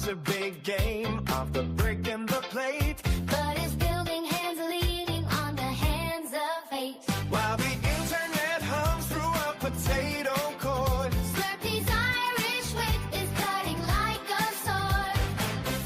A big game of the brick and the plate, but his building hands are leaning on the hands of fate. While the internet hums through a potato cord, Slurpy's Irish wit is cutting like a sword.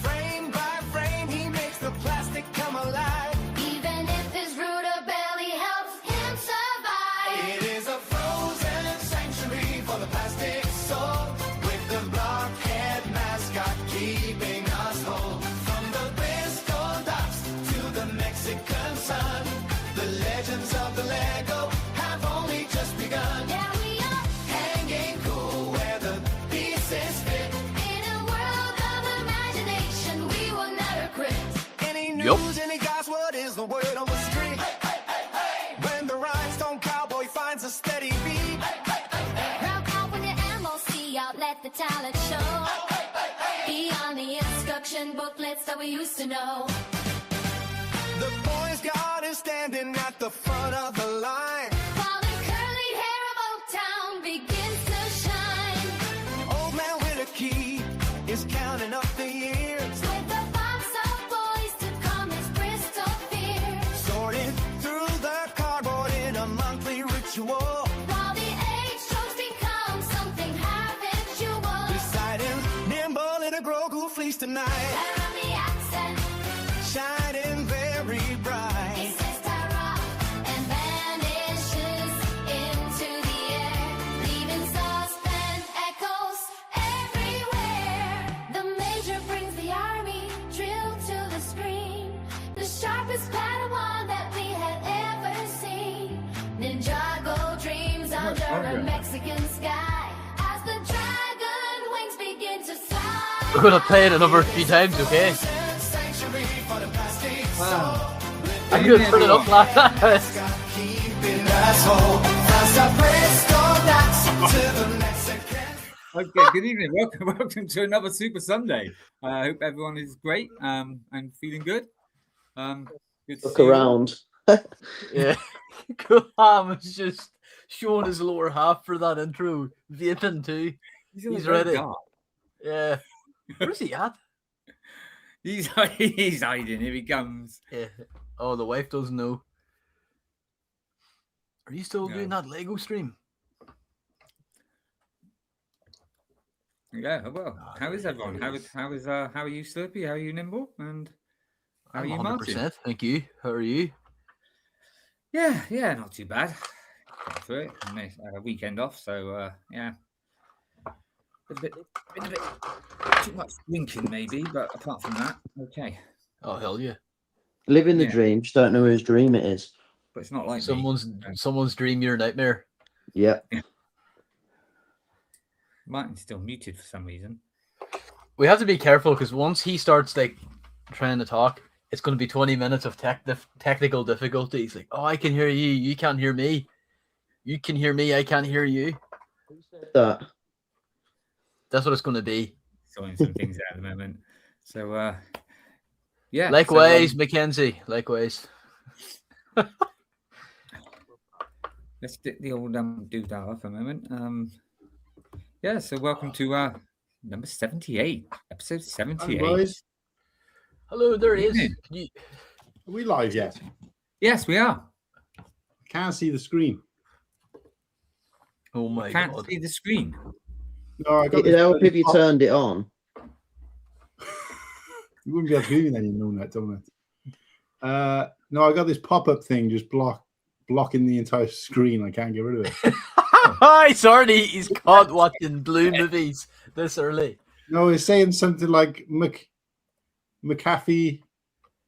frame by frame he makes the plastic come alive. Even if his ruder belly helps him survive. It is a frozen sanctuary for the plastic soul, with the blockhead mascot keeping us whole. From the Bristol docks to the Mexican sun, the legends of the Lego have only just begun. Yeah, we are Hanging cool where the pieces fit. in a world of imagination. We will never quit. Any news, any guys, what is the word on the street? When the rhinestone cowboy finds a steady beat. Round out with the MOC out, let the talent show. Beyond the instruction booklets that we used to know. The Boy Scout is standing at the front of the line. While the curly hair of Old Town begins to shine. Old man Whittakee is counting up the years, With a box of boys to calm his Bristol fear. sorting through the cardboard in a monthly ritual. While the age strokes become something habitual. Beside him, Nimble in a Grogu fleece tonight, Around the accent, shining very he bright. says ta-ra and vanishes into the air, leaving saucepan echoes everywhere. The major brings the army drilled to the screen, the sharpest Padawan that we had ever seen. Ninjago dreams under a Mexican sky as the dragon wings begin to fly. We're gonna play it another few times, okay? Sanctuary for the plastic Wow. soul. I'm gonna turn it up like that. Keeping us whole. As the Bristol docks to the Mexican. Okay, good evening. Welcome to another Super Sunday. I hope everyone is great and feeling good. Good to Look see you all. around. Yeah. Cool Han was just showing his lower half for that intro. Vaping too. He's, in the He's very ready. dark. Yeah. Where's he at? He's hiding. Here he comes. Yeah. Oh, the wife doesn't know. Are you still doing No. that Lego stream? Yeah. Well, Oh, how is there everyone? he How is. are you, Slurpy? How are you, Nimble? And how are I'm you, 100%. Martin? Thank you. How are you? Yeah, not too bad. Got through it. Nice weekend off, so yeah. Been a bit too much drinking, maybe, but apart from that, okay. Oh, hell yeah. Living the Yeah. dream, just don't know whose dream it is. But it's not like me. Someone's dream, your nightmare. Yeah. Martin's still muted for some reason. We have to be careful because once he starts like trying to talk, it's going to be 20 minutes of technical difficulties. Like, oh, I can hear you, you can't hear me. You can hear me, I can't hear you. That. That's what it's going to be. Sorting some things out at the moment. So yeah. Likewise, so, Mackenzie. Likewise. let's get the old doodah for a moment. Yeah, so welcome to number 78, episode 78. Hi, boys. Hello, there he is. Evening. Can you... Are we live yet? Yes, we are. I can't see the screen. Oh my Can't god. see the screen. No, I got It'd this help if you pop- turned it on. You wouldn't be able to hear me then, you know that, don't it? No, I got this pop-up thing just blocking the entire screen. I can't get rid of it. He's caught watching blue movies this early. No, it's saying something like McAfee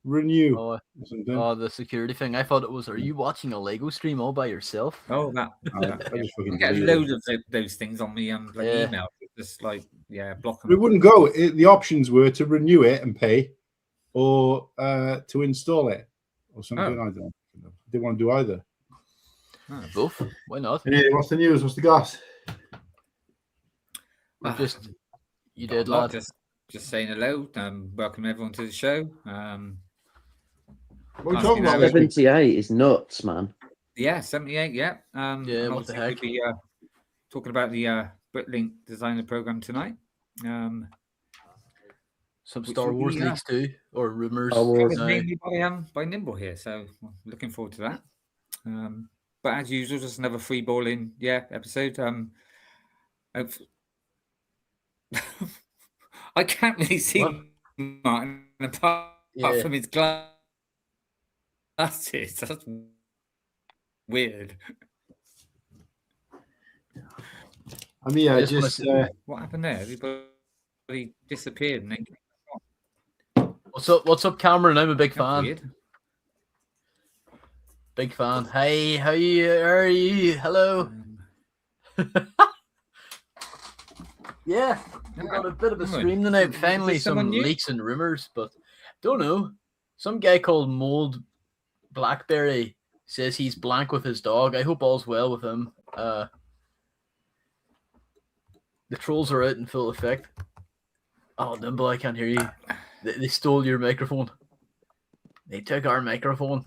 renew Oh, or something. oh, the security thing. I thought it was. Are you watching a Lego stream all by yourself? Oh, that. I just fucking I get deleted loads it. of those things on me like Yeah. email. Just like block But it them. wouldn't go. The options were to renew it and pay, or to install it, or something. Oh. I don't know. Didn't want to do either. Both. Why not? Hey, what's the news? What's the goss? We're just you did, Not lad. just saying hello. Welcome everyone to the show. What are Asking we talking about how this week? 78 is nuts, man. Yeah, 78. Yeah. Yeah, and what the obviously heck? We'll be talking about the Bricklink Designer Program tonight. Some which Star will Wars be, leaks too, or rumors. Star Wars. covered now. mainly by Nimble here, so looking forward to that. But as usual, just another free balling episode. I can't really see What? Martin apart Yeah. from his glasses. That's weird. I mean, I just wanna see- What happened there? Everybody disappeared. And What's up, Cameron? I'm a big that's fan. weird. Big fan. Hey, how are you? Hello. Yeah, we got a bit of a Cameron, stream tonight. is Finally, this some someone new? leaks and rumors, but don't know. Some guy called Mold Blackberry says he's blank with his dog. I hope all's well with him. The trolls are out in full effect. Oh, Nimble, I can't hear you. They stole your microphone. They took our microphone.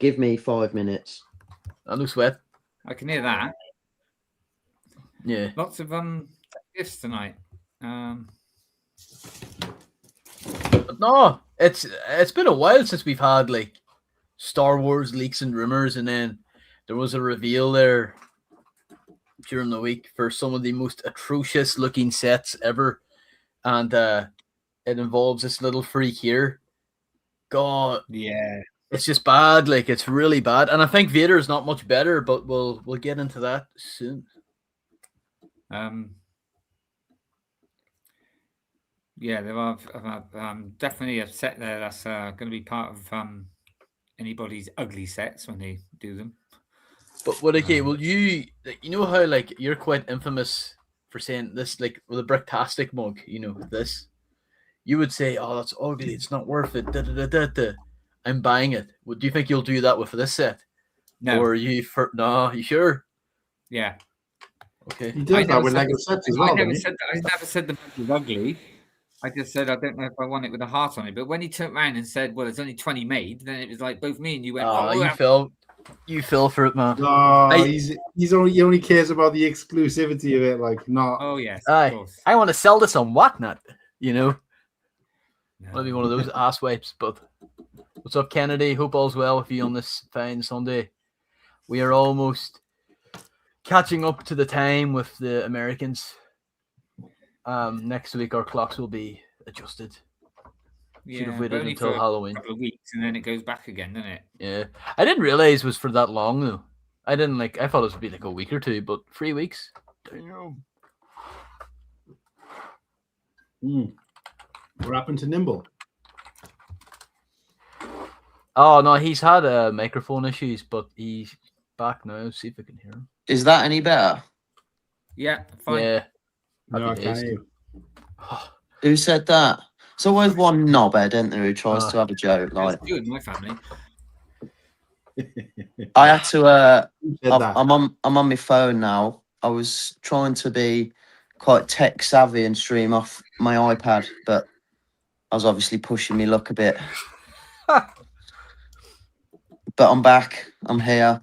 Give me 5 minutes. No sweat. I can hear that. Yeah. Lots of gifts tonight. But no, it's been a while since we've had like Star Wars leaks and rumors, and then there was a reveal there during the week for some of the most atrocious looking sets ever, and it involves this little freak here. God, Yeah. it's just bad. Like it's really bad, and I think Vader is not much better, but we'll get into that soon. Yeah, there are definitely a set there that's going to be part of anybody's ugly sets when they do them. But Whittakee, will you know how like you're quite infamous for saying this, like with a Bricktastic mug, you know, this, you would say, oh, that's ugly, it's not worth it. I'm buying it. Well, do you think you'll do that with this set? No. Or are you no, you sure? Yeah. Okay. You did that with Lego sets as well, I never didn't you? said the mug was ugly. I just said I don't know if I want it with a heart on it. But when he turned around and said, "Well, there's only 20 made," then it was like both me and you went, You fell for it, man. No, he only cares about the exclusivity of it, like not. Oh yes, Aye. of course. I want to sell this on whatnot, you know. No. Want to be one of those ass wipes. But what's up, Kennedy? Hope all's well with you on this fine Sunday. We are almost catching up to the time with the Americans. Next week our clocks will be adjusted. Should have but waited only until for Halloween. a couple of weeks, and then it goes back again, doesn't it? Yeah, I didn't realize it was for that long though. I thought it would be like a week or two, but 3 weeks. Damn. What happened to Nimble? Oh no, he's had microphone issues, but he's back now. See if I can hear him. Is that any better? Yeah, fine. Yeah. No, I Happy can't days. hear you. Who said that? It's always one knobhead, isn't there, who tries to have a joke. Like, It's good in my family. I had to. Who said that? I'm on my phone now. I was trying to be quite tech savvy and stream off my iPad, but I was obviously pushing me luck a bit. But I'm back. I'm here.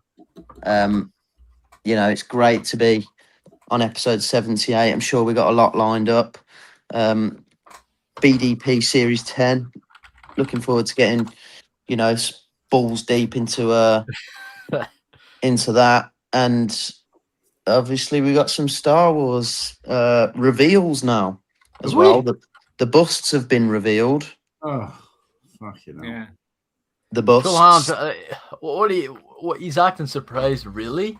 You know, it's great to be on episode 78. I'm sure we got a lot lined up. BDP Series 10. Looking forward to getting, you know, balls deep into that. And obviously we got some Star Wars reveals now as well. The busts have been revealed. Oh, fucking hell. Yeah. The busts. Cool Han, what he's acting surprised, really?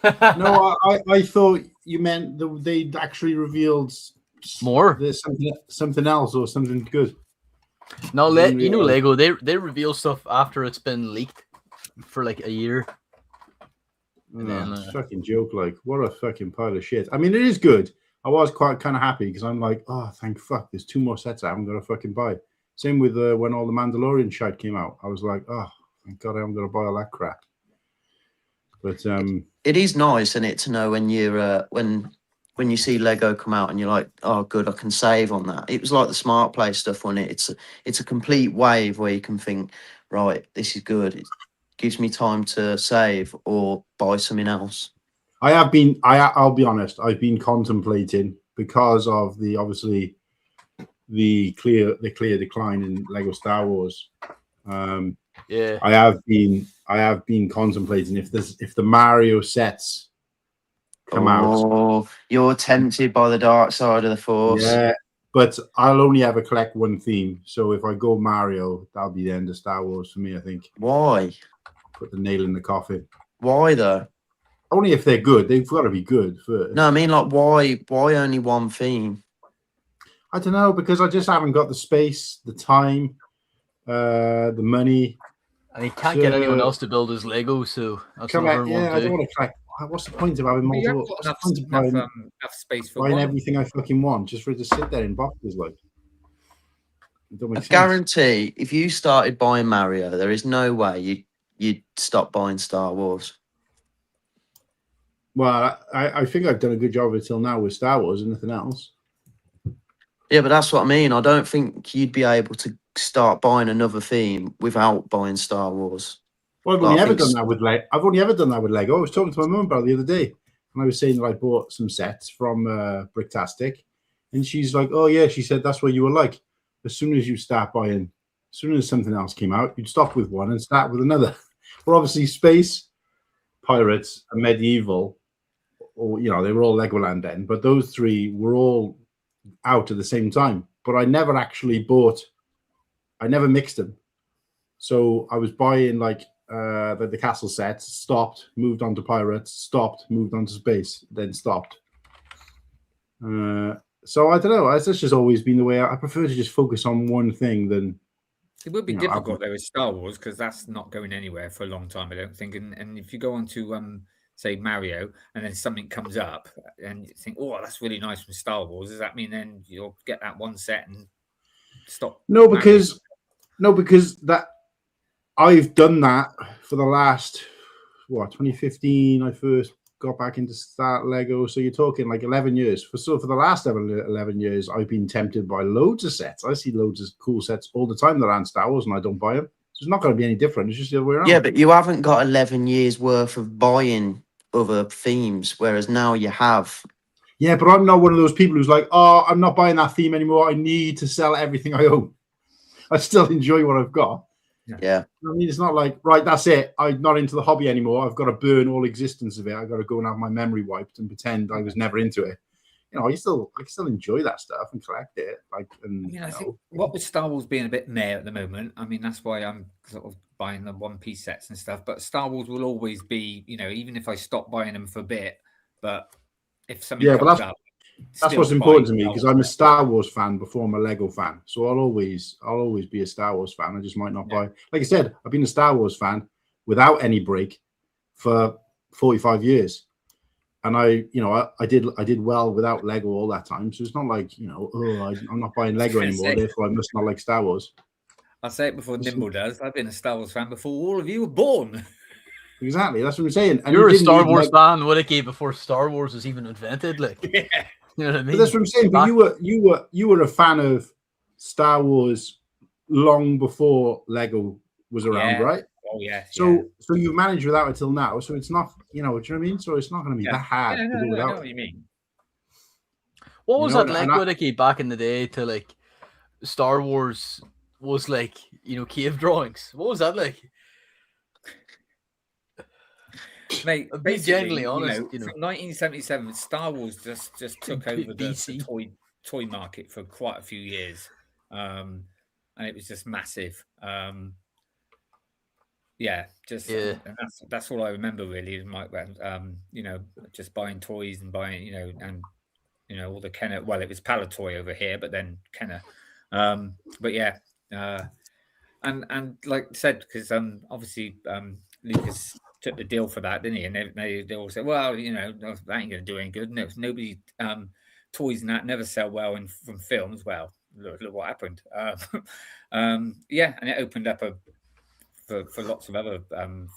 No, I thought you meant they'd actually revealed More. something else or something good. No, didn't you know realise- Lego, they reveal stuff after it's been leaked for like a year. And then, it's a fucking joke. Like, what a fucking pile of shit. I mean, it is good. I was quite kind of happy because I'm like, oh, thank fuck. There's 2 more sets I haven't got to fucking buy. Same with when all the Mandalorian shit came out. I was like, oh, thank God I haven't got to buy all that crap. But It is nice, isn't it, to know when you're when you see Lego come out and you're like, oh, good, I can save on that. It was like the Smart Play stuff, wasn't it? It's a complete wave where you can think, right, this is good. It gives me time to save or buy something else. I'll be honest, I've been contemplating because of the clear decline in Lego Star Wars. yeah. I have been contemplating if the Mario sets come out. Oh, you're tempted by the dark side of the Force. Yeah, but I'll only ever collect one theme. So if I go Mario, that'll be the end of Star Wars for me, I think. Why? Put the nail in the coffin. Why though? Only if they're good. They've got to be good first. No, I mean, like, why only one theme? I don't know, because I just haven't got the space, the time, the money. And he can't get anyone else to build his Lego, so that's Come another on, one yeah, I don't too. want to collect. What's the point of having But you multiple? haven't What's the got point of enough space for buying one. everything I fucking want just for it to sit there in boxes? Like, it don't I make sense. guarantee if you started buying Mario, there is no way you'd stop buying Star Wars. Well, I think I've done a good job of it till now with Star Wars and nothing else. Yeah, but that's what I mean. I don't think you'd be able to start buying another theme without buying Star Wars. Well, I've But only I ever think done that with Lego. I've only ever done that with Lego. I was talking to my mum about it the other day, and I was saying that I bought some sets from Bricktastic, and she's like, "Oh yeah," she said, "That's what you were like. As soon as you start buying, as soon as something else came out, you'd stop with one and start with another." Well, obviously, space, pirates, and medieval, or they were all Legoland then, but those 3 were all out at the same time. But I never actually bought. I never mixed them. So I was buying like the castle sets, stopped, moved on to pirates, stopped, moved on to space, then stopped. So I don't know. That's just always been the way. I prefer to just focus on one thing than. It would be You know, difficult though with Star Wars because that's not going anywhere for a long time, I don't think. And if you go on to say Mario and then something comes up and you think, oh, that's really nice from Star Wars, does that mean then you'll get that one set and stop? No, because that I've done that for the last 2015. I first got back into start Lego. So you're talking like 11 years. For the last 11 years, I've been tempted by loads of sets. I see loads of cool sets all the time that aren't Star Wars, and I don't buy them. So it's not going to be any different. It's just the other way around. yeah, but you haven't got 11 years worth of buying other themes, whereas now you have. Yeah, but I'm not one of those people who's like, oh, I'm not buying that theme anymore. I need to sell everything I own. I still enjoy what I've got. Yeah. I mean, it's not like, right, that's it. I'm not into the hobby anymore. I've got to burn all existence of it. I've got to go and have my memory wiped and pretend I was never into it. I can still enjoy that stuff and collect it. I think what with Star Wars being a bit meh at the moment, I mean, that's why I'm sort of buying the one-piece sets and stuff. But Star Wars will always be, even if I stop buying them for a bit, but if something comes up, that's what's important to me because I'm a Star Wars fan before I'm a Lego fan. So I'll always be a Star Wars fan. I just might not buy. Like I said, I've been a Star Wars fan without any break for 45 years, and I did well without Lego all that time. So it's not like I'm not buying Lego anymore. Therefore, I must not like Star Wars. I'll say it before Nimble does. I've been a Star Wars fan before all of you were born. Exactly, that's what I'm saying. And you're a Star Wars fan, Whittakee, before Star Wars was even invented. Like, yeah. You know what I mean? But that's what I'm saying. But you were a fan of Star Wars long before Lego was around, right? Oh yeah. So you've managed without it till now. So it's not, do you know what I mean? So it's not going to be that hard to do without. I know what you mean. What was that like, Whittakee, back in the day? To like, Star Wars was like, cave drawings. What was that like? Mate, be genuinely honest. From 1977, Star Wars just took over the toy market for quite a few years, and it was just massive. And that's all I remember really. Is just buying toys and buying, all the Kenner. Well, it was Palatoy over here, but then Kenner. But yeah, And like I said, because obviously Lucas took the deal for that, didn't he? And they all said, well, you know, that ain't going to do any good. No, nobody toys and that never sell well from films. Well, look what happened. Yeah, and it opened up for lots of other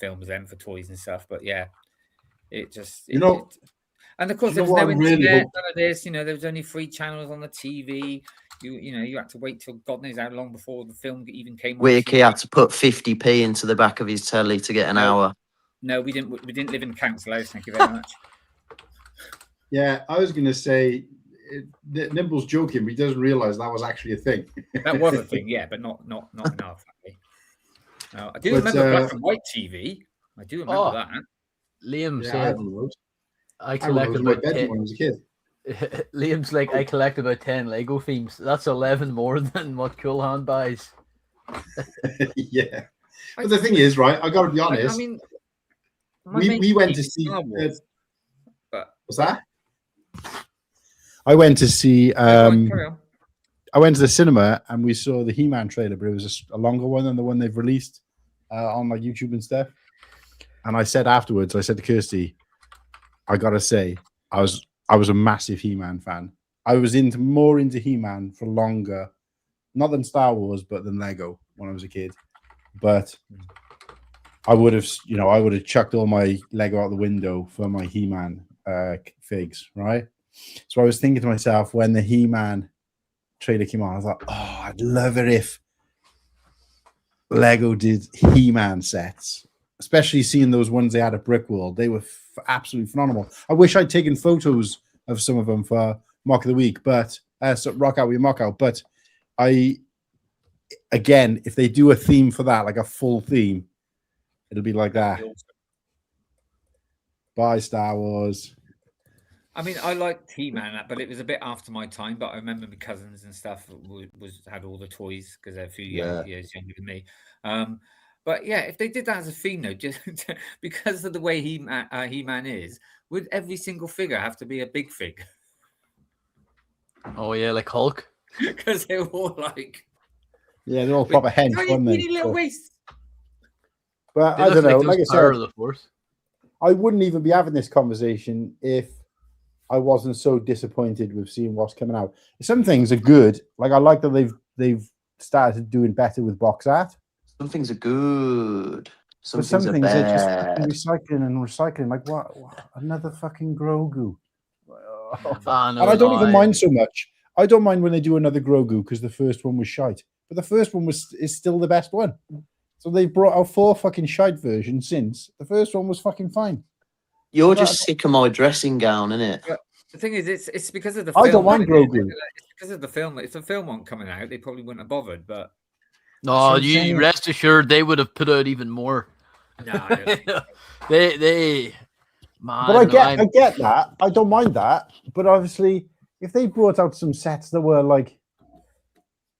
films then for toys and stuff. But yeah, it just and of course there was no internet, none of this. You know, there was only 3 channels on the TV. You know, you had to wait till God knows how long before the film even came on. Whittakee had to put 50p into the back of his telly to get an hour. No, we didn't. We didn't live in council house. Thank you very much. Yeah, I was going to say, Nimble's joking, but he doesn't realise that was actually a thing. That was a thing, yeah, but not in our family. I do remember black and white TV. I do remember that. Liam Yeah, said, I collected about 10 when I was a kid. Liam's like, I collect about 10 Lego themes. That's 11 more than what Cool Han buys. Yeah. But the thing is, right, I got to be honest. I mean, we went to see. What's that? I went to see. I went to the cinema and we saw the He-Man trailer, but it was a longer one than the one they've released on like YouTube and stuff. And I said afterwards, I said to Kirsty, I gotta say, I was a massive He-Man fan. I was more into He-Man for longer, not than Star Wars, but than Lego when I was a kid. But I would have chucked all my Lego out the window for my He-Man figs, right? So I was thinking to myself when the He-Man trailer came on, I was like, oh, I'd love it if Lego did He-Man sets, especially seeing those ones they had at Brickworld. They were absolutely phenomenal. I wish I'd taken photos of some of them for Mock of the Week, but Rock Out with Mock Out. But again, if they do a theme for that, like a full theme, it'll be like that. Bye, Star Wars. I mean, I liked He-Man, but it was a bit after my time. But I remember my cousins and stuff had all the toys because they're a few years younger than me. But yeah, if they did that as a theme, though, just because of the way He-Man is, would every single figure have to be a big fig? Oh yeah, like Hulk. Because they're all like, yeah, they're all proper hench, aren't they? Little waist. But I don't know. Like I said, I wouldn't even be having this conversation if I wasn't so disappointed with seeing what's coming out. Some things are good. Like I like that they've started doing better with box art. Some things are good. Some things are bad. Just recycling. Like what? Another fucking Grogu. And I don't even mind so much. I don't mind when they do another Grogu because the first one was shite. But the first one is still the best one. So they've brought out 4 fucking shite versions since. The first one was fucking fine. You're just sick of my dressing gown, innit? But the thing is, it's because of the film. I don't mind Grogu. It's because of the film. If the film weren't coming out, they probably wouldn't have bothered. But no, you rest assured they would have put out even more. No, they. Man, but I get that. I don't mind that. But obviously, if they brought out some sets that were like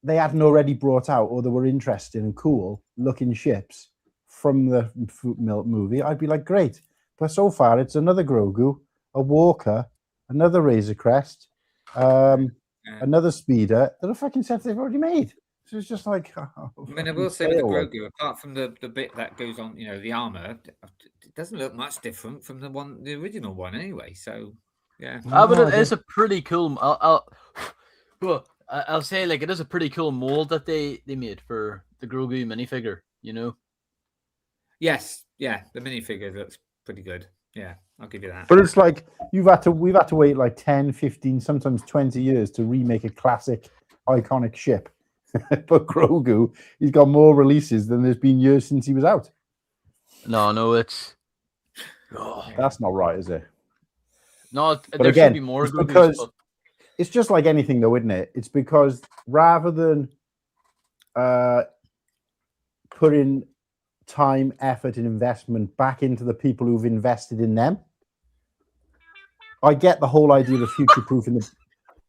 they hadn't already brought out, or they were interesting and cool looking ships from the movie, I'd be like, great. But so far, it's another Grogu, a Walker, another Razor Crest, another Speeder. They're the fucking sets they've already made. So it's just like. I mean, I will say with the Grogu, apart from the bit that goes on, the armor, it doesn't look much different from the original one, anyway. So yeah. But it is a pretty cool. I'll say like it is a pretty cool mold that they made for the Grogu minifigure. Yes, yeah, the minifigure looks pretty good. Yeah, I'll give you that. But it's like we've had to wait like 10, 15, sometimes 20 years to remake a classic, iconic ship. But Grogu, he's got more releases than there's been years since he was out. No, it's that's not right, is it? No, there should be more. Because it's just like anything, though, isn't it? It's because rather than putting time, effort, and investment back into the people who've invested in them, I get the whole idea of future-proofing.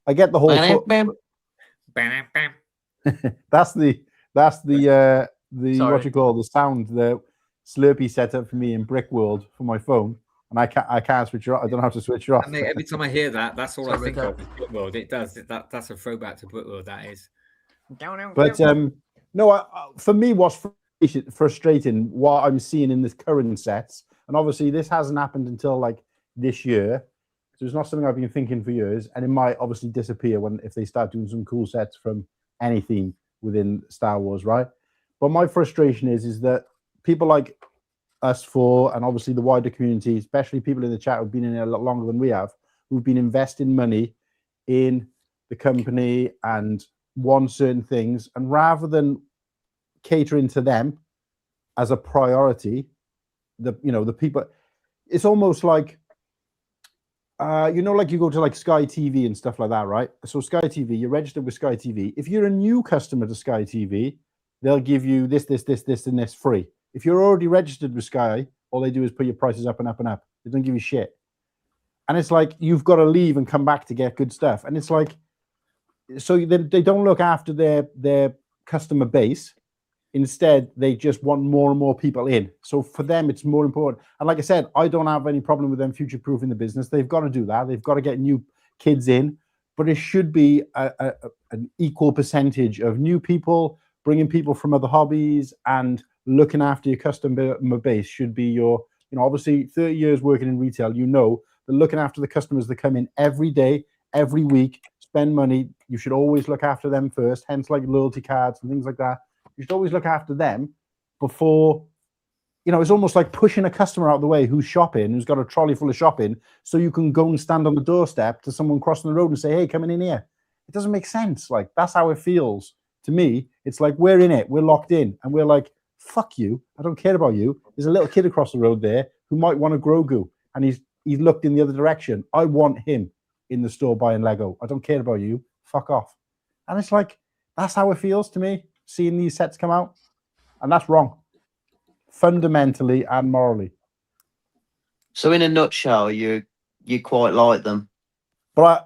I get the whole. That's the what you call the sound that Slurpy set up for me in Brickworld for my phone, and I can't switch it off. I don't know how to switch it off. I mean, every time I hear that, that's all I think of. Brickworld. It does. That's a throwback to Brickworld. That is. But No, for me, what's frustrating, what I'm seeing in this current sets, and obviously this hasn't happened until like this year, so it's not something I've been thinking for years, and it might obviously disappear if they start doing some cool sets from anything within Star Wars, right? But my frustration is that people like us four, and obviously the wider community, especially people in the chat who've been in it a lot longer than we have, who've been investing money in the company and want certain things, and rather than catering to them as a priority, the people, it's almost like like you go to like Sky TV and stuff like that, right? So Sky TV, you're registered with Sky TV. If you're a new customer to Sky TV, they'll give you this, and this free. If you're already registered with Sky, all they do is put your prices up and up and up. They don't give you shit. And it's like you've got to leave and come back to get good stuff. And it's like, so they don't look after their customer base. Instead, they just want more and more people in. So for them, it's more important. And like I said, I don't have any problem with them future-proofing the business. They've got to do that. They've got to get new kids in. But it should be an equal percentage of new people, bringing people from other hobbies, and looking after your customer base should be your, obviously 30 years working in retail, that looking after the customers that come in every day, every week, spend money, you should always look after them first, hence like loyalty cards and things like that. You should always look after them before, it's almost like pushing a customer out of the way who's shopping, who's got a trolley full of shopping, so you can go and stand on the doorstep to someone crossing the road and say, hey, coming in here. It doesn't make sense. Like, that's how it feels to me. It's like we're in it, we're locked in, and we're like, fuck you, I don't care about you. There's a little kid across the road there who might want a Grogu, and he's looked in the other direction. I want him in the store buying Lego. I don't care about you. Fuck off. And it's like, that's how it feels to me, seeing these sets come out. And that's wrong, fundamentally and morally. So in a nutshell, you quite like them. So,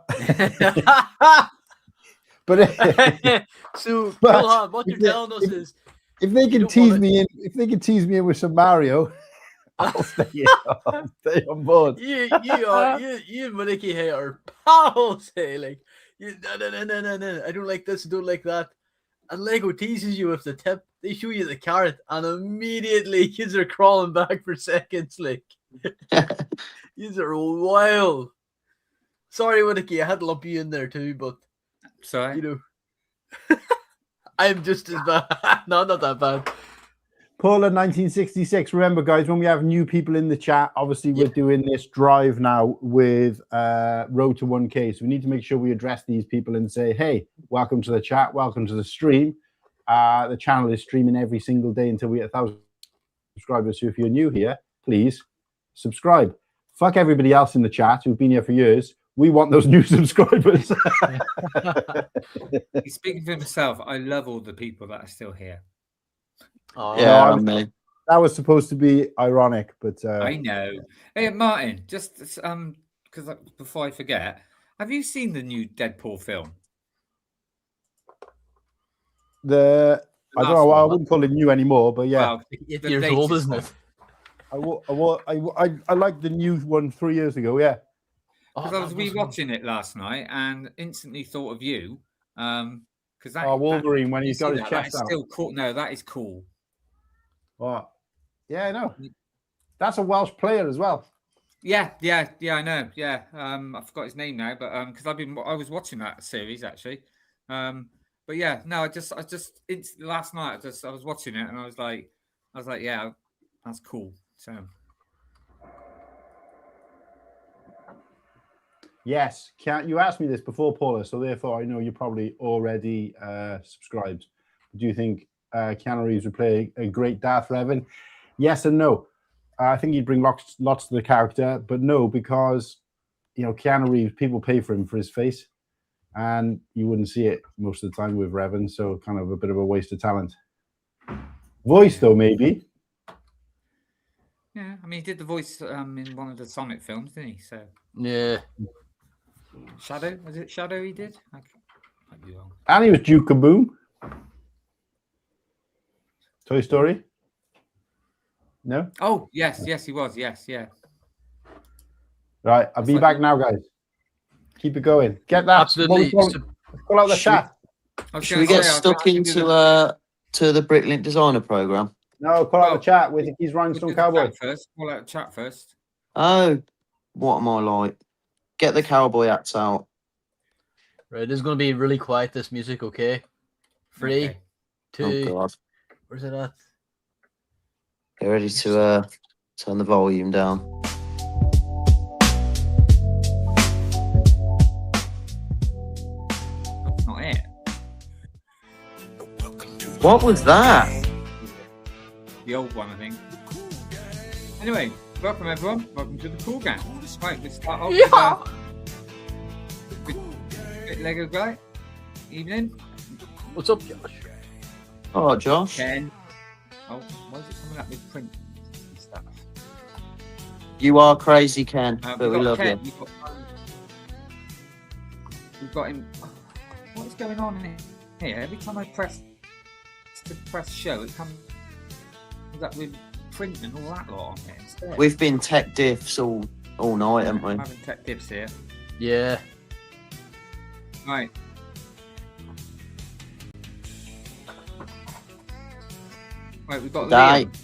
Cool Han, what you're telling us is, if they can tease me in with some Mario, I'll stay on board. You and Whittakee here are pals, hey, like, no, I don't like this, I don't like that. And Lego teases you with the tip, they show you the carrot, and immediately kids are crawling back for seconds, like. These are wild. Sorry, Whittakee, I had to lump you in there too, but sorry. I'm just as bad. No, not that bad. Paula 1966. Remember, guys, when we have new people in the chat, obviously we're doing this drive now with Road to 1K. So we need to make sure we address these people and say, hey, welcome to the chat, welcome to the stream. The channel is streaming every single day until we hit 1,000 subscribers. So if you're new here, please subscribe. Fuck everybody else in the chat who've been here for years. We want those new subscribers. He's speaking for himself. I love all the people that are still here. Oh, Yeah, that was supposed to be ironic, but I know. Hey, Martin, just because before I forget, have you seen the new Deadpool film? I don't know. I wouldn't call it new anymore, but yeah, Well, 8 years old, isn't it? I liked the new one 3 years ago. Yeah. Because I was rewatching it last night and instantly thought of you. Because that Wolverine when he's got his chest out. Still cool. No, that is cool. What? Yeah, I know. That's a Welsh player as well. Yeah, I know. Yeah, I forgot his name now, but because I was watching that series actually. But yeah, no, I just last night I was watching it and I was like, yeah, that's cool. So. Yes, you asked me this before, Paula, so therefore I know you're probably already subscribed. Do you think Keanu Reeves would play a great Darth Revan? Yes and no. I think he'd bring lots to the character, but no, because Keanu Reeves, people pay for him for his face, and you wouldn't see it most of the time with Revan, so kind of a bit of a waste of talent. Voice though, maybe. Yeah, I mean he did the voice in one of the Sonic films, didn't he? So Yeah. Shadow? Was it Shadow he did? I might be wrong. And he was Duke Kaboom. Toy Story? No? Oh, yes, he was. Yes, yeah. Right, I'll be back now, guys. Keep it going. Get that. Absolutely. Pull out the chat. Should we get stuck into to the Bricklink Designer Program? No, call out the chat with his Rhinestone Cowboy. First, call out chat first. Oh, what am I like? Get the cowboy hats out. Right, this is going to be really quiet, this music, okay? 3, Okay. 2, Oh God, where's it at? get ready to turn the volume down. That's not it. What was that? The old one, I think. Anyway, welcome everyone. Welcome to the Cool Gang. Right, we start off with bit Lego guy. Evening. What's up, Josh? Oh, Josh. Ken. Oh, why is it coming up with print and stuff? You are crazy, Ken, but we love Ken, you. We've got him. What is going on in here? Every time I press show, it comes up with print and all that lot on it instead. We've been tech diffs all night, haven't we? I'm having tech dips here. Yeah. Right. Right, we've got Day. Liam.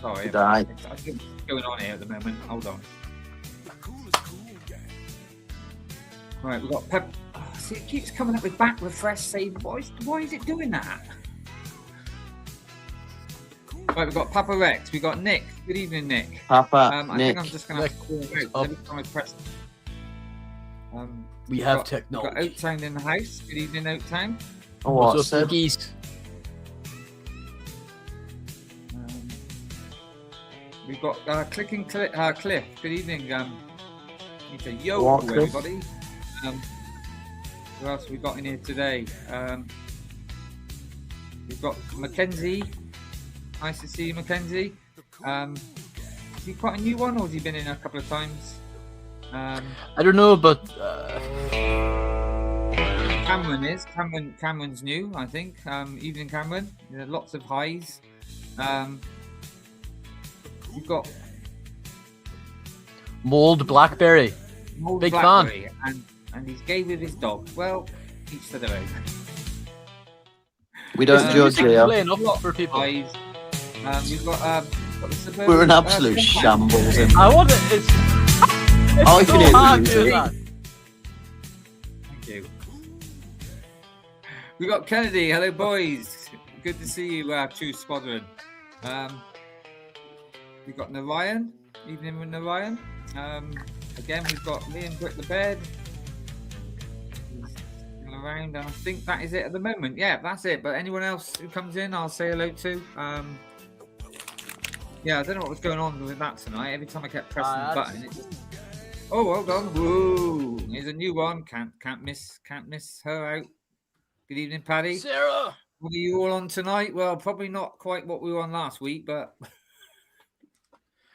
Sorry, Day. I think what's going on here at the moment. Hold on. Right, we've got Pep. Oh, see, it keeps coming up with back refresh save. Why is it doing that? Right, we've got Papa Rex. We've got Nick. Good evening, Nick. Papa, I Nick. think I'm just going to have to call him out every time I press. We have We've got technology. Oaktown in the house. Good evening, Oaktown. Oh, what? What's up, Said? Cookies? We've got Cliff. Good evening. Need to yo What, to Cliff? everybody. Who else have we got in here today? We've got Mackenzie. Nice to see you, Mackenzie. Is he quite a new one, or has he been in a couple of times? I don't know, but Cameron is. Cameron's new, I think. Evening, Cameron. There are lots of highs. We've got Mold Blackberry. Mold Big Blackberry, and he's gay with his dog. Well, each to their own. We don't judge here. Playing up for people. Highs. We've got the Suburban, We're an absolute Compact. shambles. In. I want it. It's I so can hear hard the doing music. that. Thank you. We got Kennedy. Hello, boys. Good to see you, True Squadron. We've got Narayan. Evening with Narayan. Again, we've got Liam Brick the Bed. He's still around, and I think that is it at the moment. Yeah, that's it. But anyone else who comes in, I'll say hello to. Yeah, I don't know what was going on with that tonight. Every time I kept pressing the button, it just. Oh, well done. Woo! Here's a new one. Can't miss her out. Good evening, Paddy. Sarah. What are you all on tonight? Well, probably not quite what we were on last week, but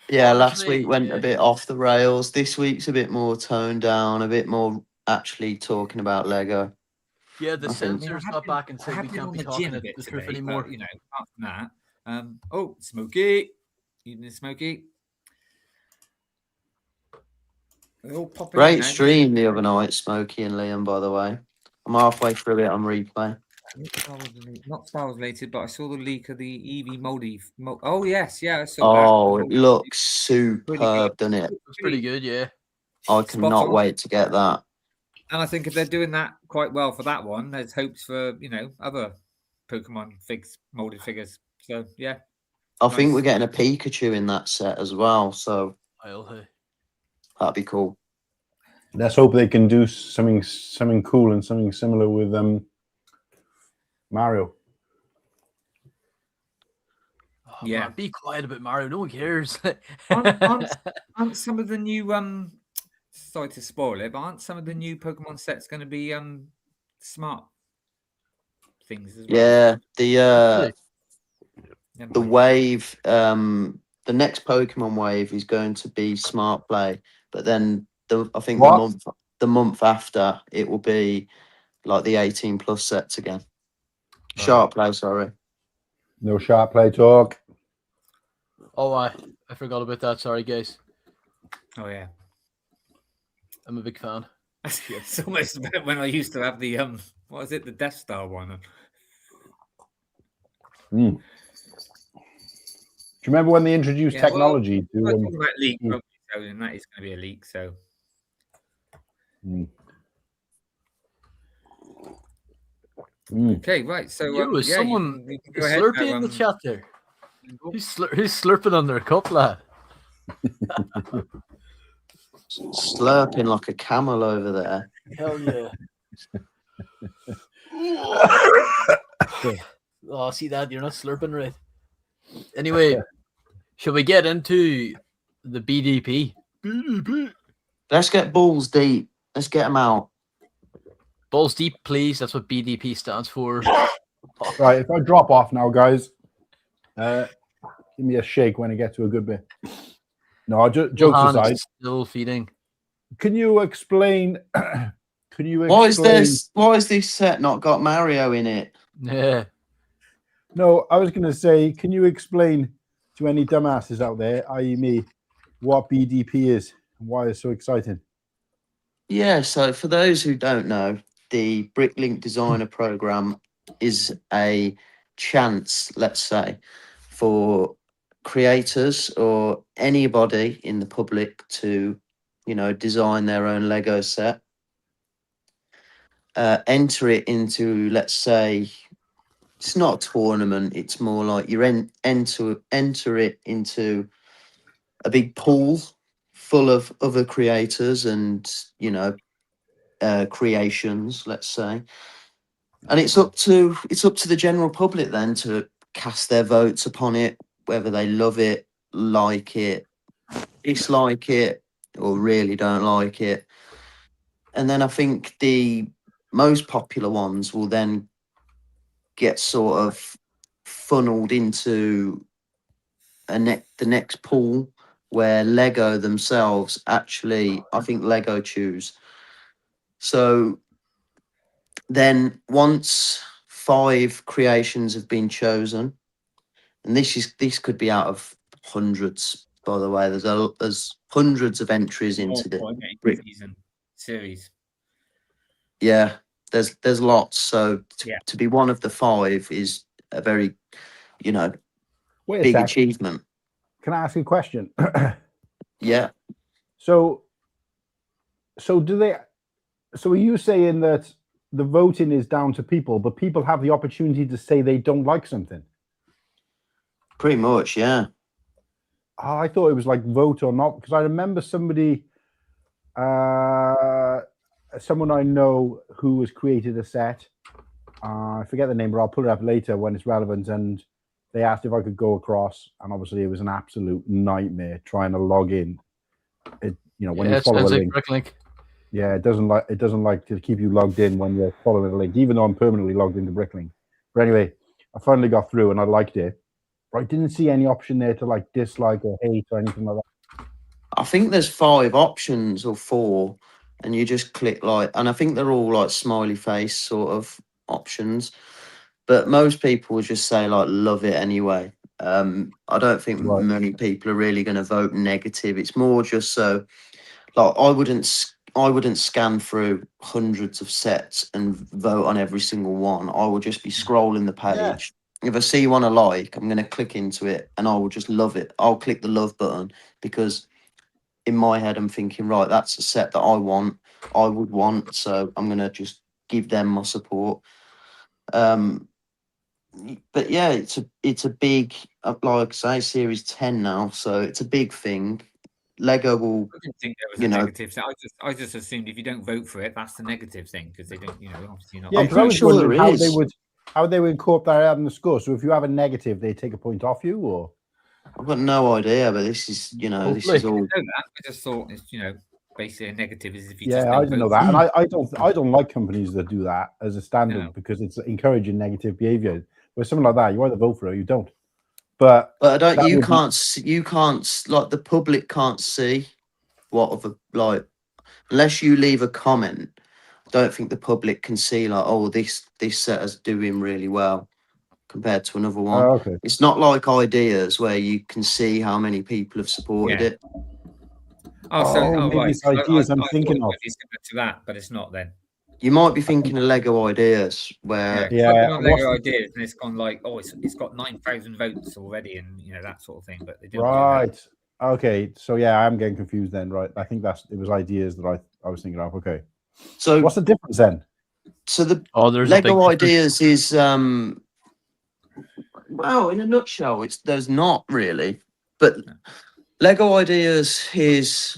Yeah, last Actually, week went yeah. a bit off the rails. This week's a bit more toned down, a bit more actually talking about Lego. Yeah, the I think- censors I have got been- back and I said have we been can't on be the talking gym a the bit truth today, anymore. but, apart from that, oh, Smokey, evening, Smokey. They're all popping in Great now. stream the other night, Smokey and Liam, by the way. I'm halfway through it on replay. Not Star Wars related, but I saw the leak of the Eevee moldy. Oh yes, yeah. I saw Oh, that. it looks superb, doesn't it? It's pretty good, yeah. I Spot cannot on. wait to get that. And I think if they're doing that quite well for that one, there's hopes for other Pokemon molded figures. So yeah, I think Nice. we're getting a Pikachu in that set as well, so I'll that'd be cool. Let's hope they can do something cool and something similar with Mario. Oh, Yeah. man, be quiet about Mario. No one cares. aren't some of the new sorry to spoil it, but aren't some of the new Pokemon sets going to be smart things as well? Yeah, the Never the mind. wave, the next Pokemon wave is going to be Smart Play, but then I think What? the month after it will be like the 18+ sets again. Sharp Play, sorry. No sharp play talk. Oh, I forgot about that. Sorry, guys. Oh yeah. I'm a big fan. It's almost about when I used to have the what was it, the Death Star one. Mm. Do you remember when they introduced Yeah, well, technology we're to? talking about leak, won't we? So then that is going to be a leak. So okay, right. So Yo, is yeah, someone you can is go ahead Slurpy now. in the chat there? Who's slurping on their cup, lad? Slurping like a camel over there. Hell yeah. Oh, see that? You're not slurping right. Anyway, shall we get into the BDP? BDP. Let's get balls deep. Let's get them out. Balls deep, please. That's what BDP stands for. Right, if I drop off now, guys, give me a shake when I get to a good bit. No, jokes Han aside. is still feeding. Can you explain? Can you Why explain? is this set not got Mario in it? Yeah. No, I was going to say, can you explain to any dumbasses out there, i.e. me, what BDP is and why it's so exciting? Yeah, so for those who don't know, the Bricklink Designer Program is a chance, let's say, for creators or anybody in the public to, design their own Lego set. Enter it into, let's say, it's not a tournament. It's more like you enter it into a big pool full of other creators and creations, let's say, and it's up to the general public then to cast their votes upon it, whether they love it, like it, dislike it, or really don't like it. And then I think the most popular ones will then get sort of funneled into the next pool where Lego themselves actually, I think Lego choose. So then once 5 creations have been chosen, and this could be out of hundreds, by the way. There's hundreds of entries into the season series. Yeah, there's lots. So Yeah. to be one of the 5 is a very, Wait a big sec. achievement. Can I ask you a question? Yeah. So are you saying that the voting is down to people, but people have the opportunity to say they don't like something? Pretty much, yeah. Oh, I thought it was like vote or not, because I remember someone I know who has created a set. I forget the name, but I'll pull it up later when it's relevant. And they asked if I could go across, and obviously it was an absolute nightmare trying to log in. When you follow a link. Bricklink. Yeah, it doesn't like to keep you logged in when you're following a link, even though I'm permanently logged into Bricklink. But anyway, I finally got through and I liked it. But I didn't see any option there to like dislike or hate or anything like that. I think there's 5 options or 4, and you just click and I think they're all like smiley face sort of options. But most people would just say like love it anyway. I don't think many people are really going to vote negative. It's more just so like I wouldn't scan through hundreds of sets and vote on every single one. I will just be scrolling the page. Yeah. If I see one I like, I'm going to click into it and I will just love it. I'll click the love button because in my head I'm thinking, right, that's a set that I would want. So I'm going to just give them my support. But yeah, it's a big, like I say, series 10 now. So it's a big thing. Lego will. I didn't think there was a negative thing. I just assumed if you don't vote for it, that's the negative thing because they don't, obviously not. Yeah, I'm because I was pretty sure wondering there how is. they would incorporate that in the score. So if you have a negative, they take a point off you, or I've got no idea, but this is, this is all. I just thought it's, basically a negative is if you. Yeah, just I didn't know that, and I don't like companies that do that as a standard because it's encouraging negative behavior. With something like that, you either vote for it or you don't. But I don't. You can't. Like the public can't see what of a like unless you leave a comment. I don't think the public can see like, oh, this set is doing really well compared to another one. Okay. It's not like ideas where you can see how many people have supported it. Maybe it's ideas I'm thinking of. It's similar to that, but it's not then. You might be thinking of Lego Ideas, Yeah, where 'cause I've Yeah, been on what's Lego the- Ideas, and it's gone like, oh, it's got 9,000 votes already, and that sort of thing. But they don't do that. right. Okay, so yeah, I'm getting confused then, right? I think it was Ideas that I was thinking of. Okay, so what's the difference then? so the Oh, there's a big Lego difference. Ideas is well, in a nutshell, there's not really, but Lego Ideas is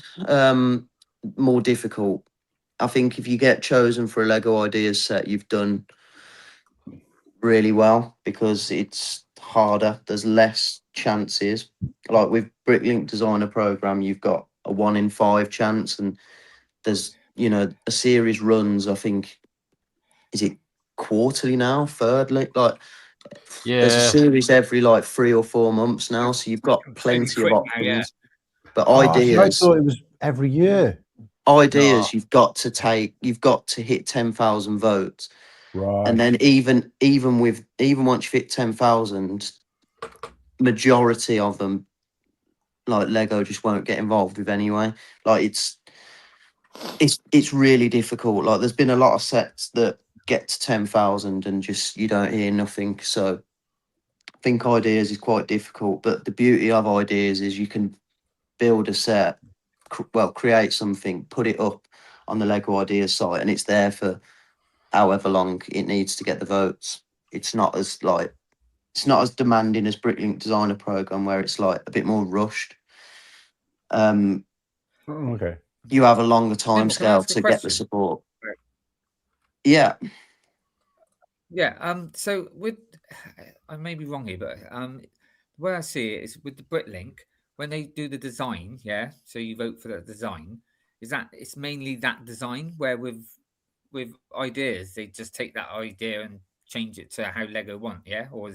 more difficult. I think if you get chosen for a Lego Ideas set, you've done really well because it's harder. There's less chances. Like with Bricklink Designer Program, you've got a 1 in 5 chance, and there's a series runs. I think is it quarterly now, thirdly, like. There's a Yeah. series every like 3 or 4 months now, so you've got It's really plenty of quick now, yeah. options. But Oh, see, I thought it was every year. ideas, you've got to hit 10,000 votes, Right. and then even once you hit 10,000, majority of them, like Lego, just won't get involved with anyway. Like it's really difficult. Like there's been a lot of sets that get to 10,000 and just you don't hear nothing. So I think ideas is quite difficult, but the beauty of ideas is you can build a set, create something, put it up on the Lego Ideas site, and it's there for however long it needs to get the votes. It's not as demanding as Bricklink Designer Program, where it's like a bit more rushed. Oh, okay. You have a longer Nimble, can I timescale ask a to get the question? support. Right. Yeah, Yeah. So with, I may be wrong here, but the way I see it is with the Bricklink, when they do the design, yeah. So you vote for that design. Is that it's mainly that design? Where with ideas, they just take that idea and change it to how Lego want, yeah? Or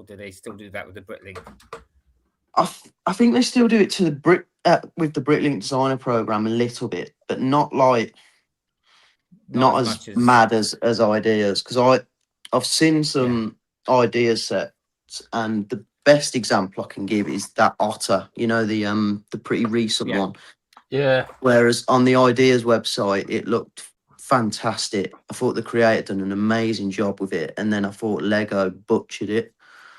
do they still do that with the Bricklink? I think they still do it to the with the Bricklink Designer Program a little bit, but not like not as much as mad as ideas, because I've seen some ideas sets, and the best example I can give is that otter, the pretty recent Yeah. one. Yeah. Whereas on the ideas website it looked fantastic. I thought the creator done an amazing job with it, and then I thought Lego butchered it.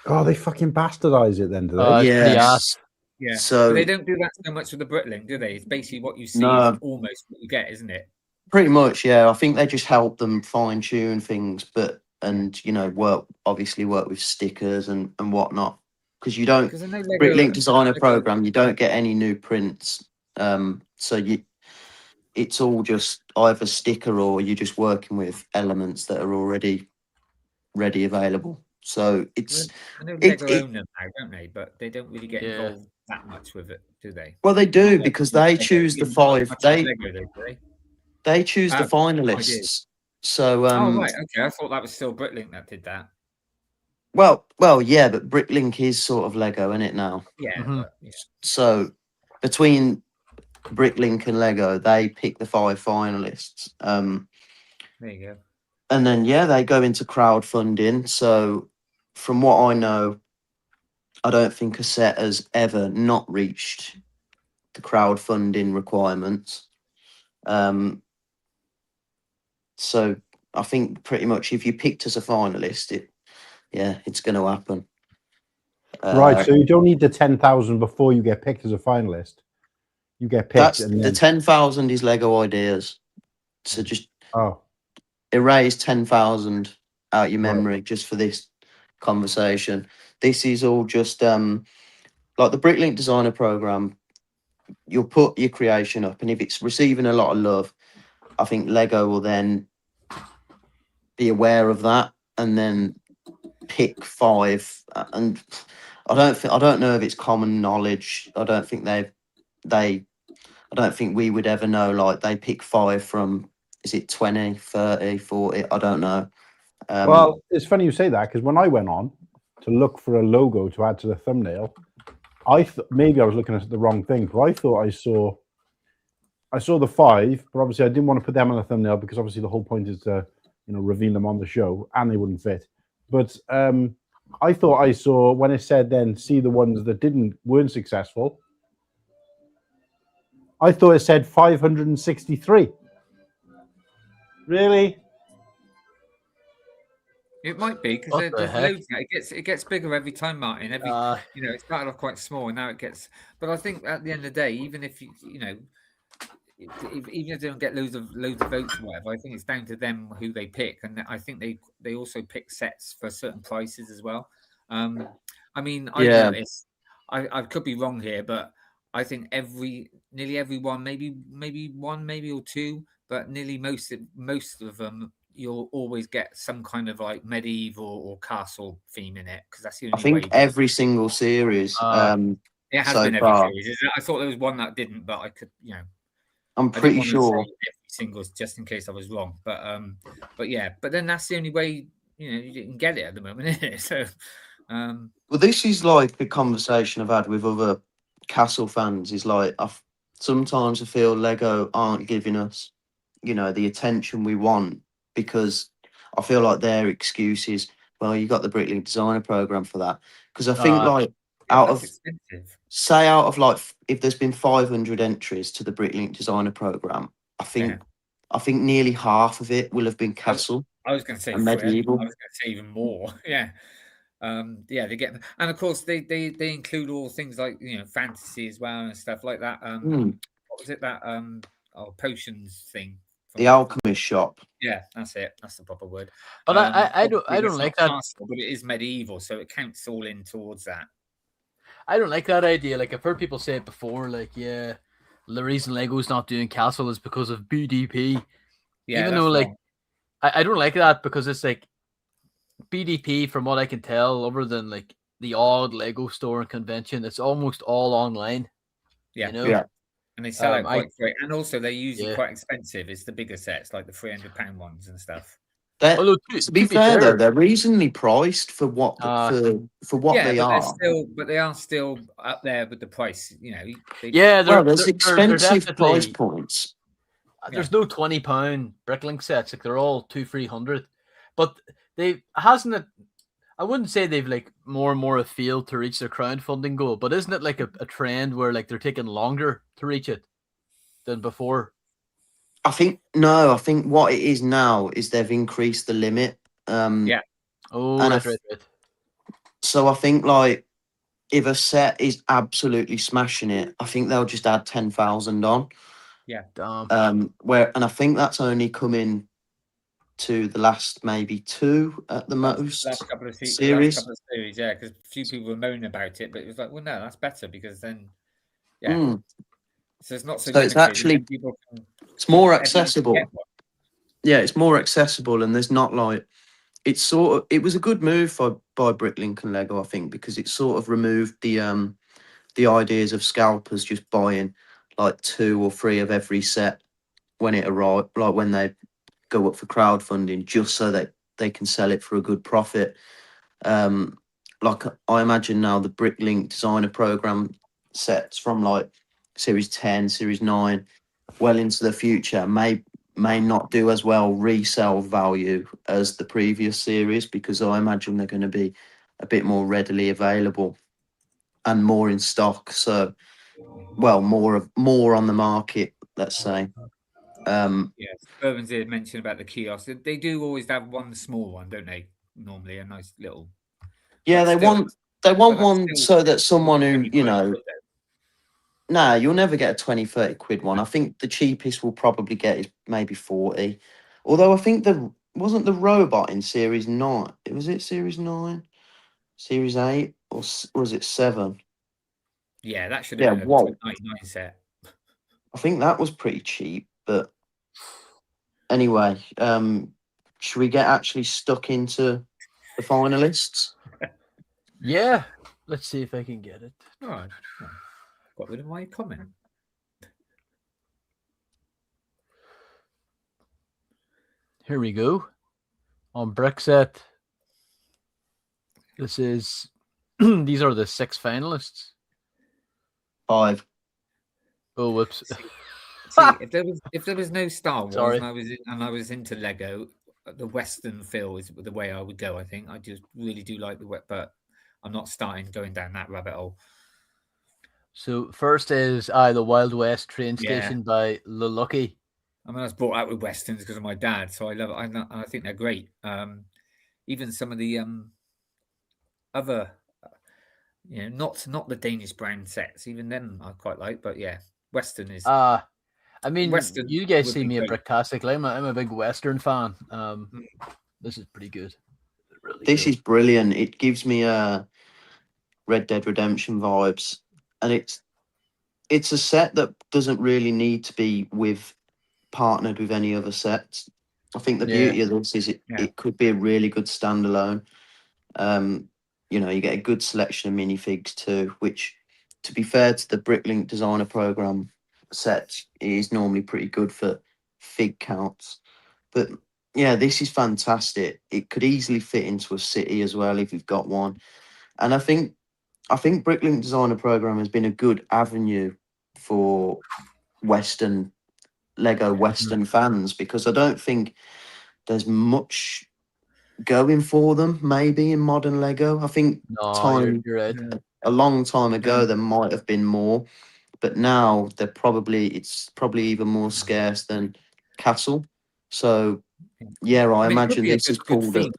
Oh, they fucking bastardize it then, do they? It's pretty Yes. ass. Yeah. So But they don't do that so much with the Bricklink, do they? It's basically what you see No. is almost what you get, isn't it? pretty much, yeah. I think they just help them fine tune things, and work with stickers and whatnot. Because you don't Because I know Lego Bricklink Designer Lego- Program, you don't get any new prints. So it's all just either sticker or you're just working with elements that are already ready available. So it's I know it- Lego it- own them now, don't they? But they don't really get Yeah. involved that much with it, do they? well, they do Not because like- they not choose the as 5. much as They Lego, do they? they choose the Oh, finalists. So Oh right, okay. I thought that was still Bricklink that did that. well, yeah, but Bricklink is sort of Lego, isn't it now? Yeah, Mhm. but yeah. So between Bricklink and Lego, they pick the 5 finalists. There you go. And then they go into crowdfunding. So from what I know, I don't think a set has ever not reached the crowdfunding requirements. So I think pretty much if you picked as a finalist, it's going to happen. Right. So you don't need the 10,000 before you get picked as a finalist. You get picked, That's and the then 10,000 is Lego Ideas. So just erase 10,000 out your Right. memory just for this conversation. This is all just like the Bricklink Designer Program. You'll put your creation up, and if it's receiving a lot of love, I think Lego will then be aware of that and then pick 5. And I don't know if it's common knowledge. I don't think I don't think we would ever know. Like they pick 5 from, is it 20, 30, 40? I don't know. Well, it's funny you say that because when I went on to look for a logo to add to the thumbnail, I thought maybe I was looking at the wrong thing, but I thought I saw the 5, but obviously I didn't want to put them on the thumbnail because obviously the whole point is to reveal them on the show and they wouldn't fit. But I thought I saw when it said then see the ones that weren't successful. I thought it said 563. Really? It might be because What the there's heck? loads now. It gets bigger every time, Martin. It started off quite small, and now it gets. But I think at the end of the day, even if even if they don't get loads of votes or whatever, I think it's down to them who they pick, and I think they also pick sets for certain prices as well. I mean, I've Yeah. noticed. I could be wrong here, but I think nearly everyone, maybe one, maybe or two, but nearly most of them, you'll always get some kind of like medieval or castle theme in it because that's the I only way. think every single series It has so been every far. series. I thought there was one that didn't, but I could, I'm I didn't pretty want to sure. say every singles just in case I was wrong. But yeah, but then that's the only way you can get it at the moment, isn't it? So, Well, this is like a conversation I've had with other Castle fans. Is like sometimes I feel Lego aren't giving us, the attention we want because I feel like their excuse is, well, you got the Bricklink Designer Program for that. Because I think like yeah, out that's of expensive. like if there's been 500 entries to the Bricklink Designer Program, I think nearly half of it will have been Castle I was going to say and Medieval. I was going to say even more. Yeah. Yeah, they get, and of course they include all things like fantasy as well and stuff like that. What was it that potions thing? The Alchemist Shop. Yeah, that's it. That's the proper word. But I don't like that. Castle, but it is medieval, so it counts all in towards that. I don't like that idea. Like I've heard people say it before. Like the reason Lego's not doing Castle is because of BDP. Yeah, even though like I don't like that because it's like BDP, from what I can tell, other than like the odd Lego store and convention, it's almost all online. Yeah, Yeah. And they sell out quite quick, and also they're usually quite expensive. It's the bigger sets, like the £300 ones and stuff. To be fair, though, they're reasonably priced for what for what they are. But they are still up there with the price. There's expensive price points. There's no £20 Bricklink sets. Like they're all 200-300, but I wouldn't say they've like more and more failed to reach their crowdfunding goal, but isn't it like a trend where like they're taking longer to reach it than before? I think what it is now is they've increased the limit. Yeah. Oh, right. So I think like if a set is absolutely smashing it, I think they'll just add 10,000 on. Yeah. And I think that's only coming to the last maybe two at the most. Last couple of series, yeah, because a few people were moaning about it, but it was like, well, no, that's better because then, so it's not so. So it's actually it's more accessible. Yeah, it's more accessible, and there's not like it was a good move by Bricklink and Lego, I think, because it sort of removed the ideas of scalpers just buying like 2 or 3 of every set when it arrived, like when they go up for crowdfunding, just so that they can sell it for a good profit. Like I imagine now the Bricklink Designer Program sets from like Series 10, Series 9, well into the future may not do as well resale value as the previous series, because I imagine they're going to be a bit more readily available and more in stock. So, well, more on the market, let's say. Irvin did mention about the kiosk. They do always have one small one, don't they? Normally, a nice little. Yeah, they want one so that someone who you'll never get a 20-30 quid one. I think the cheapest we'll probably get is maybe 40. Although I think wasn't the robot in Series 9. Was it Series 9, Series 8, or was it 7? Yeah, that should have been a 99 set. I think that was pretty cheap, but anyway, should we get actually stuck into the finalists? Yeah, let's see if I can get it. All right. Got rid of my comment. Here we go. On Brickset, this is these are the 6 finalists. 5. Oh, whoops. See, if there was no Star Wars and I was into Lego, the Western feel is the way I would go. I think I just really do like but I'm not going down that rabbit hole. So first is the Wild West train station by Lucky. I mean, I was brought out with Westerns because of my dad, so I love it. I think they're great. even some of the other, not the Danish brand sets. Even them I quite like. But yeah, Western is I mean, Western you guys would see be me at great. Bricktastic. I'm a big Western fan. Mm. This is pretty good. Really This cool. is brilliant. It gives me Red Dead Redemption vibes, and it's a set that doesn't really need to be partnered with any other sets. I think the Yeah. beauty of this is Yeah. it could be a really good standalone. You get a good selection of minifigs too, which, to be fair to the Bricklink Designer Program set, is normally pretty good for fig counts. But yeah, this is fantastic. It could easily fit into a city as well if you've got one. And I think Bricklink Designer Program has been a good avenue for Lego Western fans, because I don't think there's much going for them maybe in modern Lego. I think No, you're right. a long time ago Yeah. there might have been more, but now it's probably even more scarce than Castle. So yeah, I I mean, it could imagine be a this has good pulled theme.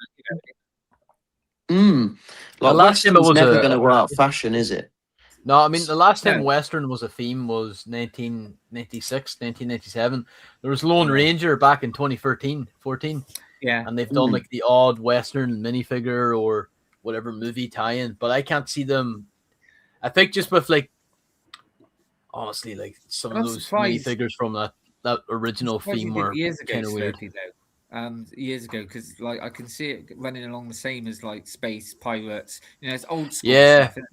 it. The Like last time it Western's was never a going to go out of fashion, is it? No, I mean the last time No. Western was a theme was 1996, 1997. There was Lone Yeah. Ranger back in 2013, 14, Yeah. and they've done like the odd Western minifigure or whatever movie tie-in, but I can't see them. I think just with honestly, like some I'm of those surprised. minifigures from that original Surprised theme you did were years ago, kind of weird. Slurpy, though. Years ago, because like I can see it running along the same as like Space Pirates. It's old school Yeah. stuff. Isn't it?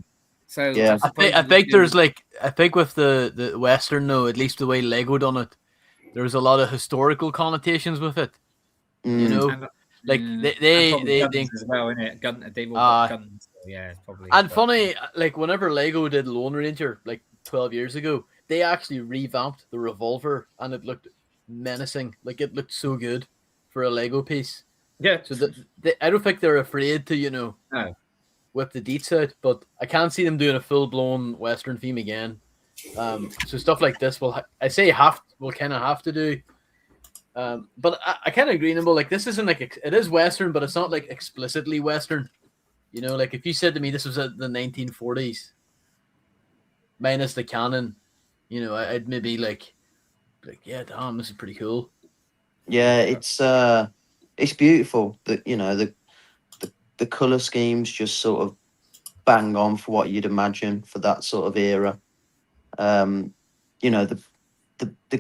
So Yeah. I'm surprised I you think didn't there's do- I think with the Western though, at least the way Lego done it, there's a lot of historical connotations with it. You know, and, like and they probably guns they as well, innit? They've all got guns. So yeah, it's probably. and but- funny, like whenever Lego did Lone Ranger like 12 years ago, they actually revamped the revolver and it looked menacing. Like it looked so good for a Lego piece. Yeah. So I don't think they're afraid to No. whip the deets out, but I can't see them doing a full blown Western theme again. So stuff like this will kind of have to do. But I kind of agree, Nimble. Like this isn't it is Western, but it's not like explicitly Western. Like if you said to me this was the 1940s, minus the cannon, I'd maybe like yeah, damn, this is pretty cool. Yeah, it's beautiful that the color schemes just sort of bang on for what you'd imagine for that sort of era. The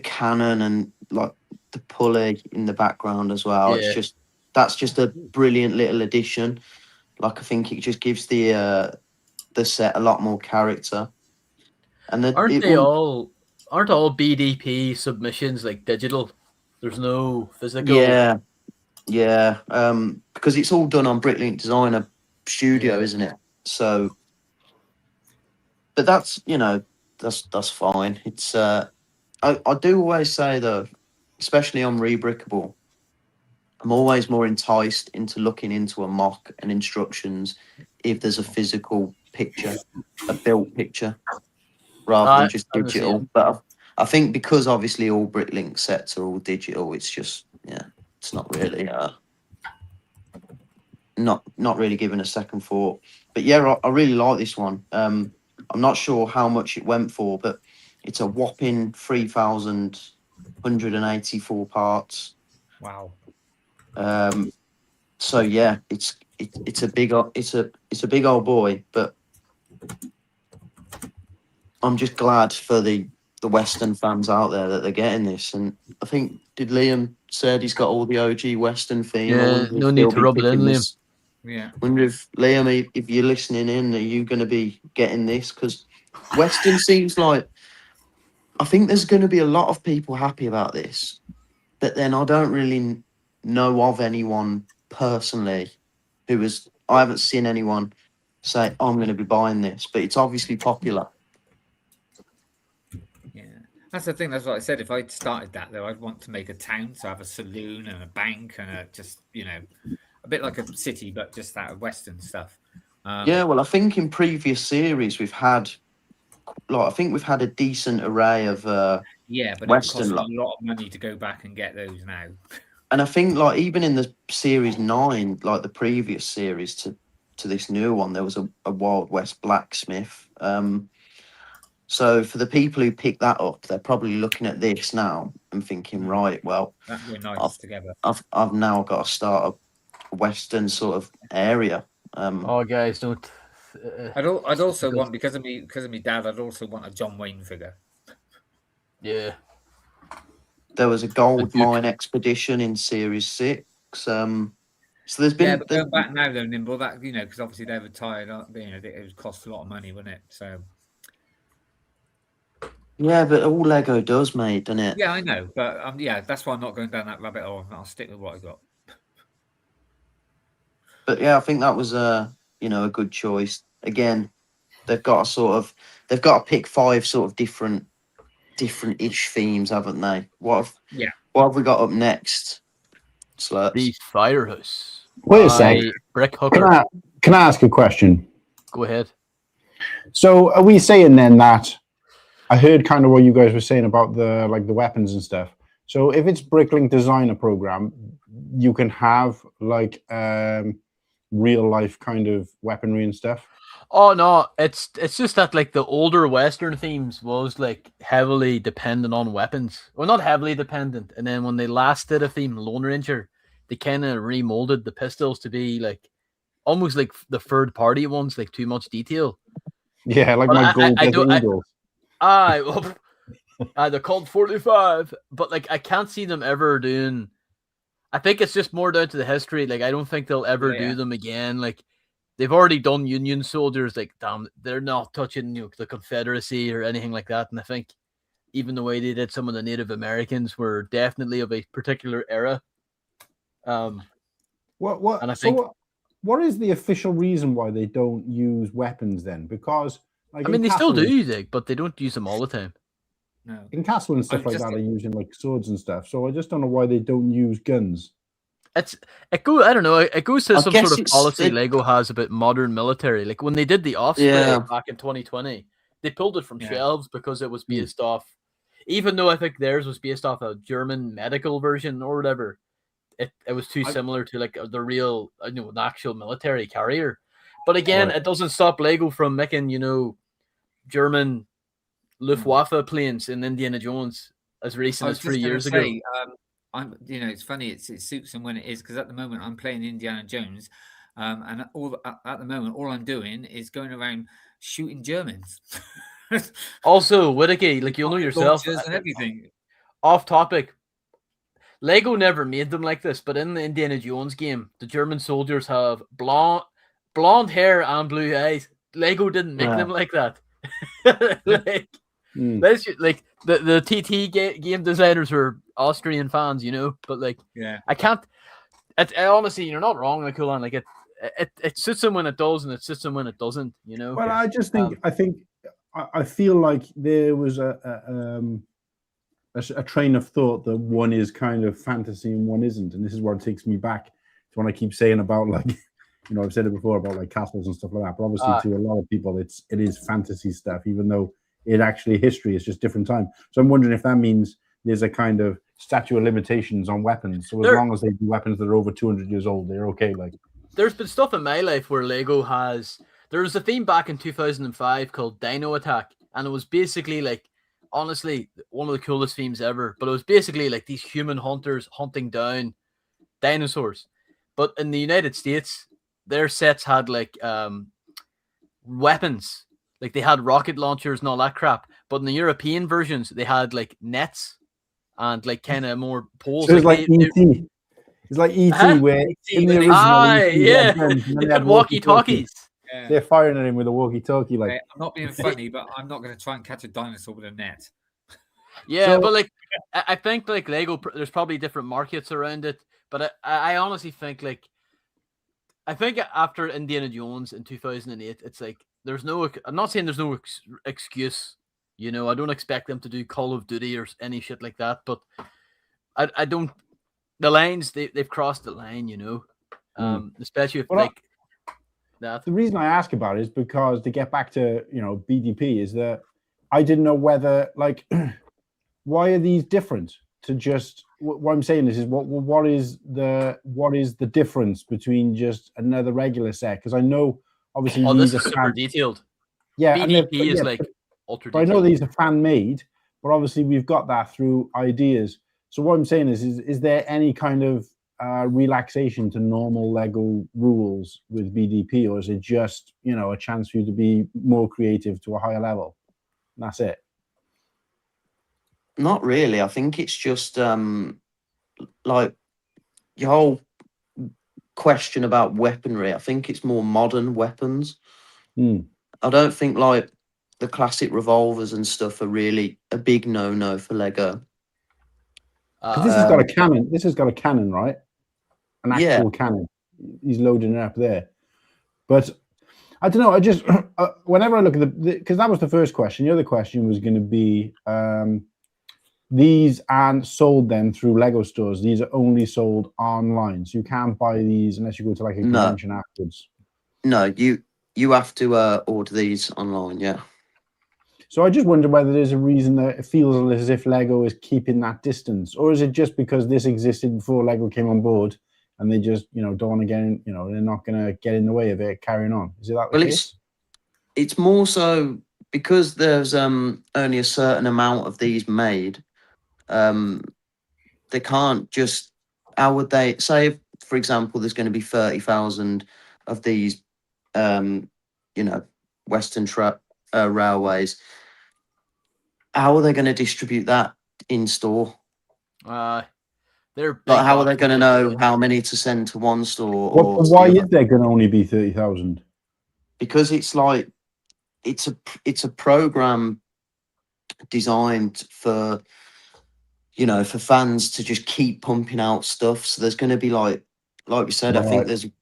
cannon and like the pulley in the background as well. Yeah. That's just a brilliant little addition. Like I think it just gives the set a lot more character. And Aren't all BDP submissions like digital? There's no physical. Yeah. Because it's all done on Bricklink Designer Studio, isn't it? So, but that's fine. It's I do always say though, especially on Rebrickable, I'm always more enticed into looking into a mock and instructions if there's a physical picture, a built picture, rather than just digital. But I think because obviously all Bricklink sets are all digital, it's just it's not really not really given a second thought. But yeah, I really like this one. I'm not sure how much it went for, but it's a whopping 3,184 parts. Wow. So yeah, it's a big old boy, but I'm just glad for the Western fans out there that they're getting this. And I think did Liam said he's got all the OG Western theme. Yeah, no need to rub it in, Liam. Yeah. Wonder if Liam, if you're listening in, are you going to be getting this? Because Western seems like, I think there's going to be a lot of people happy about this, but then I don't really know of anyone personally I haven't seen anyone say, I'm going to be buying this, but it's obviously popular. Yeah. That's the thing. That's what I said. If I'd started that, though, I'd want to make a town. So have a saloon and a bank and a bit like a city, but just that Western stuff. Yeah, well, I think in previous series we've had, I think we've had a decent array of but Western it costs a lot of money to go back and get those now. And I think like even in the series 9, like the previous series to this new one, there was a Wild West blacksmith. So for the people who pick that up, they're probably looking at this now and thinking, right, well, That unites together. I've now got to start a Western sort of area. Oh, guys, don't. I'd also want, because of me dad, I'd also want a John Wayne figure. Yeah. There was a gold mine expedition in Series 6. So there's been. Yeah, but going back now though, Nimble, that because obviously they retired. It would cost a lot of money, wouldn't it? So. Yeah, but all Lego does, mate, doesn't it? Yeah, I know, but yeah, that's why I'm not going down that rabbit hole. I'll stick with what I got. But yeah, I think that was a good choice. Again, they've got to pick 5 sort of different-ish themes, haven't they? What have we got up next? Slurps? The Firehouse. Wait a sec. Brick Hooker. Can I ask a question? Go ahead. So are we saying then that I heard kind of what you guys were saying about the weapons and stuff. So if it's Bricklink Designer Program, you can have like real life kind of weaponry and stuff. Oh no, it's just that like the older Western themes was like heavily dependent on weapons. Well, not heavily dependent. And then when they last did a theme, Lone Ranger, they kind of remolded the pistols to be like almost like the third party ones, like too much detail. Yeah, like my gold Eagles. They're called 45, but like I can't see them ever doing. I think it's just more down to the history. Like I don't think they'll ever do them again. Like they've already done Union soldiers. Like damn, they're not touching the Confederacy or anything like that. And I think even the way they did some of the Native Americans were definitely of a particular era. What? And I think what is the official reason why they don't use weapons then? Because like, I mean, they still do, but they don't use them all the time. No. In Castle and stuff like that, they're using like swords and stuff. So I just don't know why they don't use guns. I don't know. It goes to some sort of policy Lego has about modern military. Like when they did the Offspring back in 2020, they pulled it from shelves because it was based off. Even though I think theirs was based off a German medical version or whatever, it was too similar to like the real, the actual military carrier. But again, it doesn't stop Lego from making German Luftwaffe planes in Indiana Jones as recent as 3 years ago. It's funny. It suits them when it is, because at the moment I'm playing Indiana Jones, and at the moment all I'm doing is going around shooting Germans. Also, Whittakee, like you'll know yourself. And everything. Off topic. Lego never made them like this, but in the Indiana Jones game, the German soldiers have blonde hair and blue eyes. Lego didn't make them like that. Like the TT game designers were Austrian fans, but like I can't. Honestly, you're not wrong, like Cool Han. Like it suits them when it does, and it suits them when it doesn't. Well, I just think I feel like there was a train of thought that one is kind of fantasy and one isn't, and this is where it takes me back to when I keep saying about like. I've said it before about like castles and stuff like that, but obviously to a lot of people, it is fantasy stuff, even though it actually history is just different time. So I'm wondering if that means there's a kind of statute of limitations on weapons. So as long as they do weapons that are over 200 years old, they're okay. Like there's been stuff in my life where Lego there was a theme back in 2005 called Dino Attack, and it was basically like, honestly, one of the coolest themes ever. But it was basically like these human hunters hunting down dinosaurs. But in the United States, their sets had like weapons, like they had rocket launchers and all that crap. But in the European versions, they had like nets and like kind of more poles. So it's like ET. It's like ET where in the original, they had walkie-talkies. Yeah. They're firing at him with a walkie-talkie. Like I'm not being funny, but I'm not going to try and catch a dinosaur with a net. Yeah, but like I think like Lego, there's probably different markets around it. But I honestly think like. I think after Indiana Jones in 2008, it's like I'm not saying there's no excuse, I don't expect them to do Call of Duty or any shit like that, but I don't. The lines they've crossed the line, especially if that. The reason I ask about it is because to get back to BDP is that I didn't know whether like why are these different to just what I'm saying is what is the difference between just another regular set? Because I know obviously Oh, this these is are super detailed. yeah, and BDP is like ultra but I know detailed. these are fan made, but obviously we've got that through ideas. So what I'm saying is there any kind of relaxation to normal Lego rules with BDP, or is it just a chance for you to be more creative to a higher level? And that's it. Not really. I think it's just like your whole question about weaponry. I think it's more modern weapons. I don't think like the classic revolvers and stuff are really a big no for Lego. Because this has got a cannon. This has got a cannon, right? An actual cannon. He's loading it up there. But I don't know. I just whenever I look at because that was the first question. The other question was going to be these aren't sold then through Lego stores. These are only sold online, so you can't buy these unless you go to like a convention afterwards. No, you have to order these online. Yeah. So I just wonder whether there's a reason that it feels as if Lego is keeping that distance, or is it just because this existed before Lego came on board, and they just don't want to get in, they're not going to get in the way of it carrying on. Is it that the case? It's more so because there's only a certain amount of these made. They can't just. How would they say? If, for example, there's going to be 30,000 of these, Western railways. How are they going to distribute that in store? They're like, how are they going to know how many to send to one store? Or why is there going to only be 30,000? Because it's like it's a program designed for for fans to just keep pumping out stuff. So there's going to be like we said, Right.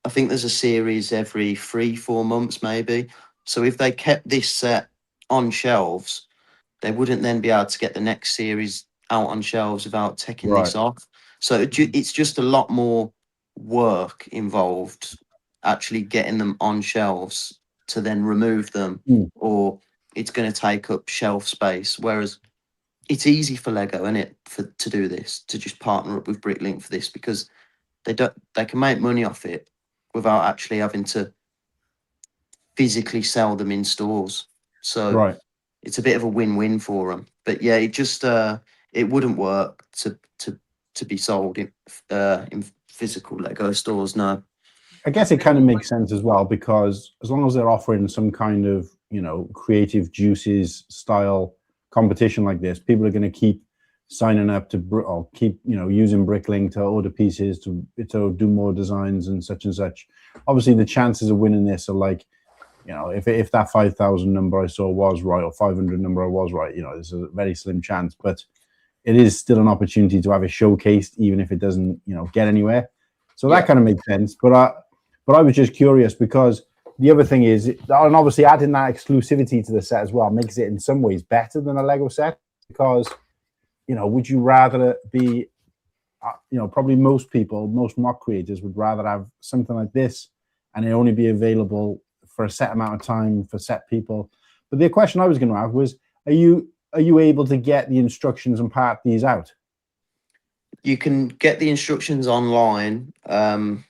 I think there's a series every 3-4 months maybe. So if they kept this set on shelves, they wouldn't then be able to get the next series out on shelves without taking this off. So it's just a lot more work involved actually getting them on shelves to then remove them, or it's going to take up shelf space. Whereas it's easy for Lego, isn't it, to do this, to just partner up with Bricklink for this, because they can make money off it without actually having to physically sell them in stores. So it's a bit of a win-win for them. But yeah, it just it wouldn't work to be sold in physical Lego stores. No. I guess it kind of makes sense as well, because as long as they're offering some kind of creative juices style competition like this, people are going to keep signing up to or keep using Bricklink to order pieces to do more designs and such. Obviously, the chances of winning this are like, if that 5,000 number I saw was right, or 500 number I was right, there's a very slim chance, but it is still an opportunity to have it showcased, even if it doesn't get anywhere. So that kind of makes sense. But I was just curious, because the other thing is, and obviously adding that exclusivity to the set as well makes it in some ways better than a Lego set, because would you rather be probably most mock creators would rather have something like this and it only be available for a set amount of time for set people. But the question I was going to have was, are you able to get the instructions and part these out? You can get the instructions online. You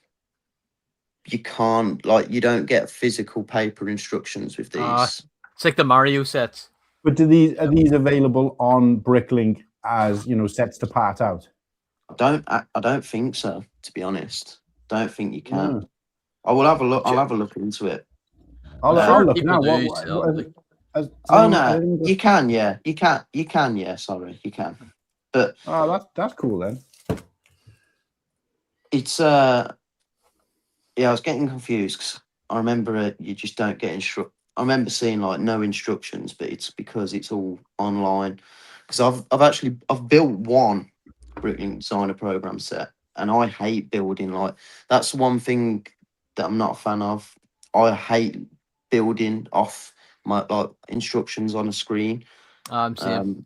can't, you don't get physical paper instructions with these. It's like the Mario sets. But are these available on Bricklink as sets to part out? I don't think so, to be honest. Don't think you can. No. I will have a look. I'll have a look into it. I'll look now. No, you can. Yeah, you can. You can. Yeah, sorry, you can. But that's cool then. It's I was getting confused because I remember you just don't get I remember seeing no instructions, but it's because it's all online. Because I've built one Bricklink Designer Program set, and I hate building that's one thing that I'm not a fan of. I hate building off my instructions on a screen. I'm seeing.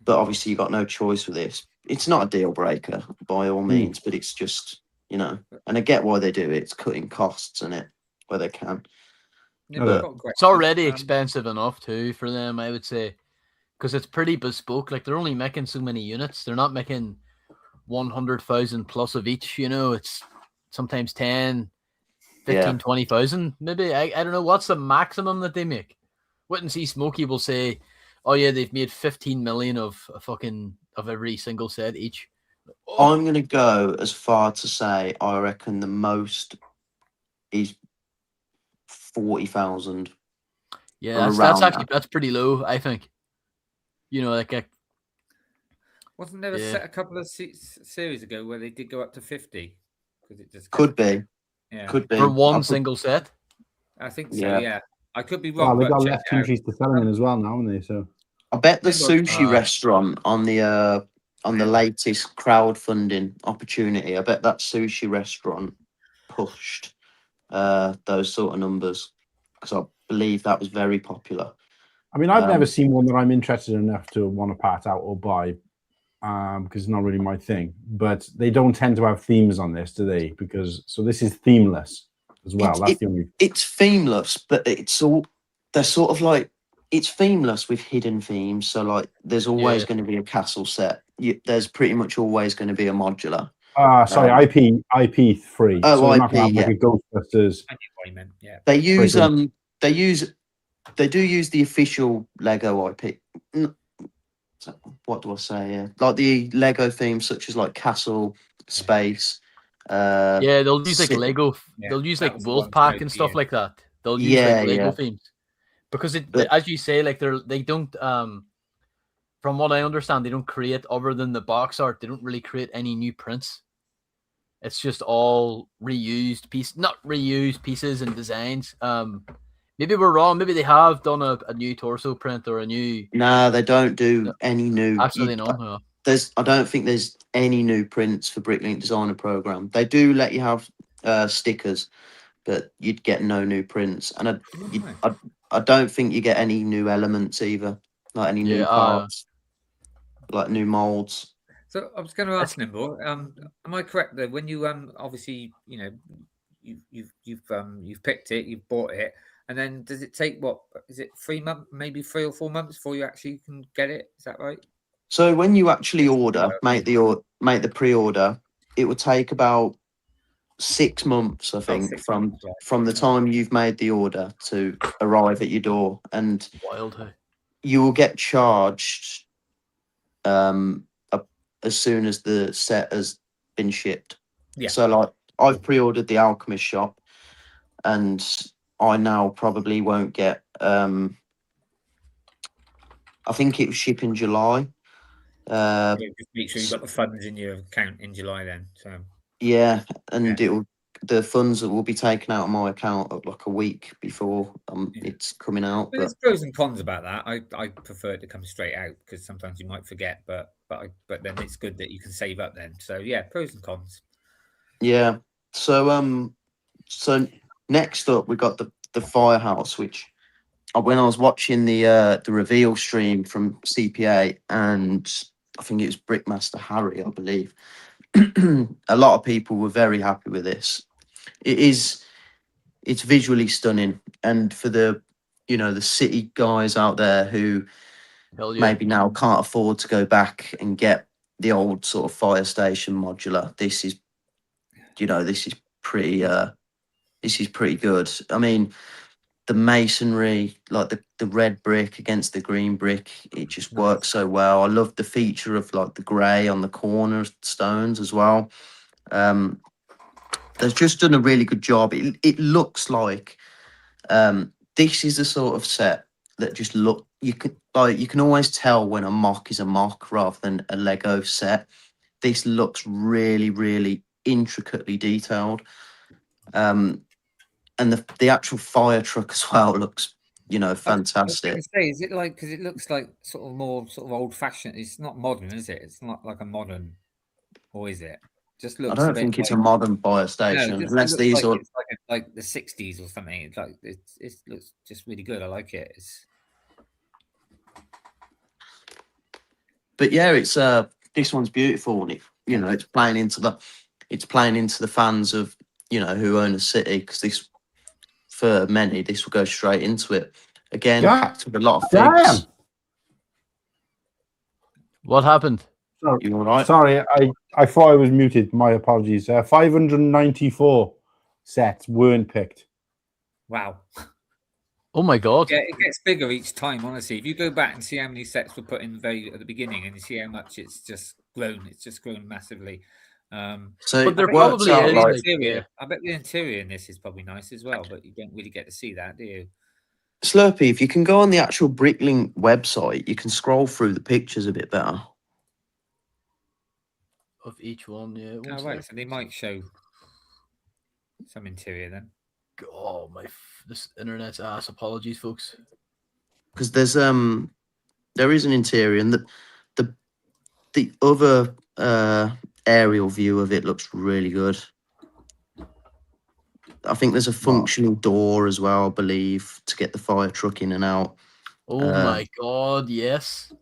But obviously you got no choice with this. It's not a deal breaker by all means, but it's just and I get why they do it. It's cutting costs in it where they can. Yeah, it's already expensive enough too for them, I would say. because it's pretty bespoke. Like they're only making so many units. They're not making 100,000 plus of each. You know, it's sometimes 10, 15, Yeah. 20,000 maybe. I don't know what's the maximum that they make. Wouldn't see Smokey will say, oh yeah, they've made 15 million of every single set each. Oh, I'm gonna go as far to say I reckon the most is 40,000 yeah, or that's around actually that. that's pretty low. I think. You know, like Wasn't there a Yeah. set a couple of series ago where they did go up to 50? Because it just Could be, yeah. could be. for one I could- single set. I think so. Yeah. Yeah, I could be Well, wrong. they've but got check less it out. countries to sell them in as well now, haven't they? So I bet the Nimble- sushi restaurant on the latest crowdfunding opportunity. I bet that sushi restaurant pushed those sort of numbers because I believe that was very popular. I mean, I've never Um, seen one that I'm interested enough to want to part out or buy, because it's not really my thing. But they don't tend to have themes on this, do they? Because so this is themeless as well. That's the only. It's themeless, but they're sort of like it's themeless with hidden themes. So like, there's always Yeah. going to be a castle set. There's pretty much always going to be a modular. Sorry, IP free. Oh, so they're not IP, going to have like a Ghostbusters. I knew what you meant. Yeah. They use Bricklink. they do use the official Lego IP. What do I say? Yeah, like the Lego themes, such as like castle, space. Yeah, they'll use like Sit- Lego. Yeah, They'll use that like was the one Wolfpack and Smokey stuff in. like that. They'll use Yeah, like Lego yeah. themes because But- as you say, like they don't. From what I understand, they don't create other than the box art. They don't really create any new prints. It's just all reused not reused pieces and designs. Maybe we're wrong. Maybe they have done a new torso print or a new. No, they don't do any new. Actually, no. I don't think there's any new prints for Bricklink Designer Program. They do let you have stickers, but you'd get no new prints, and I don't think you get any new elements either, like any new Yeah, parts, like new molds. So I was going to ask Nimble. Am I correct that when you obviously you've picked it, you've bought it, and then does it take what is it 3 months, maybe 3 or 4 months before you actually can get it? Is that right? So when you actually make the pre-order, it would take about 6 months, I think, 6 from months, right. from the time you've made the order to arrive at your door, and wild. Hey? you will get charged as soon as the set has been shipped. Yeah. So like I've pre-ordered the Alchemist shop, and I now probably won't get. I think it was ship in July. Yeah, just make sure you've got the funds in your account in July then. So Yeah, and the funds will be taken out of my account like a week before it's coming out. But there's pros and cons about that. I prefer it to come straight out because sometimes you might forget, but then it's good that you can save up then. So yeah, pros and cons. Yeah. So next up we got the Firehouse, which when I was watching the reveal stream from CPA, and I think it was Brickmaster Harry, I believe. A lot of people were very happy with this. It's visually stunning, and for the city guys out there who maybe now can't afford to go back and get the old sort of fire station modular, this is pretty good. I mean, the masonry, like the red brick against the green brick, it just works so well. I love the feature of like the grey on the corner stones as well. They've just done a really good job. It looks like this is the sort of set that just you can always tell when a mock is a mock rather than a Lego set. This looks really, really intricately detailed. And the actual fire truck as well looks, fantastic. I was going to say, is it like, because it looks like sort of more sort of old fashioned. It's not modern, is it? It's not like a modern, or is it? Just looks. I don't think it's a modern fire station, unless these are it's like the 60s or something. It's like it looks just really good. I like it. But yeah, it's this one's beautiful, and it's playing into the fans of who own a city, because this, for many, this will go straight into it. Again, packed with a lot of figs. What happened? You all right? Sorry, I thought I was muted. My apologies. 594 sets weren't picked. Wow. Oh my god. Yeah, it gets bigger each time, honestly. If you go back and see how many sets were put in at the beginning and you see how much it's just grown massively. So But there it works probably out is, like like, I bet the interior in this is probably nice as well, but you don't really get to see that, do you? Slurpy. If you can go on the actual Bricklink website, you can scroll through the pictures a bit better. of each one, yeah. Oh, right, so they might show some interior then. Oh my, this internet's ass. Apologies, folks. Because there is an interior, and the other aerial view of it looks really good. I think there's a functional door as well, I believe, to get the fire truck in and out. Oh my god, yes.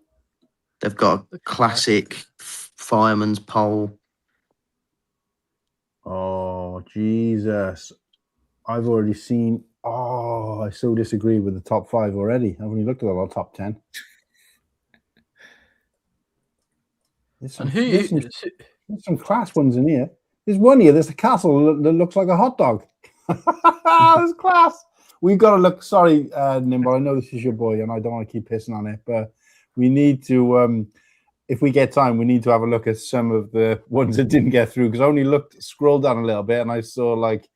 They've got a classic fireman's pole. Oh, Jesus. I've already seen. Oh, I so disagree with the top 5 already. I've only looked at the top 10. There's some class ones in here. There's one here. There's a castle that looks like a hot dog. There's class. We've got to look. Sorry, Nimble. I know this is your boy, and I don't want to keep pissing on it, but we need to. If we get time, we need to have a look at some of the ones that didn't get through. Because I only scrolled down a little bit, and I saw like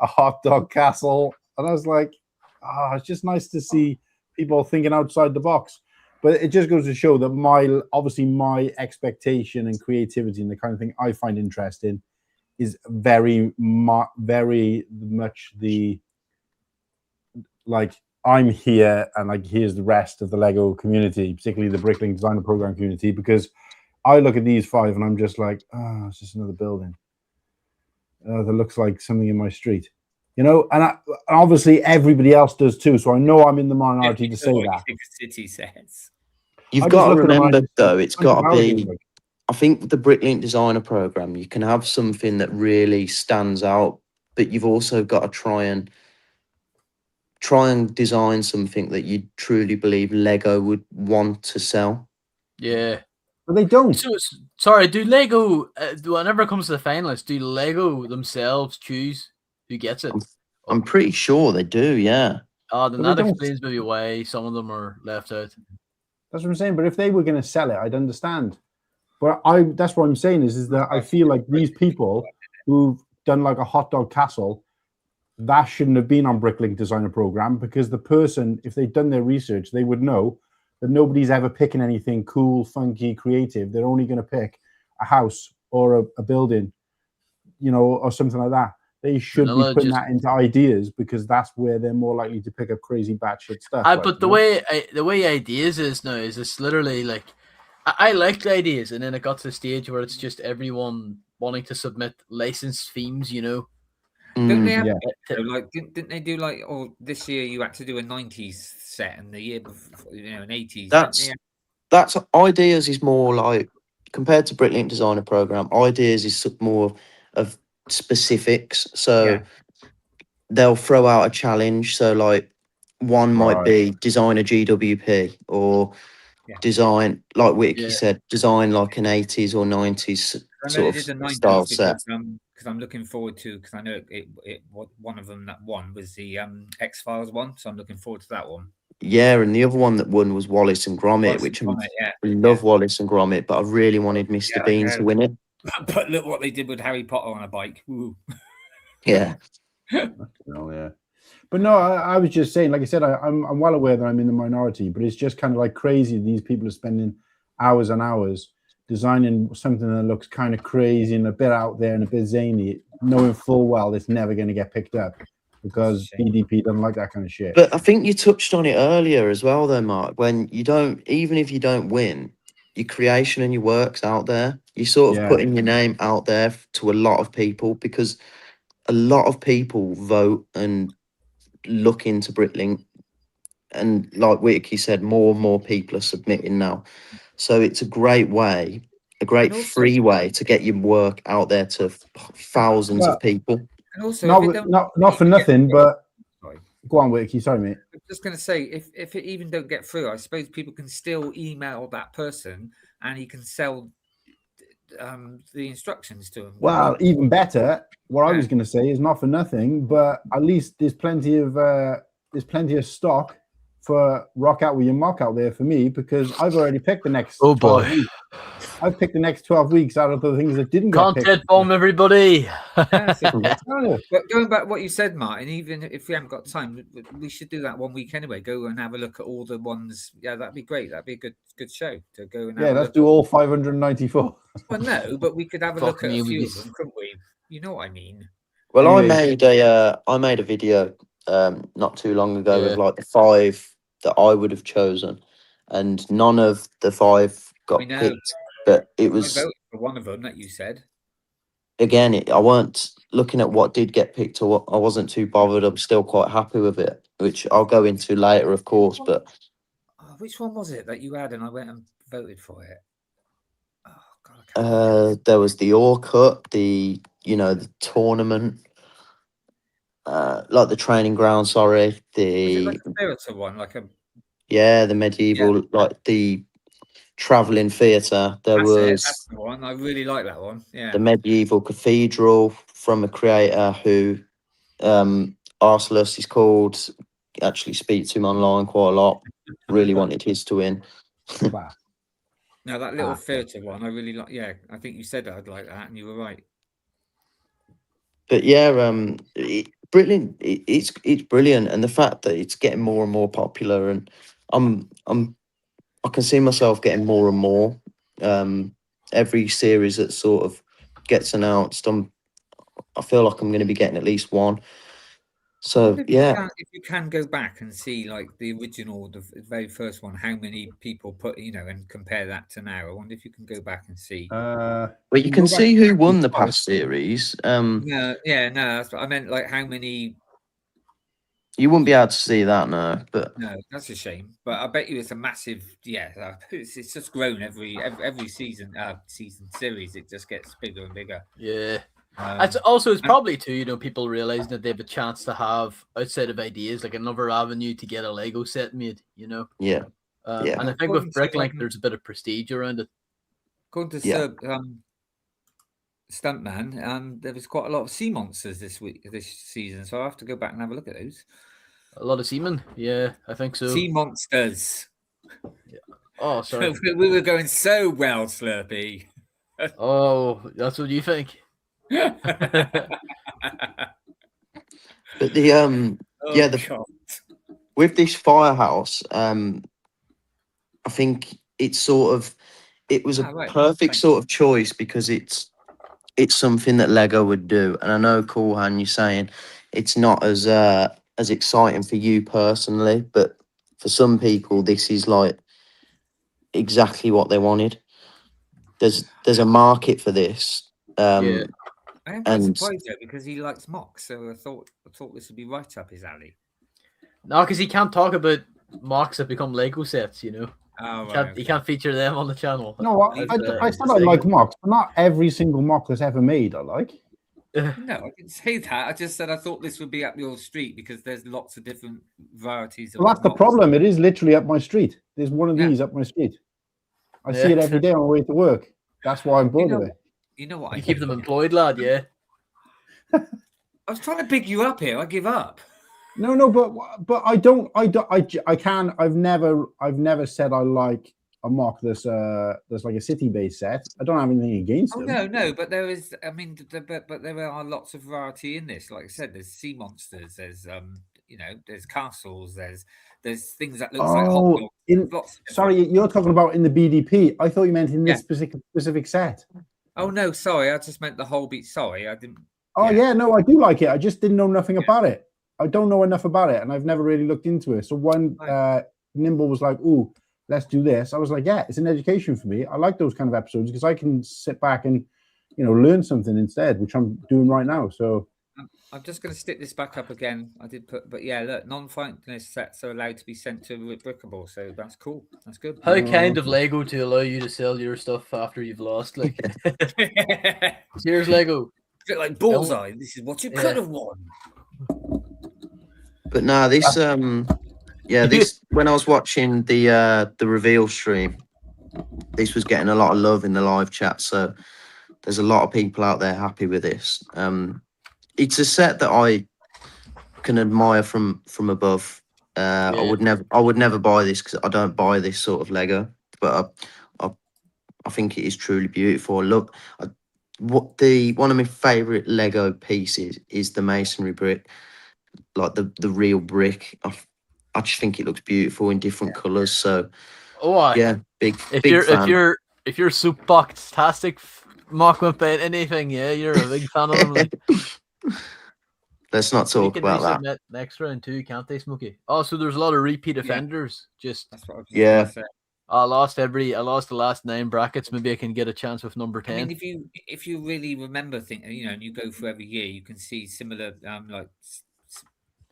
a hot dog castle, and I was like, it's just nice to see people thinking outside the box. But it just goes to show that my expectation and creativity and the kind of thing I find interesting is very much the like I'm here and like here's the rest of the Lego community, particularly the Bricklink Designer Program community, because I look at these 5 and I'm just like, it's just another building that looks like something in my street, you know. And obviously everybody else does too, so I know I'm in the minority to say that. City sets. You've got to remember though, it's got to be. I think with the Bricklink Designer Program, you can have something that really stands out, but you've also got to try and design something that you truly believe Lego would want to sell. Yeah. But they don't. So, sorry, do Lego, whenever it comes to the finalists, do Lego themselves choose who gets it? I'm pretty sure they do, yeah. Then that explains maybe why some of them are left out. That's what I'm saying. But if they were going to sell it, I'd understand. But that's what I'm saying is that I feel like these people who've done like a hot dog castle, that shouldn't have been on Bricklink Designer Program, because the person, if they'd done their research, they would know that nobody's ever picking anything cool, funky, creative. They're only going to pick a house or a building, you know, or something like that. They should be putting that into ideas, because that's where they're more likely to pick up crazy batshit stuff. But the way ideas is now is it's literally like, I liked ideas, and then it got to the stage where it's just everyone wanting to submit licensed themes, you know. Didn't they have, didn't they do like, this year you had to do a 90s set, and the year before, you know, an 80s. That's ideas is more like, compared to Bricklink Designer Program, ideas is more of specifics. So they'll throw out a challenge. So like one might be design a GWP, or design, like Whittakee said, design like an 80s or 90s sort of style set. Because I'm looking forward to, because I know one of them that won was the X-Files one, so I'm looking forward to that one. Yeah, and the other one that won was Wallace and Gromit, we love Wallace and Gromit, but I really wanted Mr. Bean to win it. But look what they did with Harry Potter on a bike. Woo. Yeah. But no, I was just saying, like I said, I'm well aware that I'm in the minority, but it's just kind of like crazy. These people are spending hours and hours designing something that looks kind of crazy and a bit out there and a bit zany, knowing full well it's never going to get picked up because BDP doesn't like that kind of shit. But I think you touched on it earlier as well, though, Mark. When you don't, even if you don't win, your creation and your work's out there. You're sort of putting your name out there to a lot of people, because a lot of people vote and look into Bricklink, and like Whittakee said, more and more people are submitting now. So it's a great way, a great free way to get your work out there to thousands of people. And also, not for nothing, but go on, Whittakee. Sorry, mate. I'm just going to say, if it even don't get through, I suppose people can still email that person and he can sell the instructions to him. Well, even better. What I Yeah. was going to say is not for nothing, but at least there's plenty of stock for rock out with your mock out there for me, because I've already picked the next. Oh 12 boy. weeks. I've picked the next 12 weeks out of the things that didn't get Content picked. bomb, everybody. That's it. Oh, But going back to what you said, Martin, even if we haven't got time, we should do that one week anyway. Go and have a look at all the ones. Yeah, that'd be great. That'd be a good show to go and have yeah, a let's look do at. all 594. Well, no, but we could have a Fuck look at me, a we few of just- them, couldn't we? You know what I mean? Well, Anyway. I made a video not too long ago Yeah. with like the 5 that I would have chosen, and none of the 5 got I know. picked. But it I was voted for one of them that you said. again, I weren't looking at what did get picked, or what I wasn't too bothered. I'm still quite happy with it, which I'll go into later, of course. But Oh, which one was it that you had and I went and voted for it? Oh God, I can't remember. there was the Ore Cup, the tournament, like the training ground. Sorry, Was it like a theatre one, like a? the medieval, like the traveling theatre. There That's it. was That's the one. I really like that one. Yeah. the medieval cathedral from a creator who Arcelus is called. Actually speak to him online quite a lot. Really wanted his to win. Wow. No, that little Ah. theatre one, I really like. Yeah, I think you said I'd like that, and you were right. But yeah, brilliant. It's brilliant, and the fact that it's getting more and more popular, and I can see myself getting more and more. Every series that sort of gets announced, I feel like I'm going to be getting at least one. So If you can go back and see like the original, the very first one, how many people put, and compare that to now. I wonder if you can go back and see. But you can see who won the past series. No, that's what I meant. Like how many? You wouldn't be able to see that now, but No, that's a shame. But I bet you it's a massive. Yeah, it's just grown every season. Series, it just gets bigger and bigger. Yeah. Um, It's probably too, people realizing that they have a chance to have, outside of ideas, like another avenue to get a Lego set made, yeah. Yeah. And I think with According to, Bricklink, there's a bit of prestige around it. According to Yeah. Stuntman, there was quite a lot of sea monsters this season, so I have to go back and have a look at those. A lot of seamen. Yeah, I think so. Sea monsters. Oh, sorry. We were going so well, Slurpy. Oh, that's what you think. But the God. with this firehouse, I think it was a Right. perfect Thank sort of choice, because it's something that Lego would do. And I know, Cool Han, you're saying it's not as exciting for you personally, but for some people, this is like exactly what they wanted. There's a market for this. Yeah. I am quite and- surprised though, because he likes mocks, so I thought this would be right up his alley. No, because he can't talk about mocks that become Lego sets, Oh, He right, can't feature them on the channel. No, I said I like mocks, but not every single mock that's ever made I like. No, I didn't say that. I just said I thought this would be up your street because there's lots of different varieties of Well, that's the mocks. problem. It is literally up my street. There's one of Yeah. these up my street. I Yeah. see it every day on my way to work. That's why I'm bored know- of it. You know what? You I keep think? them employed, lad, yeah. I was trying to big you up here. I give up. No, but I don't. I can. I've never said I like a mock that's like a city-based set. I don't have anything against Oh them. no, but there is. I mean, but there are lots of variety in this. Like I said, there's sea monsters. There's there's castles. There's things that looks like hot Oh, dogs. Lots of different- sorry, you're talking about in the BDP. I thought you meant in this specific set. Oh no, sorry. I just meant the whole beat. Sorry, I didn't. Oh Yeah. yeah, no, I do like it. I just didn't know nothing about it. I don't know enough about it, and I've never really looked into it. So when Nimble was like, "Ooh, let's do this," I was like, "Yeah, it's an education for me. I like those kind of episodes because I can sit back and learn something instead, which I'm doing right now." So I'm just going to stick this back up again. I did put, but yeah, look, non-finalist sets are allowed to be sent to Brickable, so that's cool. That's good. How kind of Lego to allow you to sell your stuff after you've lost. Like, cheers, Lego. Bit like Bullseye. This is what you could have won. But no, this this when I was watching the reveal stream, this was getting a lot of love in the live chat. So there's a lot of people out there happy with this. It's a set that I can admire from above. Yeah. I would never buy this because I don't buy this sort of Lego, but I think it is truly beautiful. Look, one of my favorite Lego pieces is the masonry brick, like the real brick. I just think it looks beautiful in different colors. So yeah, big fan. If you're soapbox-tastic Mockman paint anything, yeah, you're a big fan of them. Like. Let's not talk about that. That next round too, can't they, Smokey? Oh, so there's a lot of repeat offenders. Just That's what I was Yeah. gonna say. I lost the last 9 brackets. Maybe I can get a chance with number 10. I mean, if you really remember things, and you go through every year, you can see similar,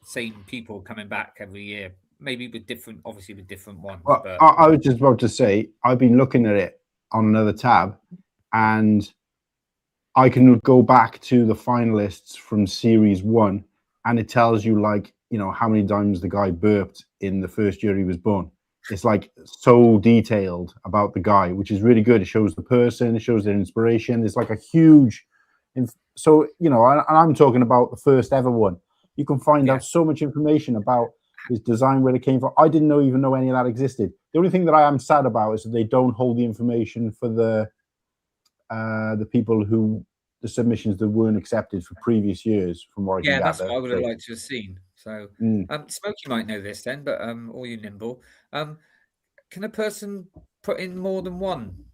same people coming back every year. Maybe with different ones. Well, but I was just about to say, I've been looking at it on another tab, and I can go back to the finalists from series 1, and it tells you how many times the guy burped in the first year he was born. It's like so detailed about the guy, which is really good. It shows the person, it shows their inspiration. It's like a huge, and I'm talking about the first ever one. You can find out so much information about his design, where it came from. I didn't even know any of that existed. The only thing that I am sad about is that they don't hold the information for the people the submissions that weren't accepted for previous years, from what I can gather. That's what I would have liked to have seen. So, Smokey might know this then, but all you Nimble, can a person put in more than one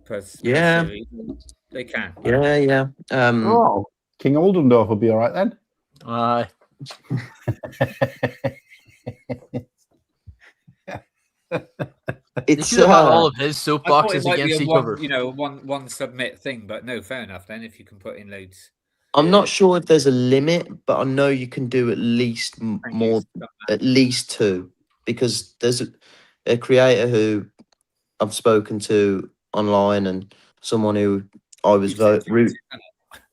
person? Yeah. Series? They can. Yeah. King Oldendorf will be all right then. Aye. It's all of his I thought soapboxes it might be against a each other. one submit thing, but no, fair enough then. If you can put in loads, I'm not sure if there's a limit, but I know you can do at least at least 2, because there's a creator who I've spoken to online, and someone who I was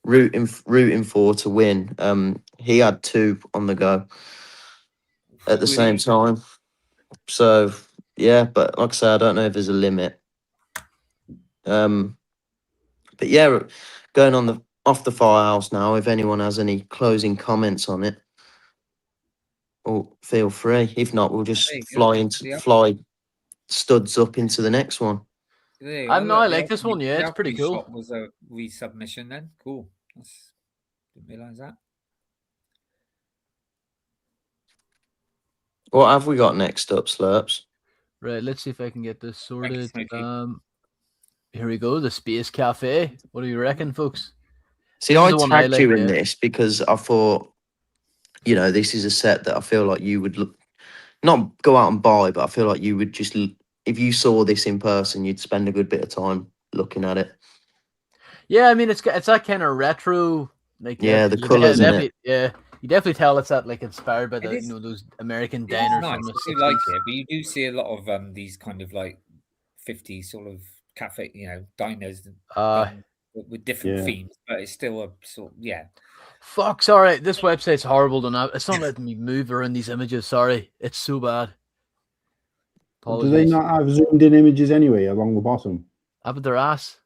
rooting for to win. He had 2 on the go at the same time. So yeah, but like I say, I don't know if there's a limit. But yeah, going off the firehouse now. If anyone has any closing comments on it, feel free. If not, we'll just fly studs up into the next one. I like this one. Yeah, it's pretty cool. Was a resubmission then? Cool. Didn't realize that. What have we got next up, Slurps? Right, let's see if I can get this sorted. Here we go, the Space Cafe. What do you reckon, folks? See, I tagged you in this because I thought, this is a set that I feel like you would not go out and buy, but I feel like you would just, if you saw this in person, you'd spend a good bit of time looking at it. Yeah, I mean, it's that kind of retro, the colours in it. Yeah, you definitely tell it's that inspired by those American diners. Nice. From the I 60s. like it, but you do see a lot of these kind of 50s sort of cafe, diners with different themes, but it's still a sort of, Fuck, sorry, this website's horrible to know. It's not letting me move around these images. Sorry, it's so bad. Do they not have zoomed in images anyway along the bottom? Up at their ass.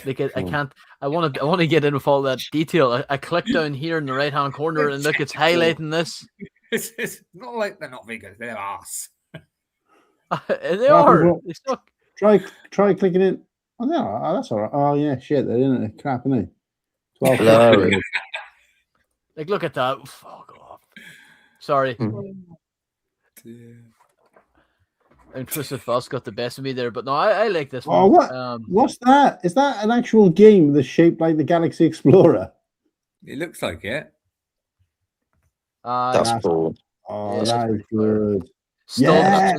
I can't. I want to get in with all that detail. I click down here in the right hand corner and look, it's highlighting this. It's not like they're not very good. They're ass. They are. They suck. Try clicking it. Oh, no, that's all right. Oh yeah, shit, they're in it. Crap, isn't it? 12. Look at that. Fuck off. Sorry. Intrusive Thoughts got the best of me there, but no, I like this one. Oh, what? What's that? Is that an actual game that's shaped like the Galaxy Explorer? It looks like it. That's cool. Oh, that is good. Yeah. A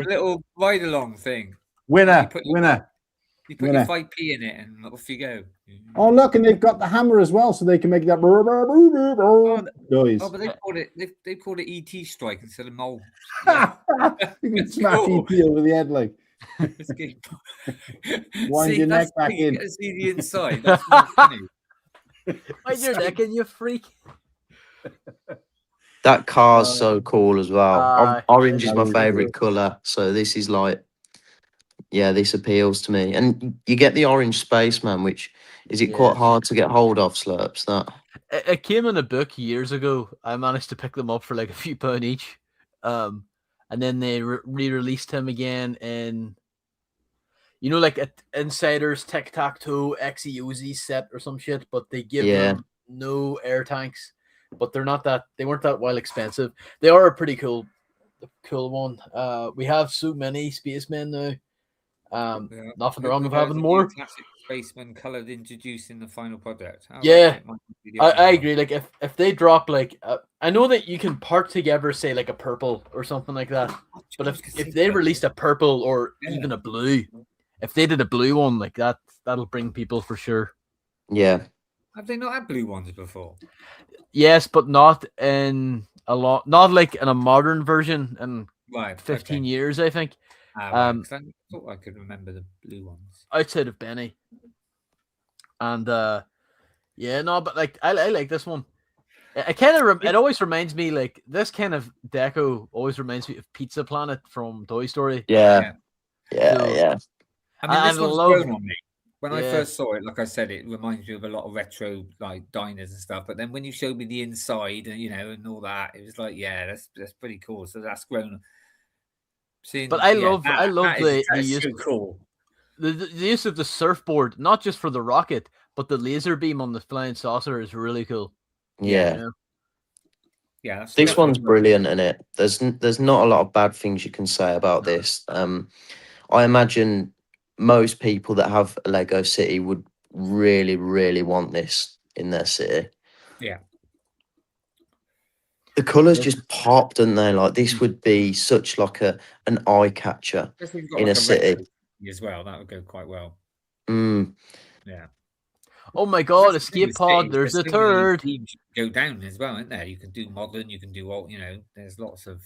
little ride along thing. Winner. You put your 5p in it and off you go. Oh, look, and they've got the hammer as well, so they can make that noise. Oh, but they called it ET strike instead of mole. You can smash ET over the head like. Wind your neck back in. You get to see the inside. That's not funny. Wind your neck in, you freak. That car's so cool as well. Orange is my favorite color, so this is like yeah, this appeals to me. And you get the orange spaceman, which is it Yeah. quite hard to get hold of, Slurps? That It came in a book years ago. I managed to pick them up for like a few pound each. And then they re-released him again in, like a Insiders Tic Tac Toe XEOZ set or some shit, but they give Yeah. them no air tanks. But they weren't that well expensive. They are a pretty cool one. We have so many spacemen now. Yeah. Nothing Hope wrong that with there's having a more. new classic spaceman coloured introduced in the final product. How Yeah, it might be the I original one. agree. Like if they drop like, I know that you can part together, say like a purple or something like that. But I was gonna if say they purple. released a purple or Yeah. even a blue, if they did a blue one like that, that'll bring people for sure. yeah. Have they not had blue ones before? Yes, but not not like in a modern version in Right. 15 okay. years, I think. Right, 'cause I thought I could remember the blue ones. Outside of Benny. And yeah, no, but like I like this one. It kind of it always reminds me, like, this kind of deco always reminds me of Pizza Planet from Toy Story. Yeah. So, Yeah. I mean, I this one's love- grown on me. When I Yeah. first saw it, like I said, it reminds me of a lot of retro like diners and stuff. But then when you showed me the inside and and all that, it was like, yeah, that's pretty cool. So that's grown. Seeing, But I yeah, love that the is use so cool. the use of the surfboard, not just for the rocket, but the laser beam on the flying saucer is really cool. Yeah. You know? Yeah, that's This definitely one's brilliant in it. There's not a lot of bad things you can say about this. I imagine most people that have a Lego city would really, really want this in their city. Yeah. The colours just pop, don't they? Like this would be such like an eye catcher If we've got in like a a retro city. as well, that would go quite well. Mm. Yeah. Oh my god, That's the thing escape with pod! cities, There's a so many turd. themes you can go down as well, isn't there? You can do modern, you can do all. There's lots of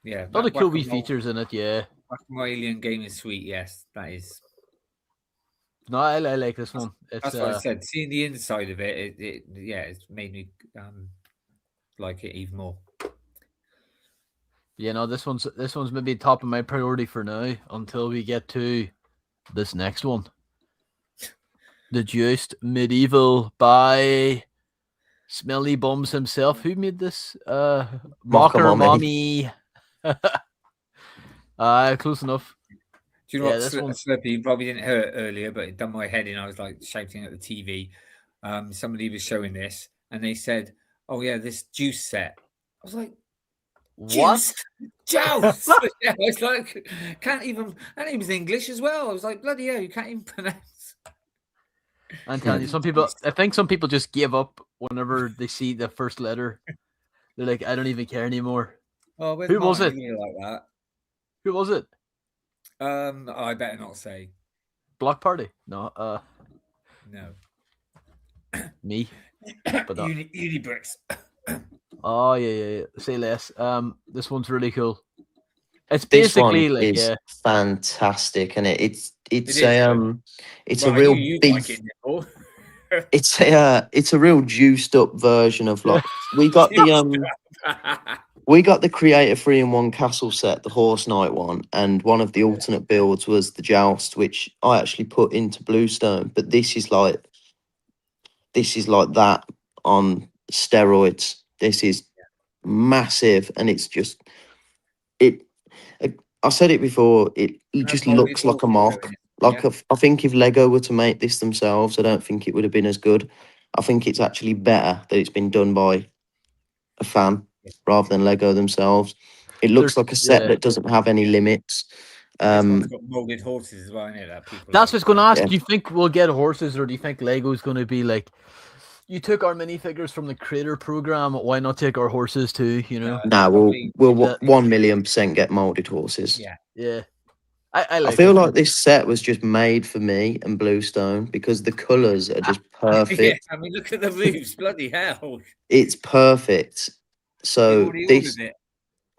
A lot of cool wee Whack-A-Mole- features in it. Yeah. Whack-A-Mole Alien Gaming Suite. Yes, that is. No, I like this one. It's That's what I said. Seeing the inside of it, it's made me like it even more. Yeah, no, this one's maybe top of my priority for now until we get to this next one. The Juiced Medieval by Smelly Bums himself. Who made this? Mocker Mommy. Close enough. Do you know Yeah, what, this one's- Slurpy? You probably didn't hear it earlier, but it done my head in. I was like shouting at the TV. Somebody was showing this, and they said, "Oh yeah, this juice set." I was like, What? Juice. Yeah, I was like, can't even. That name's English as well. I was like, bloody hell, you can't even pronounce. I'm telling you, I think some people just give up whenever they see the first letter. They're like, I don't even care anymore. Oh, where's Who was Martin? it? You like that? Who was it? I better not say. Block Party? No, No. me. But Unibricks. Oh yeah. Say less. This one's really cool. It's This one basically like is fantastic, and it's is, a it's Well, a I real knew you'd beef. like it, Nimble. It's a real juiced up version of like we got the Creator 3-in-1 castle set, the Horse Knight one, and one of the alternate builds was the Joust, which I actually put into Bluestone. But this is like that on steroids. This is massive, and it's just I said it before. It just looks like a mock. Like I think if Lego were to make this themselves, I don't think it would have been as good. I think it's actually better that it's been done by a fan rather than Lego themselves. It looks like a set that doesn't have any limits. This one's got molded horses as well, isn't it? That's what I was going to ask. Yeah. Do you think we'll get horses, or do you think Lego's going to be like, you took our minifigures from the Creator Program, why not take our horses too? You know? Nah, we'll that- 1,000,000% get molded horses. Yeah. I feel it. like this set was just made for me and Bluestone because the colours are just perfect. Yeah, I mean, look at the roofs, bloody hell. It's perfect. So You've already this, ordered it.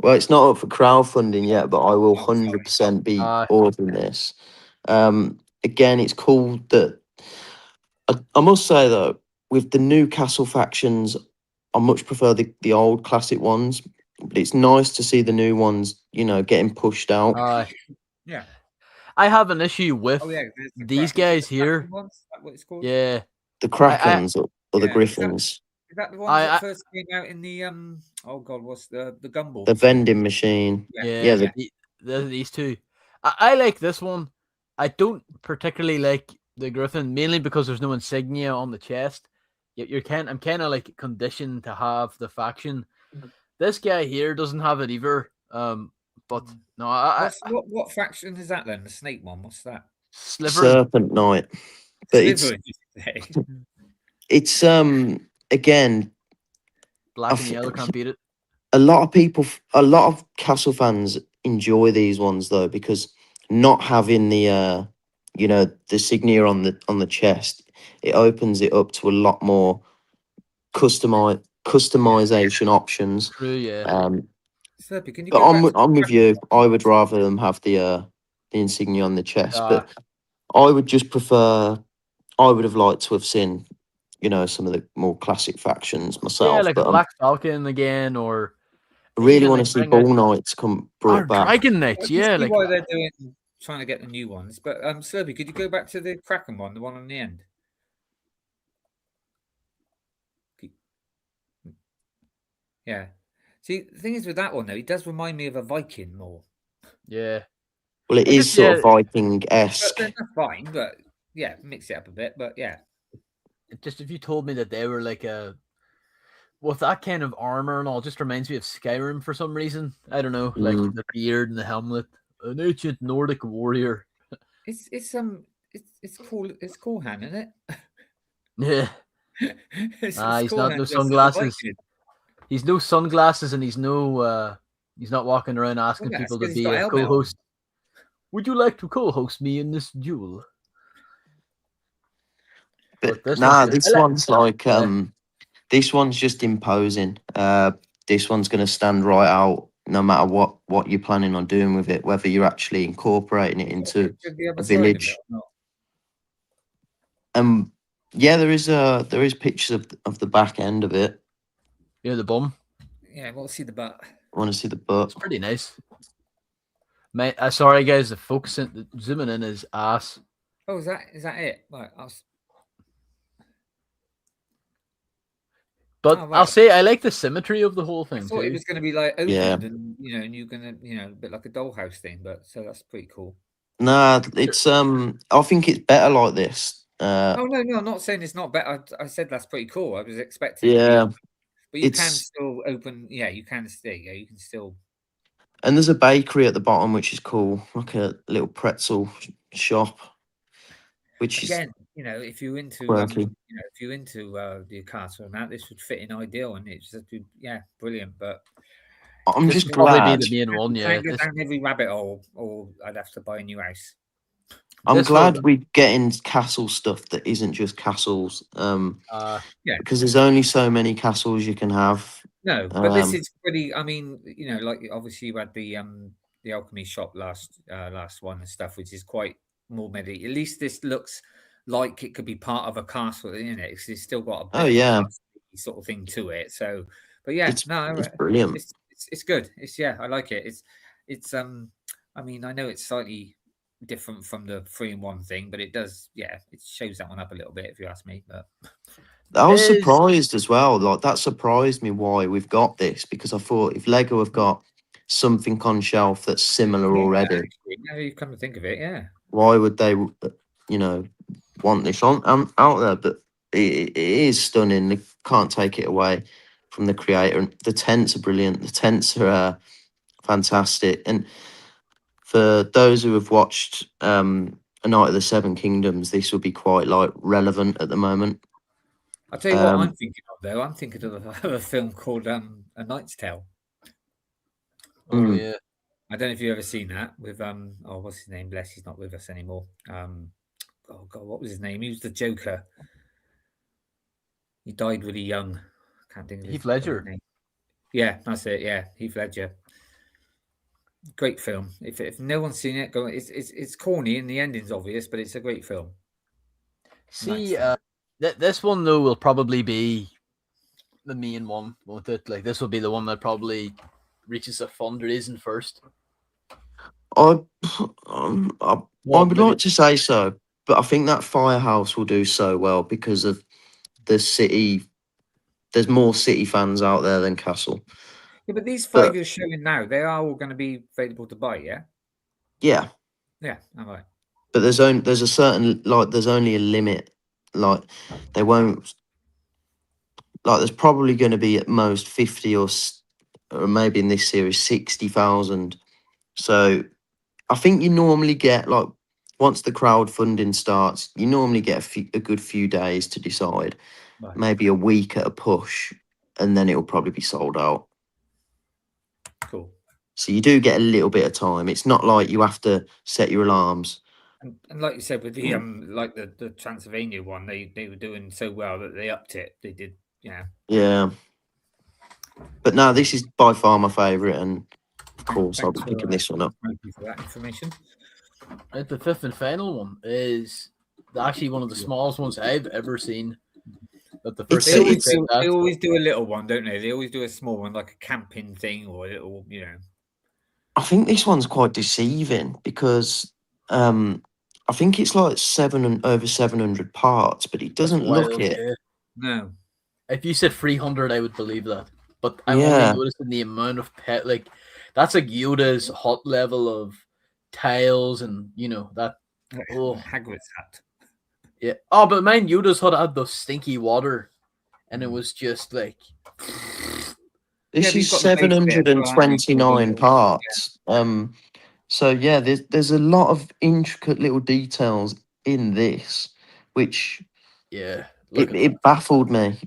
well, it's not up for crowdfunding yet, but I will Oh, sorry. 100% be Aye. ordering this. Again, it's cool that I must say though, with the new castle factions, I much prefer the old classic ones. but it's nice to see the new ones, getting pushed out. Yeah. I have an issue with Oh yeah. There's the these Kraken- guys the here. Kraken ones? Is that what it's called? Yeah, The Krakens or the Yeah. Griffins, Is that the ones I that first came out in the Oh God, what's the gumball? the machine? vending machine. yeah. Yeah, These two. I like this one. I don't particularly like the Griffin, mainly because there's no insignia on the chest. I'm kind of like conditioned to have the faction. This guy here doesn't have it either. But no, What faction is that then? The snake one? What's that? Sliver Serpent Knight. But Sliver, did you say? it's again, black and f- yellow can't beat it. a lot of people, a lot of Castle fans enjoy these ones though, because not having the the signia on the chest, it opens it up to a lot more customization options. True, yeah. Slurpy, can you But go back to I'm with you. Kraken? I would rather them have the insignia on the chest, Uh, but I would just prefer. I would have liked to have seen, some of the more classic factions yeah, myself. like a But Black Falcon again, or I really even want to like see bring out Ball Knights come our brought back. Dragon I Knights. can Yeah, see like why they're trying to get the new ones. But Slurpy, could you go back to the Kraken one, the one on the end? Yeah. See, the thing is with that one though, it does remind me of a Viking more. yeah. Well, it It is just- sort yeah. of Viking But esque. then that's fine. But yeah, mix it up a bit. But yeah, Just if you told me that they were like with that kind of armor and all, it just reminds me of Skyrim for some reason. I don't know, like the beard and the helmet, an ancient Nordic warrior. it's cool. It's cool, Han, isn't it? Yeah, It's he's cool not Han no dressed as a sunglasses. Viking. He's no sunglasses, and he's not walking around asking Well, that's people to 'cause he's be got a a helmet on. co-host. Would you like to co-host me in this duel? But this nah, one's- this one's like Yeah. this one's just imposing. This one's going to stand right out no matter what you're planning on doing with it, whether you're actually incorporating it into To the other a side of village. it or not. Yeah, there is pictures of the back end of it. Yeah, the bum. Yeah, we'll see the butt. I want to see the butt. It's pretty nice. Mate, sorry guys, the zooming in is ass. Oh, is that it? Right. But Oh, right. I'll say I like the symmetry of the whole I thing thought it too. was going to be like opened Yeah. and and you're gonna a bit like a dollhouse thing, but so that's pretty cool. Nah, it's I think it's better like this. Oh no, I'm not saying it's not better. I said that's pretty cool. I was expecting. Yeah, but you can it's- still open. Yeah, you can stay. Yeah, you can still. and there's a bakery at the bottom which is cool, like a little pretzel shop, which is Again, if you're into quirky. if you're into the castle and that, this would fit in ideal, and it's just brilliant. But I'm This just would probably glad. be the main one, you yeah. can't go down every rabbit hole, or I'd have to buy a new house. I'm this glad one- we're getting castle stuff that isn't just castles. Yeah. Because there's only so many castles you can have. No, but this Um, is pretty. I mean, like obviously you had the alchemy shop last one and stuff, which is quite more medieval. At least this looks like it could be part of a castle, isn't it? It's still got a bit Oh, yeah. of a castle-y sort of thing to it. So, but yeah, It's no, brilliant. it's good. I like it. It's I mean, I know it's slightly different from the 3-in-1 thing, but it does, it shows that one up a little bit if you ask me. But I was Is- surprised as well. Like that surprised me why we've got this, because I thought if Lego have got something on shelf that's similar already, actually, now you come to think of it, why would they, want this on out there? But it is stunning. They can't take it away from the creator. And the tents are brilliant. The tents are fantastic. And for those who have watched A Night of the Seven Kingdoms, this will be quite like relevant at the moment. I'll tell you what I'm thinking of though. I'm thinking of a film called A Knight's Tale. Oh yeah. I don't know if you've ever seen that with what's his name? Bless, he's not with us anymore. Oh God, what was his name? He was the Joker. He died really young. Can't think of Heath his Ledger. name. Yeah, that's it. Yeah, Heath Ledger. Great film. If no one's seen it, go. It's corny and the ending's obvious, but it's a great film. See, Nice. this one though will probably be the main one, won't it? Like this will be the one that probably reaches a fundraising first. I What would maybe- like to say so, but I think that Firehouse will do so well because of the city. There's more City fans out there than Castle. Yeah, but these But- 5 you're showing now, they are all going to be available to buy, yeah? Yeah, Yeah, all right. but there's a certain there's only a limit. Like they won't. Like there's probably going to be at most 50 or maybe in this series 60,000. So I think you normally get like once the crowdfunding starts, you normally get a good few days to decide, Right. maybe a week at a push, and then it'll probably be sold out. Cool. So you do get a little bit of time. It's not like you have to set your alarms. And like you said, with the like the Transylvania one, they were doing so well that they upped it. They did, yeah. Yeah. But no, this is by far my favourite, and of course I'll be Thanks for, picking this one up. Thank you for that information. Right, the fifth and final one is actually one of the smallest ones I've ever seen. But the first It's- thing it's- They always do a little one, don't they? They always do a small one, like a camping thing or a little, you know. I think this one's quite deceiving because I think it's like over 700 parts, but it doesn't look wild, it. yeah. No. If you said 300, I would believe that. But I'm Yeah. only noticing the amount of like that's like Yoda's hot level of tiles and that. Oh Hagrid's hat. yeah. Oh, but mine Yoda's hut had the stinky water, and it Mm. was just like This Yeah, but is you've got the base bit as well, haven't you? 729 parts. So yeah, there's a lot of intricate little details in this, which yeah. it baffled me.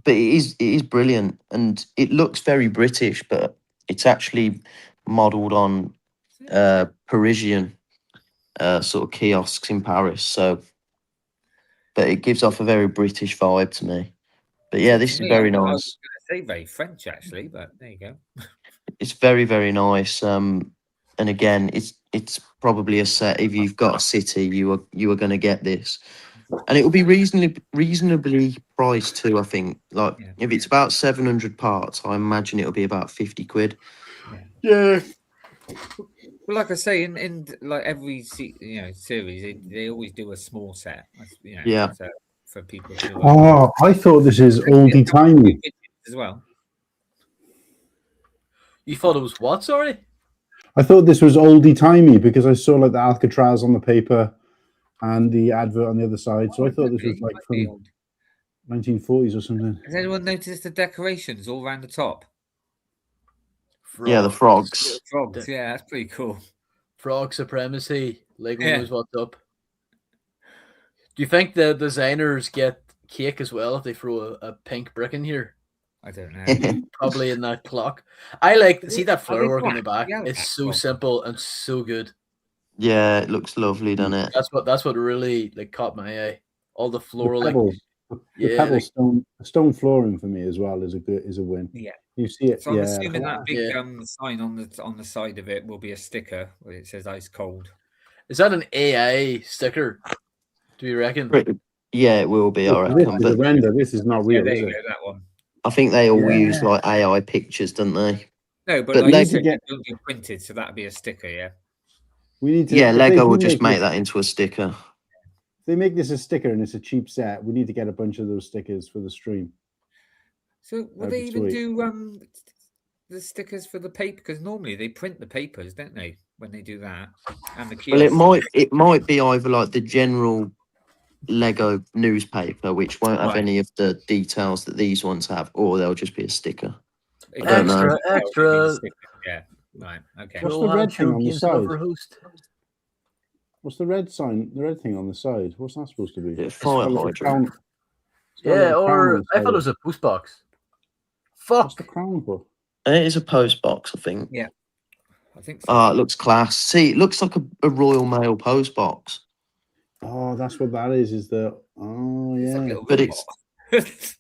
But it is brilliant, and it looks very British, but it's actually modelled on Parisian sort of kiosks in Paris. So, but it gives off a very British vibe to me. But yeah, this is Me, very I was nice. going to say very French actually, but there you go. It's very, very nice. And again, it's probably a set. If you've got a city, you are going to get this, and it will be reasonably priced too. I think. Like Yeah. if it's about 700 parts, I imagine it'll be about 50 quid. Yeah. Well, like I say, in like every series, they always do a small set. Yeah. So for people to Oh, I thought this is oldie timey. as well. You thought it was what? Sorry. I thought this was oldie timey because I saw like the Alcatraz on the paper and the advert on the other side. So I thought this was like from 1940s or something. Has anyone noticed the decorations all around the top? Yeah, the frogs. Frogs, yeah, that's pretty cool. Frog supremacy. Lego Yeah. knows what's up. Do you think the designers get cake as well if they throw a pink brick in here? I don't know. Probably in that clock. I like see that Are flower they work in the black? back. Yeah, It's black so frog. simple and so good. Yeah, it looks lovely, doesn't it? That's what really like caught my eye. All the floral, like The yeah, pebble like- stone flooring for me as well is a win. Yeah. You see it, So I'm yeah. assuming that big Yeah. sign on the side of it will be a sticker where it says ice cold. is that an AI sticker? Do you reckon? Yeah, it will be. I This reckon. is a But render. This is not Yeah, real, there is you it? go, that one. I think they all Yeah. use like AI pictures, don't they? No, but But like Lego- you said, it will be printed, so that'd be a sticker, yeah. We need to. Yeah, if they Lego do will just make this- that into a sticker. If they make this a sticker and it's a cheap set, we need to get a bunch of those stickers for the stream. So will That'd they be even sweet. do the stickers for the paper? Because normally they print the papers, don't they, when they do that? And the Well, kiosks. it might be either like the general Lego newspaper, which won't have Right. any of the details that these ones have, or they'll just be a sticker. If I don't they know. print it, Extra, it'll be a extra. sticker, yeah. Right. Okay. What's the Johan red thing on the Games side? Lover host. What's the red sign? The red thing on the side. What's that supposed to be? Yeah, It's fire got like a hydrant. crown- it's got a Yeah, little crown or on the I side thought it of was a post box. Fuck. What's the crown for? And it is a post box, I think. I think so. Ah, it looks class. See, it looks like a Royal Mail post box. Oh, that's what that is. Is the oh It's like a yeah, little But robot.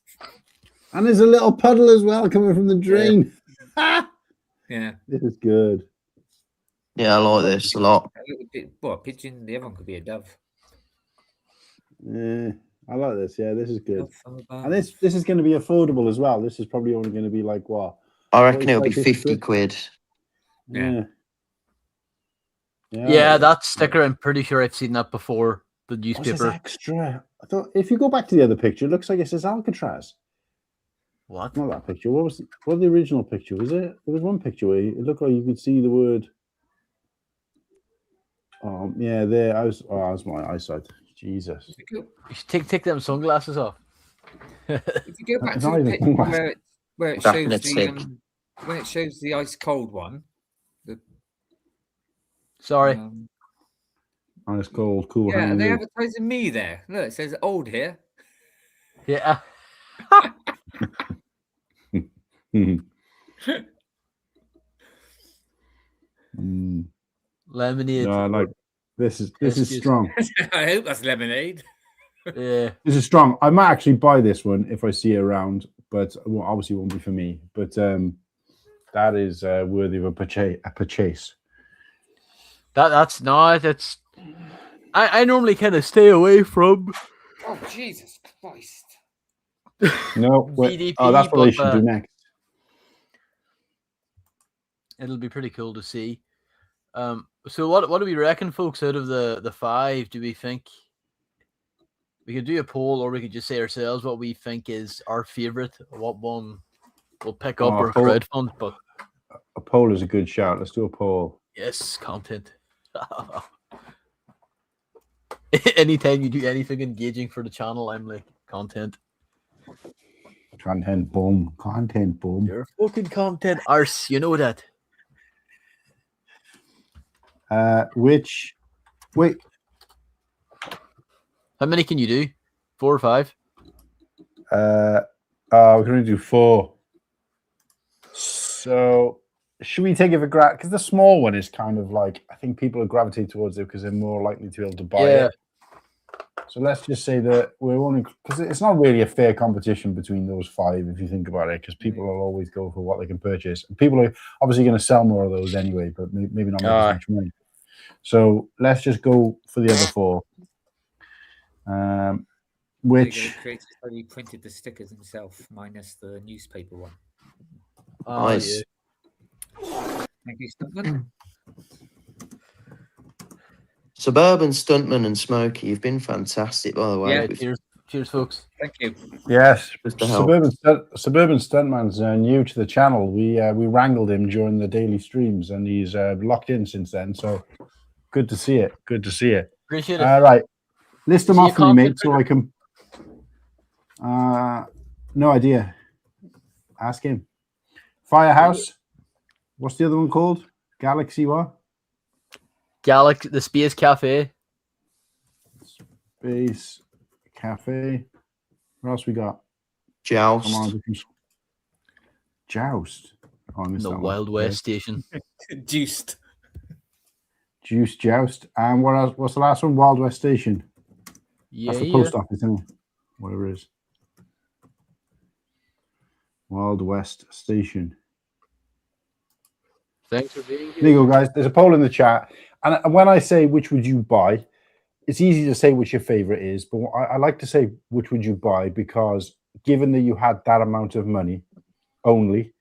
and there's a little puddle as well coming from the drain. Yeah. This is good. Yeah, I like this a lot. A little bit, well, a pigeon, the other one could be a dove. Yeah, I like this. Yeah, this is good. Dove from above. And this is going to be affordable as well. This is probably only going to be like what I reckon it'll be 45, 50 quid. Yeah. Yeah, that sticker, I'm pretty sure I've seen that before. The What's this newspaper. extra? I thought if you go back to the other picture, it looks like it says Alcatraz. What? Not that picture. What was the original picture? Was it? There was one picture where it looked like you could see the word. Oh yeah, there. I was. Oh, that was my eyesight. Jesus. You should take them sunglasses off. If you go back It's to not the even picture sunglasses. where it Back shows in its the stick. when it shows the ice cold one. Sorry. Ice cold, cool Yeah, hand. they advertising me there. Look, it says old here. Yeah. Lemonade. No, like this is Biscuit. strong. I hope that's lemonade. Yeah. This is strong. I might actually buy this one if I see it around, but obviously it won't be for me. But that is worthy of a purchase. That's not. That's. I normally kind of stay away from Oh Jesus Christ! No, VDP, that's what they but, should do next. it'll be pretty cool to see. So what do we reckon, folks? Out of the 5, do we think we could do a poll, or we could just say ourselves what we think is our favorite? What one we'll pick up or poll. crowdfund? But A poll is a good shout. Let's do a poll. yes, content. Anytime you do anything engaging for the channel, I'm like, content. Content boom. Content boom. You're fucking content arse. You know that. Wait. How many can you do? 4 or 5? We're going to do 4. So should we take it for granted? Because the small one is kind of like, I think people are gravitating towards it because they're more likely to be able to buy it. So let's just say that we're only, because it's not really a fair competition between those 5 if you think about it, because people will always go for what they can purchase. And people are obviously going to sell more of those anyway, but maybe not make as much money. So let's just go for the other 4. Which He printed the stickers himself, minus the newspaper one. Nice. Yeah. Thank you, Stuntman. Suburban Stuntman and Smokey, you've been fantastic, by the way. Yeah, Cheers, folks. Thank you. yes, Just to help. Suburban Stuntman's new to the channel. We wrangled him during the daily streams, and he's locked in since then. So good to see it. Good to see it. Appreciate it. Right, list them See off you, for me, mate, content so I can. No idea. Ask him. Firehouse. What's the other one called? Galaxy what? The Space Cafe. Space Cafe. What else we got? Joust. Come on, Joust. Oh, I missed The that one. Wild West Station. Juiced. Juice Joust. And what else? What's the last one? Wild West Station. Yeah, That's the post office, isn't it? Whatever it is. Wild West Station. Thanks for being There you go, guys. There's a poll in the chat. And when I say which would you buy, it's easy to say which your favorite is, but I like to say which would you buy, because given that you had that amount of money only,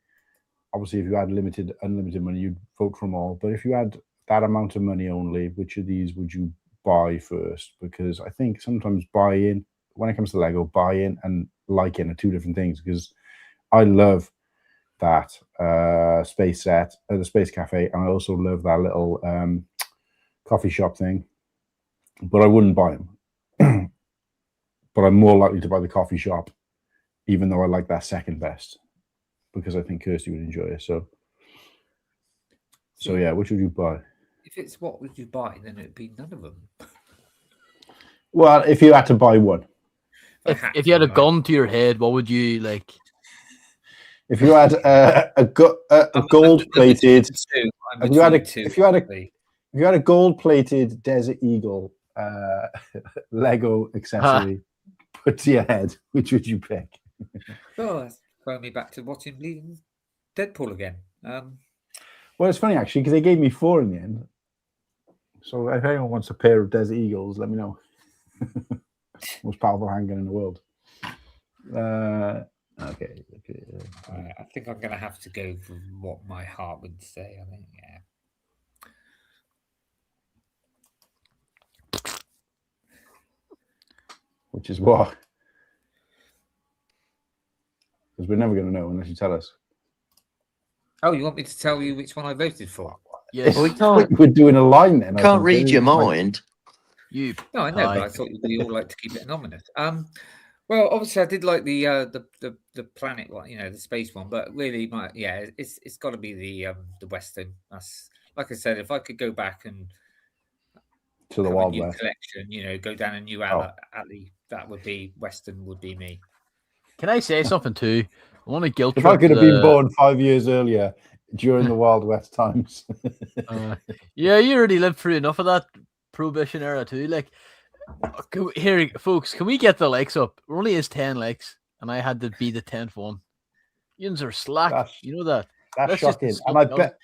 obviously if you had unlimited money, you'd vote for them all. But if you had that amount of money only, which of these would you buy first? Because I think sometimes buy-in, when it comes to Lego, buy-in and like-in are 2 different things, because I love that space set, the Space Cafe, and I also love that little coffee shop thing, but I wouldn't buy them. But I'm more likely to buy the coffee shop, even though I like that second best, because I think Kirsty would enjoy it. So yeah, which would you buy? If it's what would you buy, then it'd be none of them. Well, if you had to buy one. If you had a gun to your head, what would you like? If you had a gold-plated, if you had a gold-plated Desert Eagle Lego accessory put to your head, which would you pick? Oh, that's throwing me back to watching Bleeding Deadpool again. Well, it's funny actually, because they gave me 4 in the end. So if anyone wants a pair of Desert Eagles, let me know. Most powerful handgun in the world. Okay. I think I'm going to have to go for what my heart would say. I think, yeah. Which is what? Because we're never going to know unless you tell us. Oh, you want me to tell you which one I voted for? Yes. We can't, We're doing a line then. I can't think. read your Like, mind. You. No, I know, but Aye. I thought we all like to keep it anonymous. Well, obviously, I did like the planet one, the space one, but really, it's got to be the Western. That's like I said, if I could go back and to the have a Wild new West. collection, go down a new alley, that would be Western. Would be me. Can I say something too? I want to guilt If I trip could have been the- born 5 years earlier during the Wild West times. yeah, you already lived through enough of that prohibition era too. Like, here, folks, can we get the likes up? There only is 10 likes, and I had to be the 10th one. Yins are slack. That's- You know that. That's Let's just shocking. insult And I the bet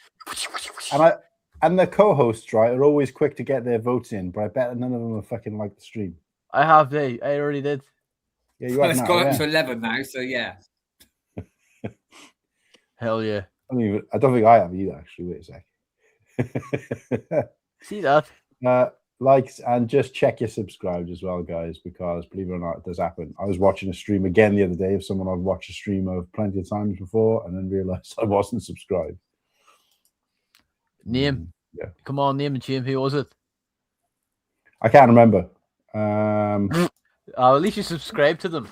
and the co-hosts, right, are always quick to get their votes in, but I bet none of them are fucking like the stream. I already did. Yeah, you Well, have it's now, gone yeah. up to 11 now, so yeah. Hell yeah. I don't think I have either, actually. Wait a sec. See that? Likes and just check your subscribed as well, guys, because believe it or not, it does happen. I was watching a stream again the other day of someone I've watched a stream of plenty of times before and then realized I wasn't subscribed. Name. Yeah. Come on, name and shame. Who was it? I can't remember. At least you subscribe to them.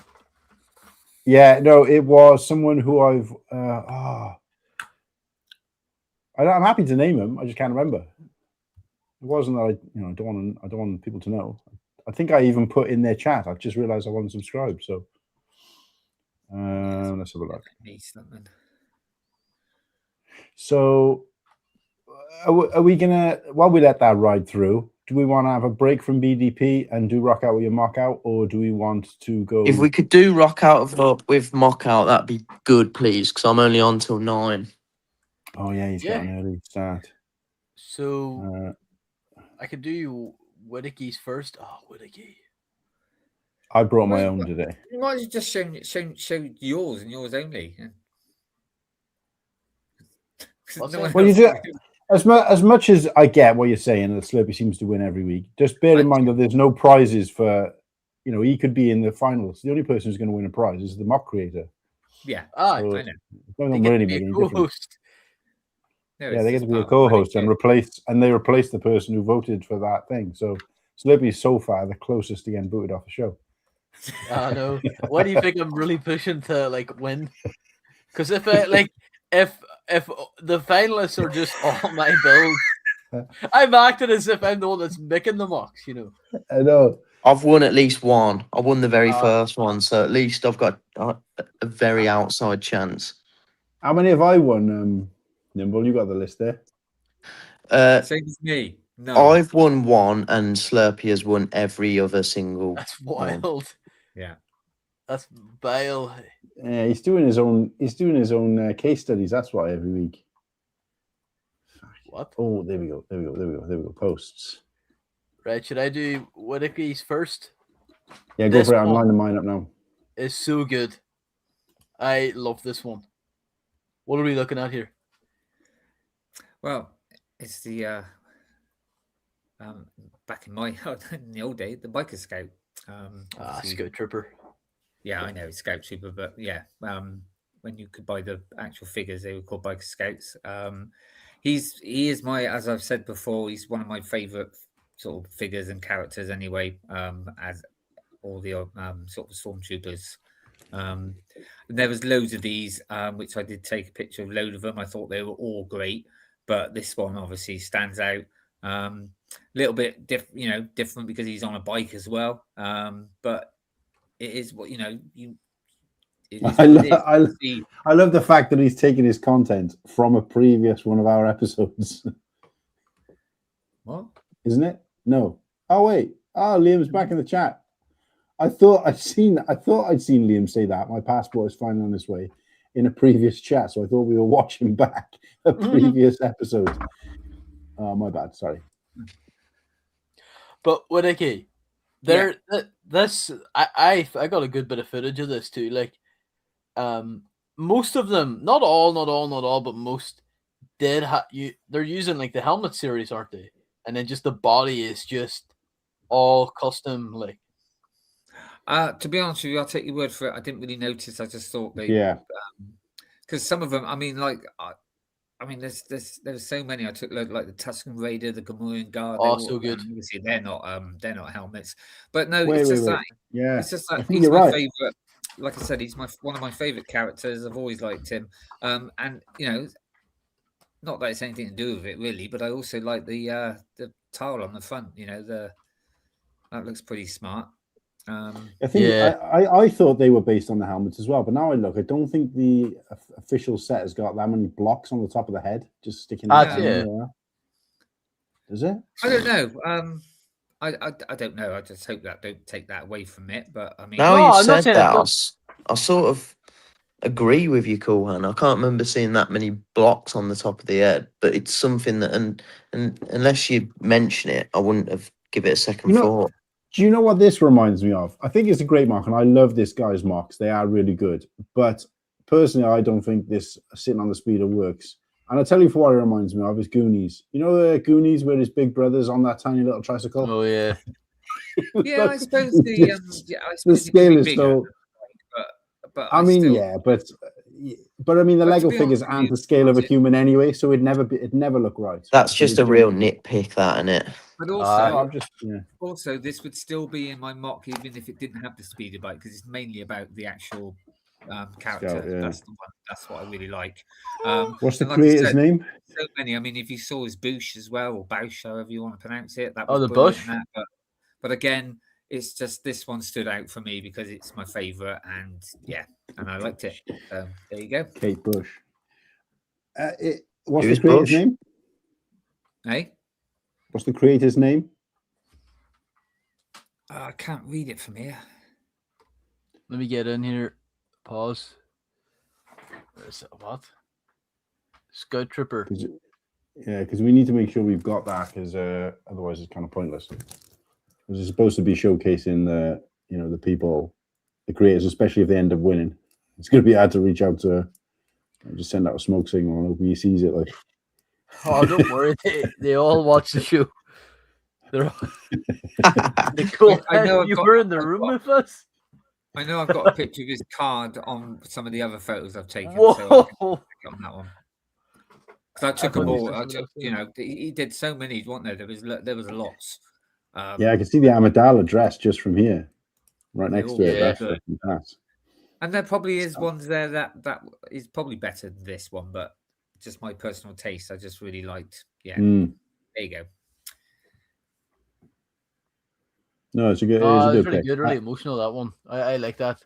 Yeah, no, it was someone who I'm happy to name him. I just can't remember. It wasn't that I don't want people to know. I think I even put in their chat. I've just realized I wasn't subscribed. So let's have a look. So are we gonna, while we let that ride through, do we want to have a break from BDP and do rock out with your mock out, or do we want to go? If we could do rock out with mock out, that'd be good, please, because I'm only on till 9. Oh yeah, he's got an early start. So I could do Whittakee's first. Oh, Whittakee. I brought my own today. You might have just show yours and yours only. Well, you do. As much as I get what you're saying, that Slurpy seems to win every week, just bear in mind that there's no prizes for, he could be in the finals. The only person who's going to win a prize is the mock creator. Yeah. I So know. it doesn't really make any difference. No, Yeah, they get to be a co-host and replace the person who voted for that thing. So Slurpy is so far the closest to getting booted off the show. I know. Why do you think I'm really pushing to win? Because if the finalists are just all my build, I'm acting as if I'm the one that's making the mocks. I know. I've won at least one. I won the very first one, so at least I've got a very outside chance. How many have I won? Nimble, you got the list there. Same as me. No. I've won one, and Slurpy has won every other single. That's wild. Yeah. That's bile. Yeah, he's doing his own. He's doing his own case studies. That's why every week. What? Oh, there we go. Posts. Right, should I do Whittakee's first? Yeah, go This for it. I'm one lining mine up now. It's so good. I love this one. What are we looking at here? Well, it's the back in in the old day, the biker scout. Scout Trooper. Yeah, I know, Scout Trooper, but yeah, when you could buy the actual figures, they were called biker scouts. He is my, as I've said before, he's one of my favorite sort of figures and characters anyway, as all the sort of stormtroopers. There was loads of these, which I did take a picture of. Load of them. I thought they were all great, but this one obviously stands out. A little bit different because he's on a bike as well. But it is what I love the fact that he's taken his content from a previous one of our episodes. What? Isn't it? No. Oh wait. Oh, Liam's back in the chat. I thought I'd seen Liam say that my passport is finally on its way in a previous chat. So I thought we were watching back a previous episode. Oh, my bad. Sorry. But Whittakee, I got a good bit of footage of this too. Like, most of them, not all, but most did they're using like the helmet series, aren't they? And then just the body is just all custom, like. To be honest with you, I'll take your word for it. I didn't really notice. I just thought they, Yeah. because some of them, I mean, like, there's so many. I took like the Tuscan Raider, the Gamorrean Guard. Oh, so good. Obviously, they're not helmets, but no, Wait, it's wait, just wait. that. Yeah. It's just I that think he's you're my right. favorite. Like I said, he's one of my favorite characters. I've always liked him. And you know, not that it's anything to do with it really, but I also like the tile on the front. You know, that looks pretty smart. I think Yeah. I thought they were based on the helmets as well, but now I look, I don't think the official set has got that many blocks on the top of the head just sticking out. Yeah. Does it? I don't know. I don't know. I just hope that don't take that away from it. But I mean, Now No, you've I'm not said saying it that, does. I sort of agree with you, Cool Han. I can't remember seeing that many blocks on the top of the head, but it's something that, and unless you mention it, I wouldn't have give it a second thought. Do you know what this reminds me of? I think it's a great mock, and I love this guy's mocks. They are really good. But personally, I don't think this sitting on the speeder works. And I'll tell you for what it reminds me of is Goonies. You know the Goonies where his big brother's on that tiny little tricycle? Oh yeah. yeah, I suppose the scale is so. But I mean, still, yeah, but I mean, the But to Lego be figures honest with aren't you, the scale of a human anyway, so it never look right. That's just a real nitpick, that, isn't it? But No, also, I'm just also this would still be in my mock even if it didn't have the speeder bike because it's mainly about the actual character. Scout, yeah. That's the one. That's what I really like. What's the and like I creator's said, name? So many. I mean, if you saw his Boosh as well, or Bausch, however you want to pronounce it, that Oh, was the brilliant Bush? in that, but again, it's just this one stood out for me because it's my favorite, and yeah, and I liked it. So there you go. Kate Bush. What's Who's the creator's Bush? name? Hey, What's the creator's name? I can't read it from here. Let me get in here. Pause. What? Scout Trooper. Yeah, because we need to make sure we've got that, because otherwise it's kind of pointless. Because it's supposed to be showcasing the people, the creators, especially if they end up winning. It's going to be hard to reach out to. Just send out a smoke signal and hope he sees it. Like, Oh, don't worry. They all watch the show. They're all... Nicole, I know you were in the room with us. I know I've got a picture of his card on some of the other photos I've taken. Whoa! So I can pick on that one. Because I took them all. That's He did so many, wasn't there? There was lots. yeah, I can see the Amidala dress just from here, right next to it. Yeah, That's fucking class. And there probably is ones there that is probably better than this one, but just my personal taste. I just really liked. Yeah, there you go. No, it's a good. Oh, It's a it's good really pick. good, really emotional, that one. I like that.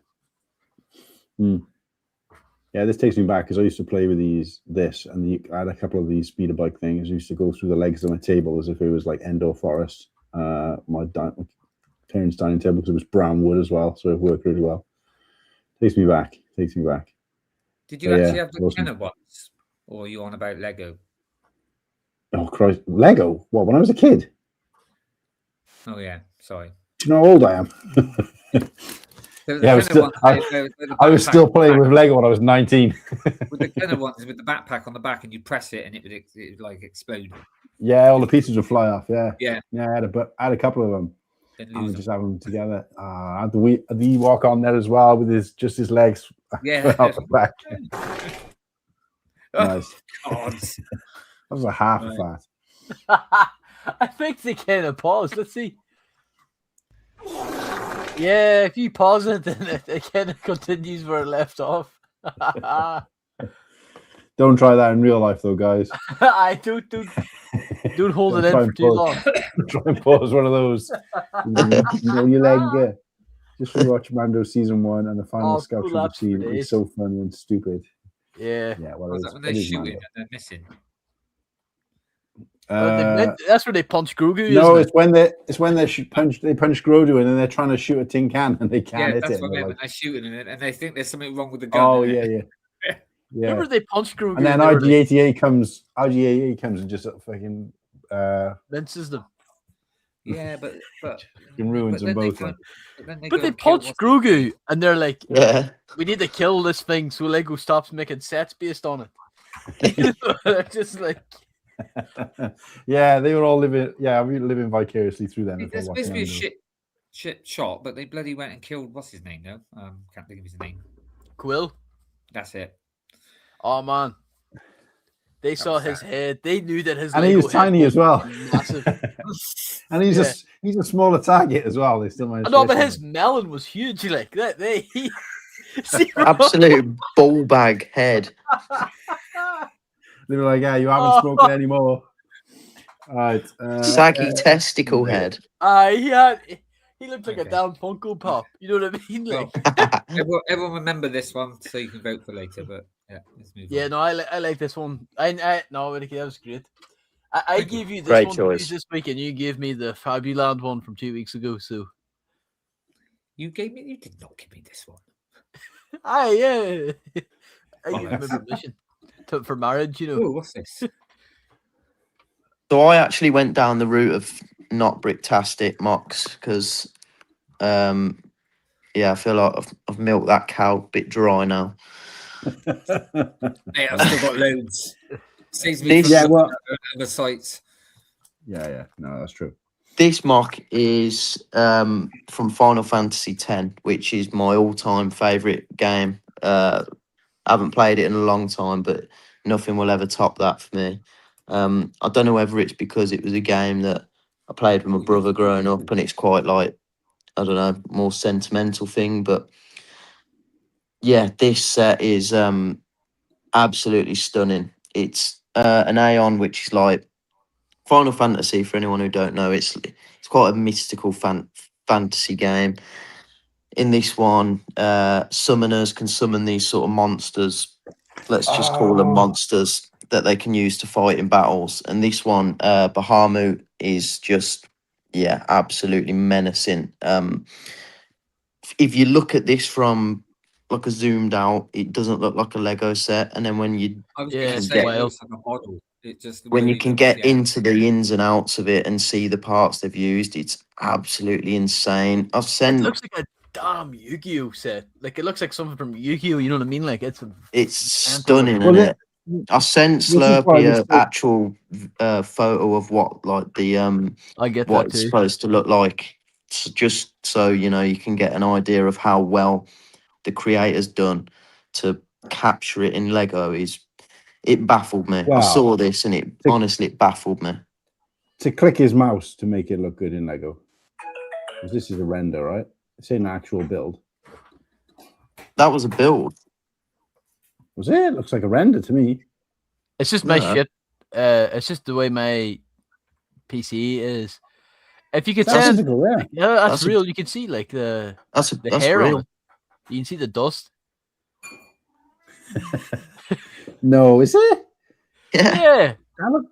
Yeah, this takes me back because I used to play with I had a couple of these speeder bike things. I used to go through the legs of my table as if it was like Endor Forest. My parents' dining table, because it was brown wood as well, so it worked really well. Takes me back. Did you actually have the Kenner ones, or are you on about Lego? Oh Christ, Lego? What? When I was a kid? Oh yeah, sorry. Do you know how old I am? Yeah, I was still playing with Lego when I was 19. With the Kenner ones with the backpack on the back, and you press it, and it would like explode. Yeah, all the pieces would fly off. Yeah. Yeah. I had a couple of them. Then And we lose just have them together. I had the Ewok on there as well with his legs. Yeah. Out the back. Nice. God. That was a half of that. I think they kind of pause. Let's see. Yeah, if you pause it, then it kind of continues where it left off. Don't try that in real life, though, guys. I don't hold it in for too long. Try and pause one of those. Know your leg. Just rewatch Mando season 1 and the final Scout Trooper scene. It's so funny and stupid. Yeah. Yeah. Well, Was that when they're shooting and they're missing? That's where they punch Grogu. No, isn't it's when they punch Grogu and then they're trying to shoot a tin can and they can't hit that's it. what I meant, Like, when they're shooting it and they think there's something wrong with the gun. oh yeah. Remember they punched Grogu And then IG-88 comes and just fucking minces them. Yeah, but Fucking ruins them then they both. go, Like. then they But go they and kill punch what's his Grogu name. and they're like, Yeah. we need to kill this thing so Lego stops making sets based on it. They're just like, Yeah, they were all living. Yeah, we were living vicariously through them. If I There's watch supposed to be a them. shit shot, but they bloody went and killed what's his name though. Can't think of his name. Quill. That's it. Oh man. They That saw was his sad. head. They knew that his And Lego he's head tiny was as well. massive. And he's Yeah. he's a smaller target as well. They still managed. No, to but hit his him. melon was huge. Like that, zero. Absolute ball bag head. They were like, "Yeah, you haven't Oh. spoken anymore." All right. Saggy testicle head. He looked like Okay. a damn Funko Pop. You know what I mean? Like, Everyone remember this one so you can vote for later. But yeah, let's move yeah, on. no, I like this one. No, Whittakee, that was great. I Thank you. gave you this Great one to use choice. this week, and you gave me the Fabuland one from 2 weeks ago. So, You did not give me this one. yeah, I gave him Bollocks. permission for marriage. You know, Oh, what's this? So I actually went down the route of not Bricktastic mocks because, yeah, I feel like I've milked that cow a bit dry now. Hey, I've still got loads. Saves me This- from Yeah, looking well- at other sites. yeah. No, that's true. This mock is from Final Fantasy X, which is my all-time favourite game. I haven't played it in a long time, but nothing will ever top that for me. I don't know whether it's because it was a game that I played with my brother growing up, and it's quite like, I don't know, more sentimental thing. But yeah, this set is absolutely stunning. It's an Aeon, which is like Final Fantasy. For anyone who don't know, it's quite a mystical fantasy game. In this one, summoners can summon these sort of monsters. Let's just call them monsters that they can use to fight in battles. And this one, Bahamut, is just, yeah, absolutely menacing. If you look at this from like a zoomed out, it doesn't look like a Lego set. And then when you I was Yeah, going to it's say it wild. looks like a model. It just when you really can looks, get yeah. into the ins and outs of it and see the parts they've used, it's absolutely insane. I've it sent looks like a damn Yu-Gi-Oh set. Like it looks like something from Yu-Gi-Oh. You know what I mean? Like it's it's stunning, Well, isn't it? I sent is why Slurpy we an actual photo of what like the I get what that it's too. supposed to look like, just so you know you can get an idea of how well the creator's done to capture it in Lego. It baffled me. I Wow. saw this and it honestly it baffled me. To click his mouse to make it look good in Lego. 'Cause this is a render, right? It's an actual build. That was a build. Was it? Looks like a render to me. It's just my Yeah. shit. It's just the way my PC is. If you could That's send, physical, yeah. yeah, that's That's a- real. You can see like the That's hair on real. it. You can see the dust. No, is it? Yeah, Yeah, That look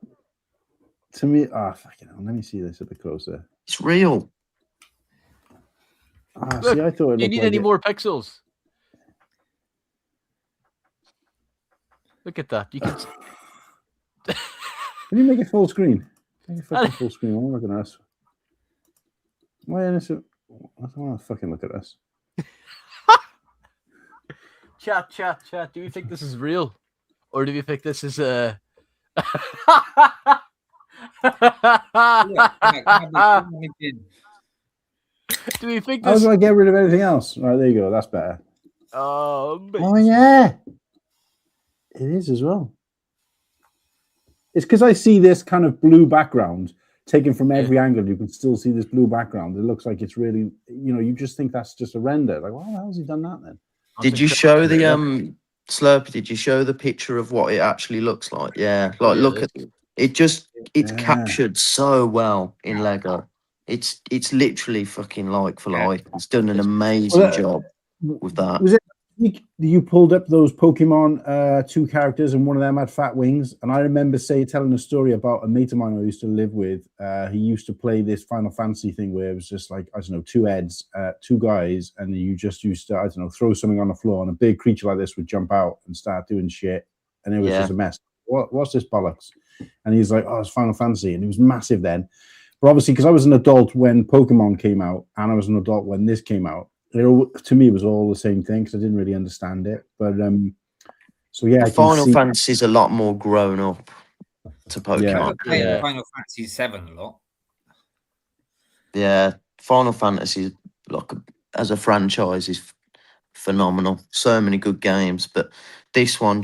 to me. Ah, fucking hell. Let me see this a bit closer. it's real. Ah, Look, see, I thought it do you looked need like any it. more pixels? Look at that. You can. Can you make it full screen? Make it fucking full screen. I'm looking at us. Why is it? I don't want to fucking look at us. Chat. Do you think this is real, or do you think this is Yeah, come on in. Do we think How this? do I get rid of anything else? All right, there you go. That's better. Oh, Oh yeah, it is as well. It's because I see this kind of blue background taken from every angle. You can still see this blue background. It looks like it's really, you just think that's just a render. Like, why the hell has he done that then? Did you show the Slurpy? Did you show the picture of what it actually looks like? Yeah, like Yeah, look at it. It's Yeah. captured so well in Lego. It's literally fucking like for Yeah. like. It's done an amazing Well, job with that. Was it you pulled up those Pokemon 2 characters and one of them had fat wings? And I remember telling a story about a mate of mine I used to live with. He used to play this Final Fantasy thing where it was just like, I don't know, 2 heads, 2 guys, and you just used to, I don't know, throw something on the floor and a big creature like this would jump out and start doing shit. And it was Yeah. just a mess. What's this bollocks? And he's like, oh, it's Final Fantasy. And it was massive then. But obviously, because I was an adult when Pokemon came out, and I was an adult when this came out, to me, it was all the same thing because I didn't really understand it. But so yeah, I can Final see. Fantasy's a lot more grown up to I Yeah. Pokemon. remember playing Yeah. Final Fantasy 7 a lot. Yeah, Final Fantasy, like as a franchise, is phenomenal. So many good games, but this one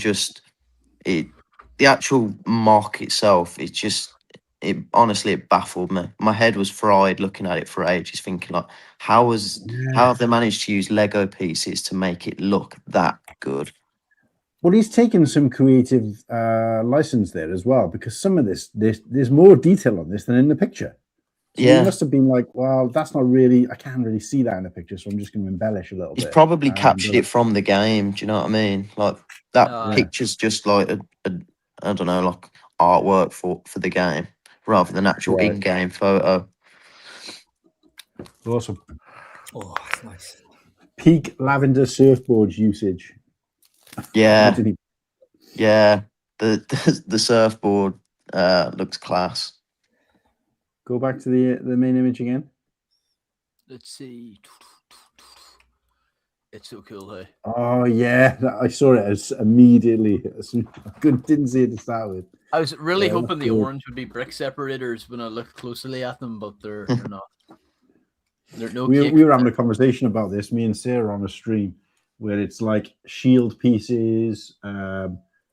the actual mock itself, it honestly it baffled me. My head was fried looking at it for ages, thinking like, how have they managed to use Lego pieces to make it look that good? Well, he's taken some creative license there as well, because some of there's more detail on this than in the picture. So he Yeah, must have been like, well, that's not really, I can't really see that in the picture, so I'm just going to embellish a little he's bit. probably captured it from the game. Do you know what I mean? Like that Yeah. picture's just like a I don't know, like artwork for the game rather than actual Yeah. in-game photo. Awesome. Oh, that's nice. Peak lavender surfboards usage. Yeah, What did he- yeah. The surfboard looks class. Go back to the main image again. Let's see. It's so cool, hey. Oh yeah, I saw it as immediately. Didn't see it to start with. I was really Yeah, hoping the cool. orange would be brick separators when I looked closely at them, but they're not. They're no We cake. were having a conversation about this, me and Sarah, on a stream where it's like shield pieces,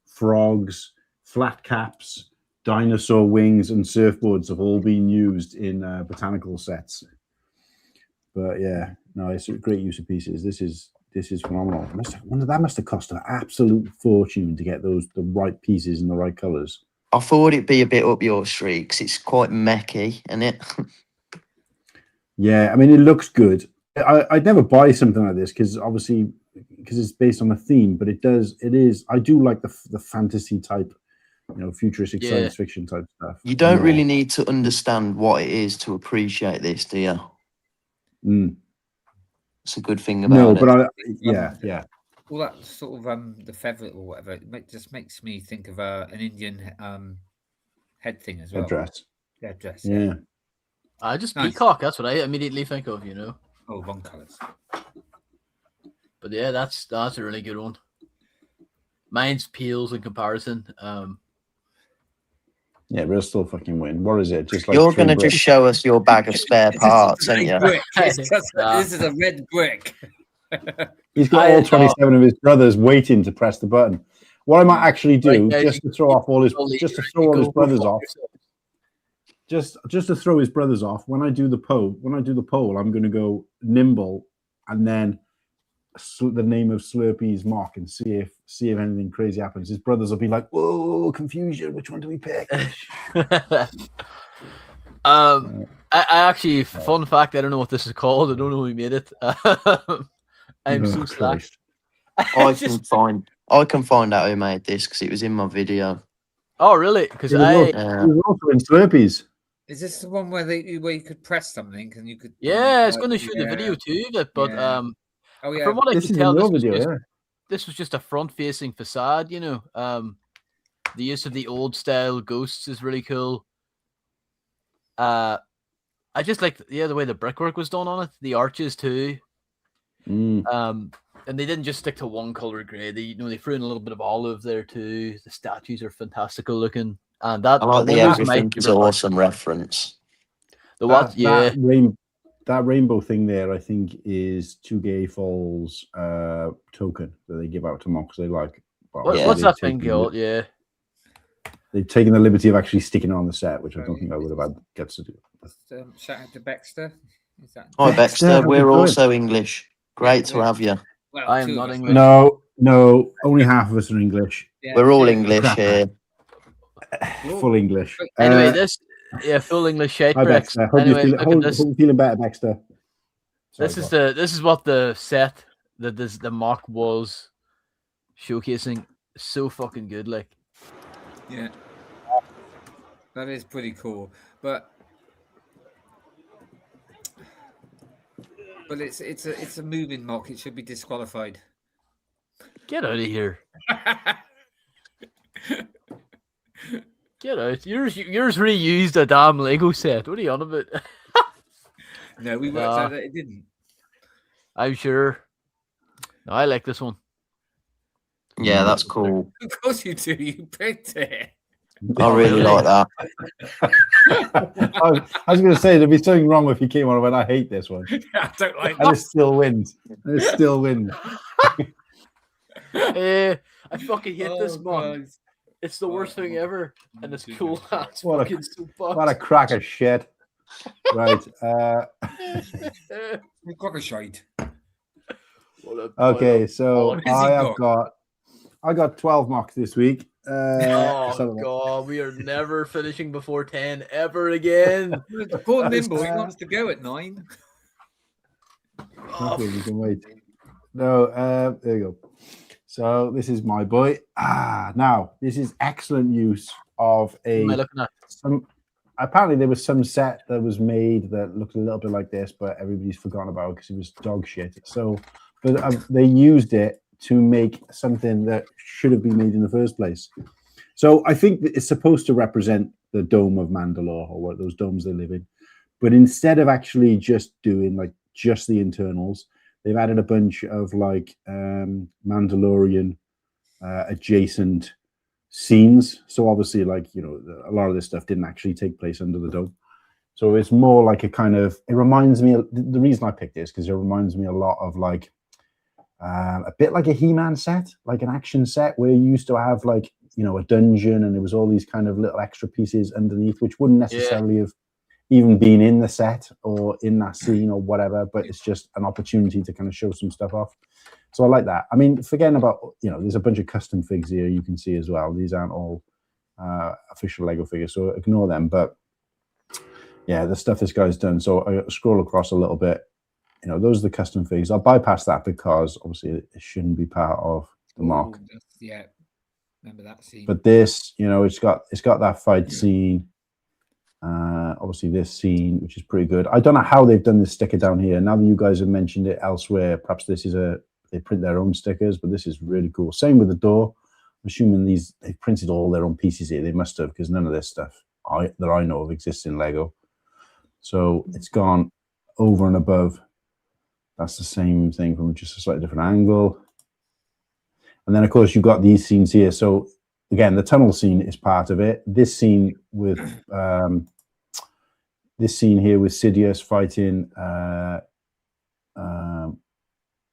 frogs, flat caps, dinosaur wings, and surfboards have all been used in botanical sets. But yeah, no, it's a great use of pieces. This is phenomenal. That must have cost an absolute fortune to get the right pieces in the right colors. I thought it'd be a bit up your street 'cause it's quite mechy, isn't it? Yeah, I mean, it looks good. I'd never buy something like this because obviously it's based on a theme, but it is. I do like the fantasy type, futuristic Yeah. science fiction type stuff. You don't really need to understand what it is to appreciate this, do you? Mm. It's a good thing No, about it. but yeah. All that sort of the feather or whatever, just makes me think of an Indian head thing as well. Headdress. Headdress. Yeah. Just Nice. peacock. That's what I immediately think of, Oh, wrong colours. But yeah, that's a really good one. Mine's peels in comparison. Yeah, we'll still fucking win. What is it? Just like You're three going to bricks? just show us your bag of spare parts, aren't you? Brick. This is a red brick. He's got all 27 of his brothers waiting to press the button. What I might actually do, Right, just to throw all his brothers off, just to throw his brothers off. When I do the poll, I'm going to go Nimble, and then the name of Slurpy's mock, and see if anything crazy happens. His brothers will be like, "Whoa, confusion! Which one do we pick?" I actually, fun fact, I don't know what this is called. I don't know who made it. I'm so slack. I can find out who made this because it was in my video. Oh, really? Because He was also in Slurpees. Is this the one where you could press something and you could? yeah, it's going to show the video too. But Yeah. Oh yeah. from what I This can is tell, in your video, this was just a front-facing facade. The use of the old style ghosts is really cool. I just like the way the brickwork was done on it, the arches too. Mm. And they didn't just stick to one color grey. They threw in a little bit of olive there too. The statues are fantastical looking, and that I like the everything is awesome reference. The what? Yeah, That rainbow thing there, I think, is Two Gay Falls token that they give out to mocks they like. What's that thing called? Yeah. They've taken the liberty of actually sticking it on the set, which I don't think I would have had guts to do. Shout out to Baxter. Is that... Hi, Baxter, Baxter. how's it We're going? also English. Great to have you. Well, I am two not of us. English. No, only half of us are English. Yeah, We're all yeah. English here. Full English. Anyway, full English shite Hi, bricks. Baxter. Hope Anyway, you're look at this. feeling better, Baxter. This is what the set that the mock was showcasing. So fucking good, like. Yeah, that is pretty cool, but it's a moving mock. It should be disqualified. Get out of here. Get Get out. Yours reused a damn Lego set. What are you on about? No, we worked out that it didn't. I'm sure. No, I like this one. Yeah, that's cool. Of course you do. You picked it. I really like that. I was going to say there'd be something wrong if you came on and went, I hate this one. I don't like And it still wins. And it still wins. I fucking hate this Oh, one. God. It's the worst thing ever, and it's cool. That's What a- fucking so What a crack of shit. Right. Cockashite. Okay, so What has he I got 12 mocks this week. Oh so- god, we are never finishing before 10 ever again. Poor Nimble, he wants to go at 9. Okay, we can wait. No, there you go. So this is my boy. Now this is excellent use of What am I looking at? apparently there was some set that was made that looked a little bit like this, but everybody's forgotten about because it was dog shit. So, but they used it to make something that should have been made in the first place. So I think that it's supposed to represent the dome of Mandalore, or what those domes they live in. But instead of actually just doing like just the internals, they've added a bunch of like Mandalorian adjacent scenes. So obviously, like, you know, a lot of this stuff didn't actually take place under the dome. So it's more like a kind of, it reminds me, the reason I picked this because it reminds me a lot of like a bit like a He-Man set, like an action set where you used to have like, you know, a dungeon and there was all these kind of little extra pieces underneath, which wouldn't necessarily have even been in the set or in that scene or whatever, but it's just an opportunity to kind of show some stuff off. So I like that. I mean, forgetting about, you know, there's a bunch of custom figs here you can see as well. These aren't all official Lego figures, so ignore them. But yeah, the stuff this guy's done. So I scroll across a little bit. You know, those are the custom figs. I'll bypass that because obviously it shouldn't be part of the mock. Yeah, remember that scene. But this, you know, it's got that fight scene. Obviously this scene, which is pretty good. I don't know how they've done this sticker down here. Now that you guys have mentioned it elsewhere, perhaps this is they print their own stickers, but this is really cool. Same with the door. I'm assuming they've printed all their own pieces here. They must have, because none of this stuff that I know of exists in Lego. So it's gone over and above. That's the same thing from just a slightly different angle. And then, of course, you've got these scenes here. So, again, the tunnel scene is part of it. This scene with here with Sidious fighting.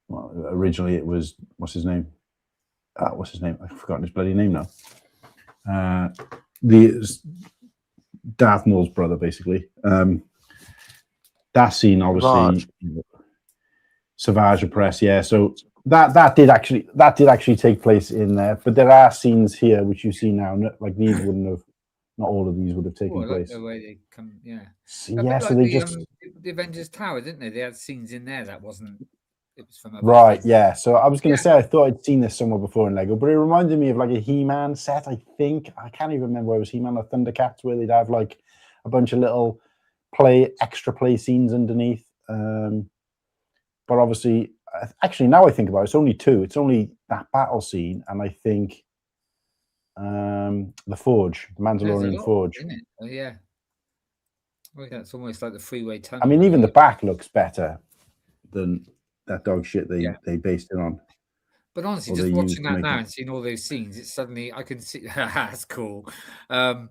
Well, originally it was what's his name? What's his name? I've forgotten his bloody name now. The Darth Maul's brother, basically. That scene, obviously. Savage Press, yeah. So that did actually take place in there, but there are scenes here which you see now. Like these wouldn't have, not all of these would have taken place. The way they come, yeah. So, yeah, so they just the Avengers Tower, didn't they? They had scenes in there that wasn't. It was from right, yeah. So I was going to say I thought I'd seen this somewhere before in Lego, but it reminded me of like a He-Man set. I think I can't even remember whether it was He-Man or Thundercats, where they'd have like a bunch of little extra play scenes underneath. But obviously, actually, now I think about it, it's only two. It's only that battle scene, and I think the Forge, the Mandalorian Forge. Isn't it? Oh, yeah. Well, that's almost like the freeway tunnel. I mean, even the back looks better than that dog shit they based it on. But honestly, just watching that now and seeing all those scenes, it's suddenly I can see that's cool. Yeah,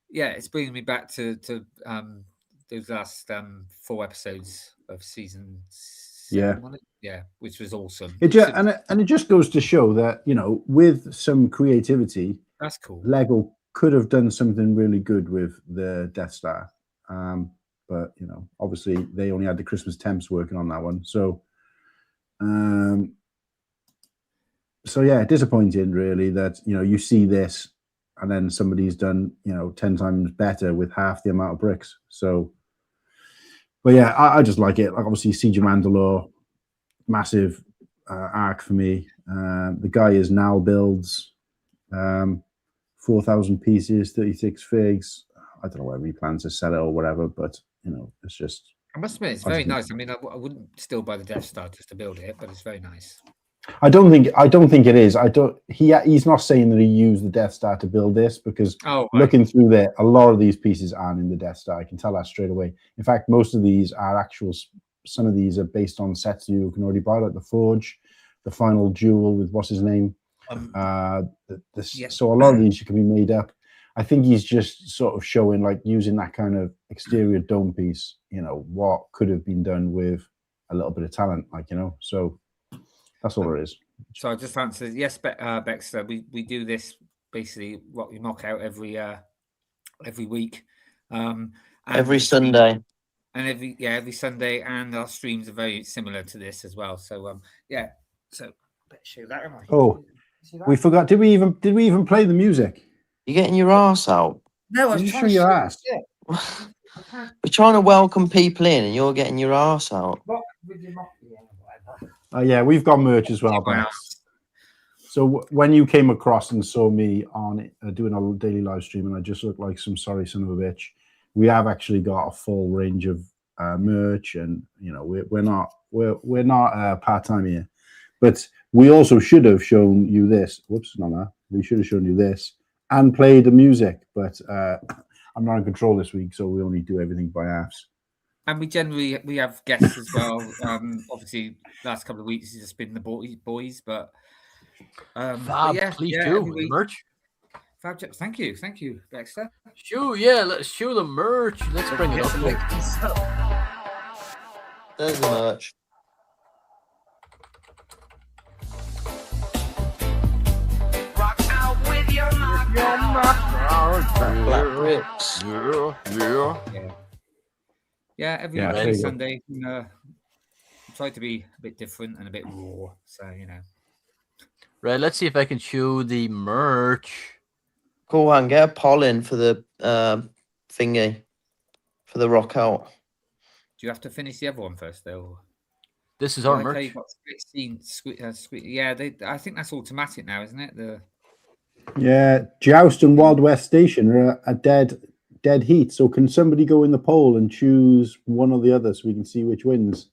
it's bringing me back to those last 4 episodes of season 7, which was awesome. It just goes to show that, you know, with some creativity, that's cool. Lego could have done something really good with the Death Star, but you know, obviously they only had the Christmas temps working on that one, so yeah, disappointing really that, you know, you see this and then somebody's done, you know, 10 times better with half the amount of bricks. So, but yeah, I just like it. Like obviously Siege of Mandalore, massive arc for me. The guy is now builds 4,000 pieces, 36 figs. I don't know whether he plans to sell it or whatever, but you know, it's just. I must admit, it's very nice. I mean, I wouldn't still buy the Death Star just to build it, but it's very nice. I don't think it is. He's not saying that he used the Death Star to build this, because looking through there, a lot of these pieces aren't in the Death Star. I can tell that straight away. In fact, most of these are actual. Some of these are based on sets you can already buy, like the Forge, the Final Duel with what's his name. So a lot of these can be made up. I think he's just sort of showing, like, using that kind of exterior dome piece, what could have been done with a little bit of talent, so that's all it is. So I just answered, yes, Baxter, we do this basically, what we knock out every week. And every Sunday. And every Sunday, and our streams are very similar to this as well. So so let's show that. Oh, we forgot. Did we even play the music? You're getting your ass out. No, I was trying to show your ass. We're trying to welcome people in, and you're getting your ass out. Oh yeah, we've got merch as well, Bex. So when you came across and saw me on doing a daily live stream, and I just looked like some sorry son of a bitch, we have actually got a full range of merch, and we're not part time here, but we also should have shown you this. Whoops, not that. We should have shown you this and played the music, but I'm not in control this week, so we only do everything by halves. And we have guests as well. Obviously, last couple of weeks it's just been the boys, but please do merch. Fab, thank you, Baxter. Sure, let's show the merch. Let's bring it up. There's the merch. Rock out with your Black bricks. Yeah, every Sunday try to be a bit different and a bit raw. So Right, let's see if I can show the merch. Cool Han, get a pollen for the thingy, for the rock out. Do you have to finish the other one first, though? This is our merch. I think that's automatic now, isn't it? Yeah, Joust and Wild West Station are a dead heat. So can somebody go in the poll and choose one or the other so we can see which wins?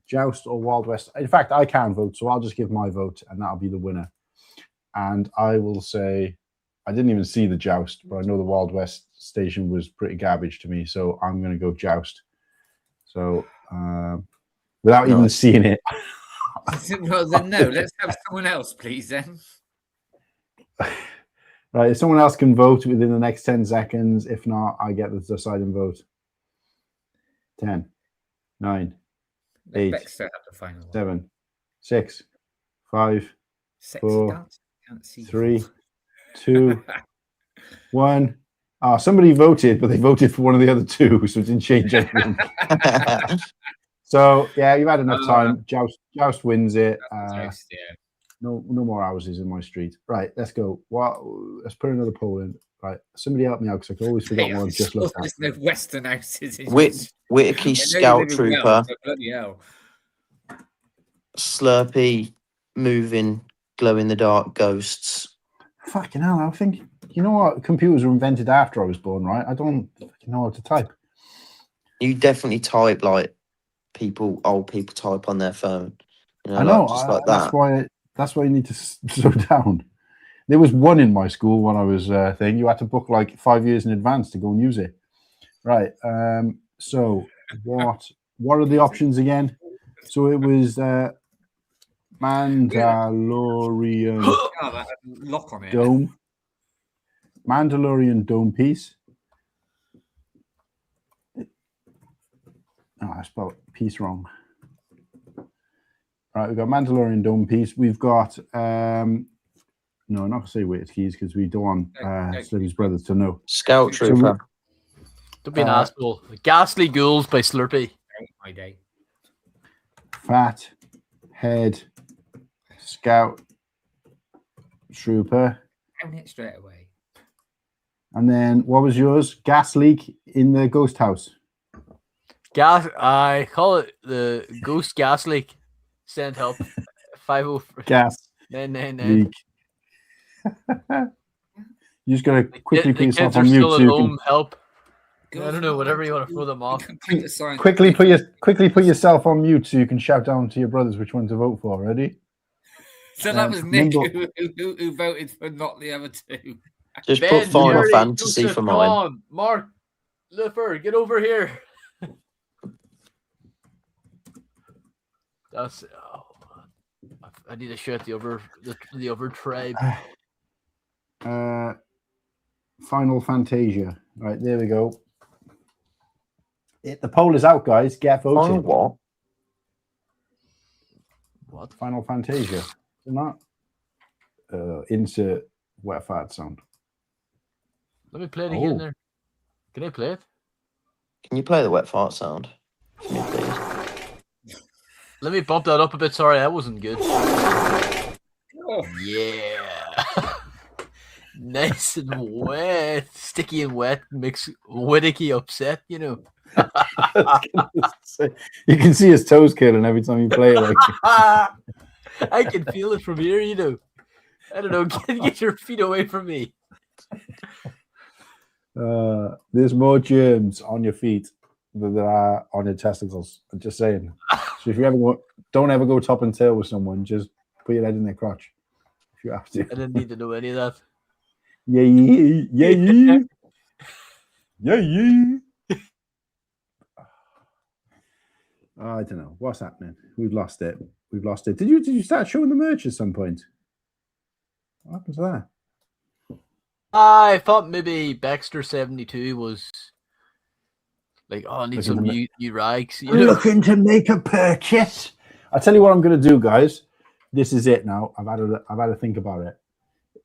Joust or Wild West? In fact, I can vote, so I'll just give my vote, and that'll be the winner. And I will say, I didn't even see the Joust, but I know the Wild West Station was pretty garbage to me, so I'm going to go Joust. So without even seeing it. Well, then no, let's have someone else, please, then. Right, if someone else can vote within the next 10 seconds, if not, I get the deciding vote. 10, 9, 8, 7, 6, 5, 4, 3, 2, 1. Somebody voted, but they voted for one of the other two, so it didn't change anything. So yeah, you've had enough time. Joust wins it. No more houses in my street. Right, let's go. Let's put another poll in. Right, somebody help me out, because I can always forget what I've just looked at. There's no Western houses. Whittakee Scout Trooper. Bloody hell. Slurpy moving glow in the dark ghosts. Fucking hell, I think, you know what? Computers were invented after I was born, right? I don't fucking know how to type. You definitely type like old people type on their phone. I know, just like that. That's why you need to slow down. There was one in my school when I was thing. You had to book like 5 years in advance to go and use it. Right. So what are the options again? So it was Mandalorian lock on it. Dome. Mandalorian dome piece. Oh, I spelled piece wrong. Right, we've got Mandalorian dome piece. We've got no, I'm not gonna say Whittakees because we don't want Slurpy's brothers to know. Scout Trooper. Don't be an asshole. Ghastly Ghouls by Slurpy. My day. Fat Head Scout Trooper. Own it straight away. And then what was yours? Gas leak in the ghost house. I call it the ghost gas leak. Send help. 503. Gas 999. leak. You just gotta quickly put yourself kids are on mute. still So at you home. Help. I don't know. Whatever you want to throw them off. quickly put yourself on mute so you can shout down to your brothers which one to vote for. Ready? So that was Nick Nimble- who voted for not the other two. Just Ben, put Final Jerry, Fantasy Joseph, for come mine. on. Mark, Liffer, get over here. That's. Oh, I need to shout the other tribe. Final Fantasia. Right, there we go. The poll is out, guys. Get Final voting. what? What? Final Fantasia. Isn't that? Insert wet fart sound. Let me play it again there. Can I play it? Can you play the wet fart sound for me, please? Let me bump that up a bit. Sorry, that wasn't good. Oh, Yeah. Nice and wet. Sticky and wet makes Whittakee upset, you know. You can see his toes curling every time you play it. Like, I can feel it from here, you know. I don't know. Get your feet away from me. there's more germs on your feet than there are on your testicles. I'm just saying. So if you ever don't ever go top and tail with someone, just put your head in their crotch if you have to. I didn't need to know any of that. Yeah, yeah, yeah, yeah, yeah. I don't know what's happening. We've lost it. We've lost it. Did you start showing the merch at some point? What happened to that? I thought maybe Baxter72 was like, oh, I need some new rags. You know? Looking to make a purchase. I'll tell you what I'm going to do, guys. This is it now. I've had to think about it.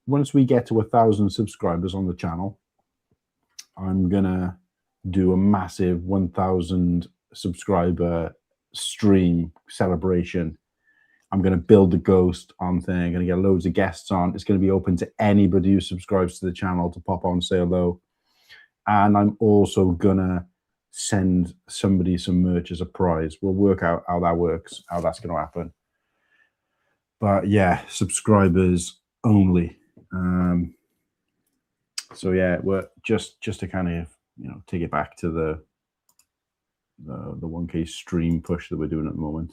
Once we get to 1,000 subscribers on the channel, I'm going to do a massive 1,000 subscriber stream celebration. I'm going to build the ghost on thing. I'm going to get loads of guests on. It's going to be open to anybody who subscribes to the channel to pop on, say hello. And I'm also going to send somebody some merch as a prize. We'll work out how that works, how that's going to happen. But yeah, subscribers only. So yeah, we're just to kind of, you know, take it back to the 1K stream push that we're doing at the moment.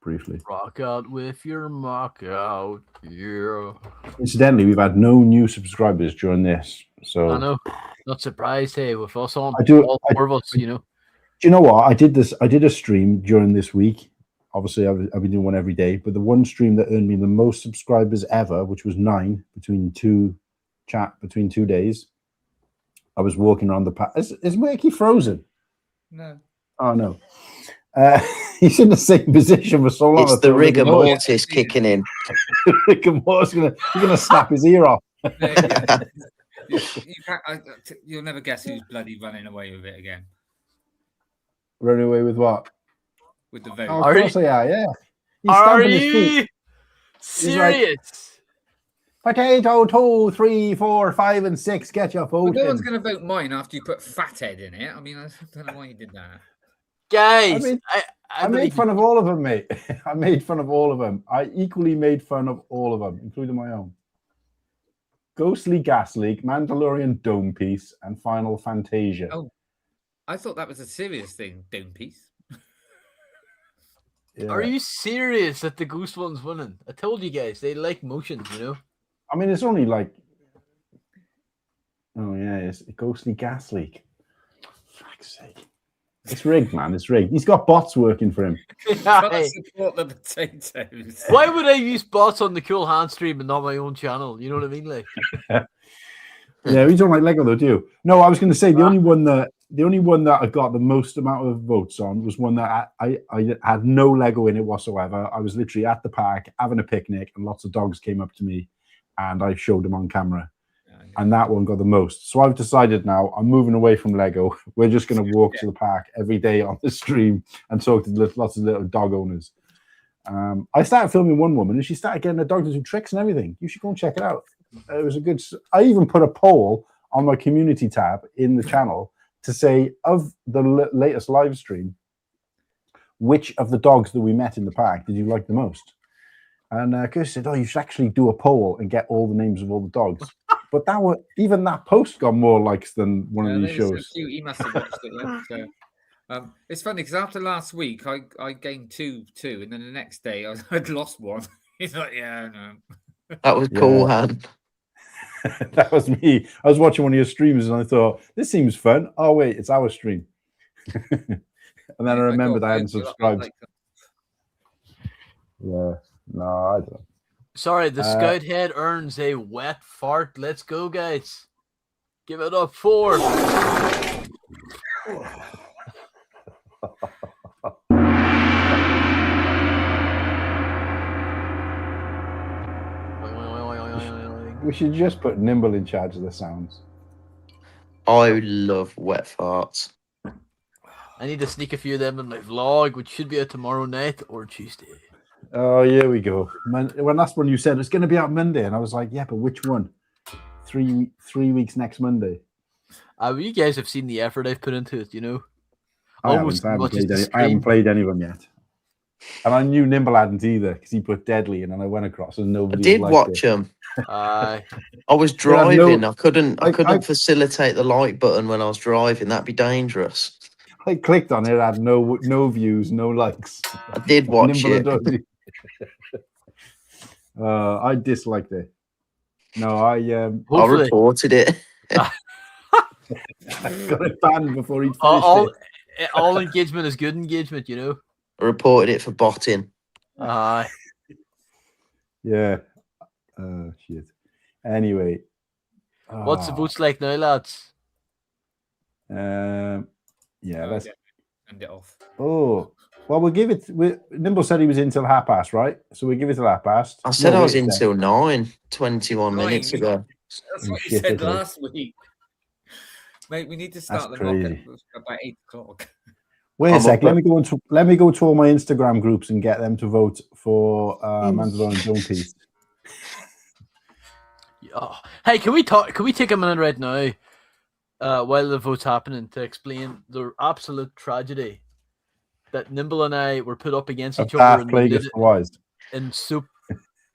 Briefly. Rock out with your mock out. Yeah. Incidentally, we've had no new subscribers during this. So I know. Not surprised, hey, with us on all four of us, you know. Do you know what? I did a stream during this week. Obviously, I've been doing one every day, but the one stream that earned me the most subscribers ever, which was 9 between two days. I was walking around the path. Is Whittakee frozen? no. Oh no. He's in the same position for so long. It's the rigor mortis kicking in. Rigor mortis gonna snap his ear off. You'll never guess who's bloody running away with it again. Running away with what? With the vote. Oh, of course they are, yeah. He's Are stamping his feet. you serious? Potato 2, 3, 4, 5, and 6. Get your vote. No one's going to vote mine after you put fathead in it. I mean, I don't know why you did that. Guys, I made fun of all of them, mate. I made fun of all of them. I equally made fun of all of them, including my own. Ghostly Gas Leak, Mandalorian Dome Piece, and Final Fantasia. Oh, I thought that was a serious thing, Dome Piece. Yeah. Are you serious that the Ghost one's winning? I told you guys, they like motions, you know? I mean, it's only like... Oh, yeah, it's a Ghostly Gas Leak. For fuck's sake. It's rigged, man. It's rigged. He's got bots working for him. Gotta support the potatoes. Why would I use bots on the Cool Han stream and not my own channel? You know what I mean? Like, yeah, we don't like Lego though, do you? No, I was going to say the only one that I got the most amount of votes on was one that I had no Lego in it whatsoever. I was literally at the park having a picnic, and lots of dogs came up to me, and I showed them on camera. And that one got the most. So I've decided now I'm moving away from Lego. We're just going to walk to the park every day on the stream and talk to lots of little dog owners. I started filming one woman and she started getting the dog to do tricks and everything. You should go and check it out. It was a good... I even put a poll on my community tab in the channel to say, of the latest live stream, which of the dogs that we met in the park did you like the most? And Chris said, oh, you should actually do a poll and get all the names of all the dogs. But even that post got more likes than one of these shows. So he must have watched it. Yeah. So, it's funny because after last week, I gained two, and then the next day I'd lost one. He's like, yeah, no. That was Yeah. Cool Han. That was me. I was watching one of your streams and I thought, this seems fun. Oh, wait, it's our stream. And then I remembered I hadn't subscribed. Yeah. No, I don't. Sorry, the scout head earns a wet fart. Let's go, guys. Give it up for. We should just put Nimble in charge of the sounds. I love wet farts. I need to sneak a few of them in my vlog, which should be out tomorrow night or Tuesday. Oh, here we go. When that's when you said it's going to be out Monday, and I was like, yeah, but which one? 3 weeks next Monday. Well, you guys have seen the effort I've put into it, you know. I haven't played any of them yet. And I knew Nimble hadn't either because he put Deadly in, and I went across and I nobody. did watch them. I was driving. no- I couldn't facilitate the like button when I was driving. That'd be dangerous. I clicked on it, had no views, no likes. I did watch Nimble it. I disliked it. No, I I reported it. got it banned before he finished it. all engagement is good engagement, you know. I reported it for botting. Yeah. Shit. Anyway. What's the votes like now, lads? Yeah, let's end it off. Oh, well, we'll give it. Nimble said he was in till past, right? So we give it till past. I said I was in till 9, 21 minutes ago. That's what you said last week. Mate, we need to start That's the knock crazy. at about 8 o'clock. Wait a sec. Let me go to all my Instagram groups and get them to vote for Mandalorian Zone Piece. Oh. Hey, can we take a minute right now, while the vote's happening, to explain the absolute tragedy that Nimble and I were put up against each other in soup.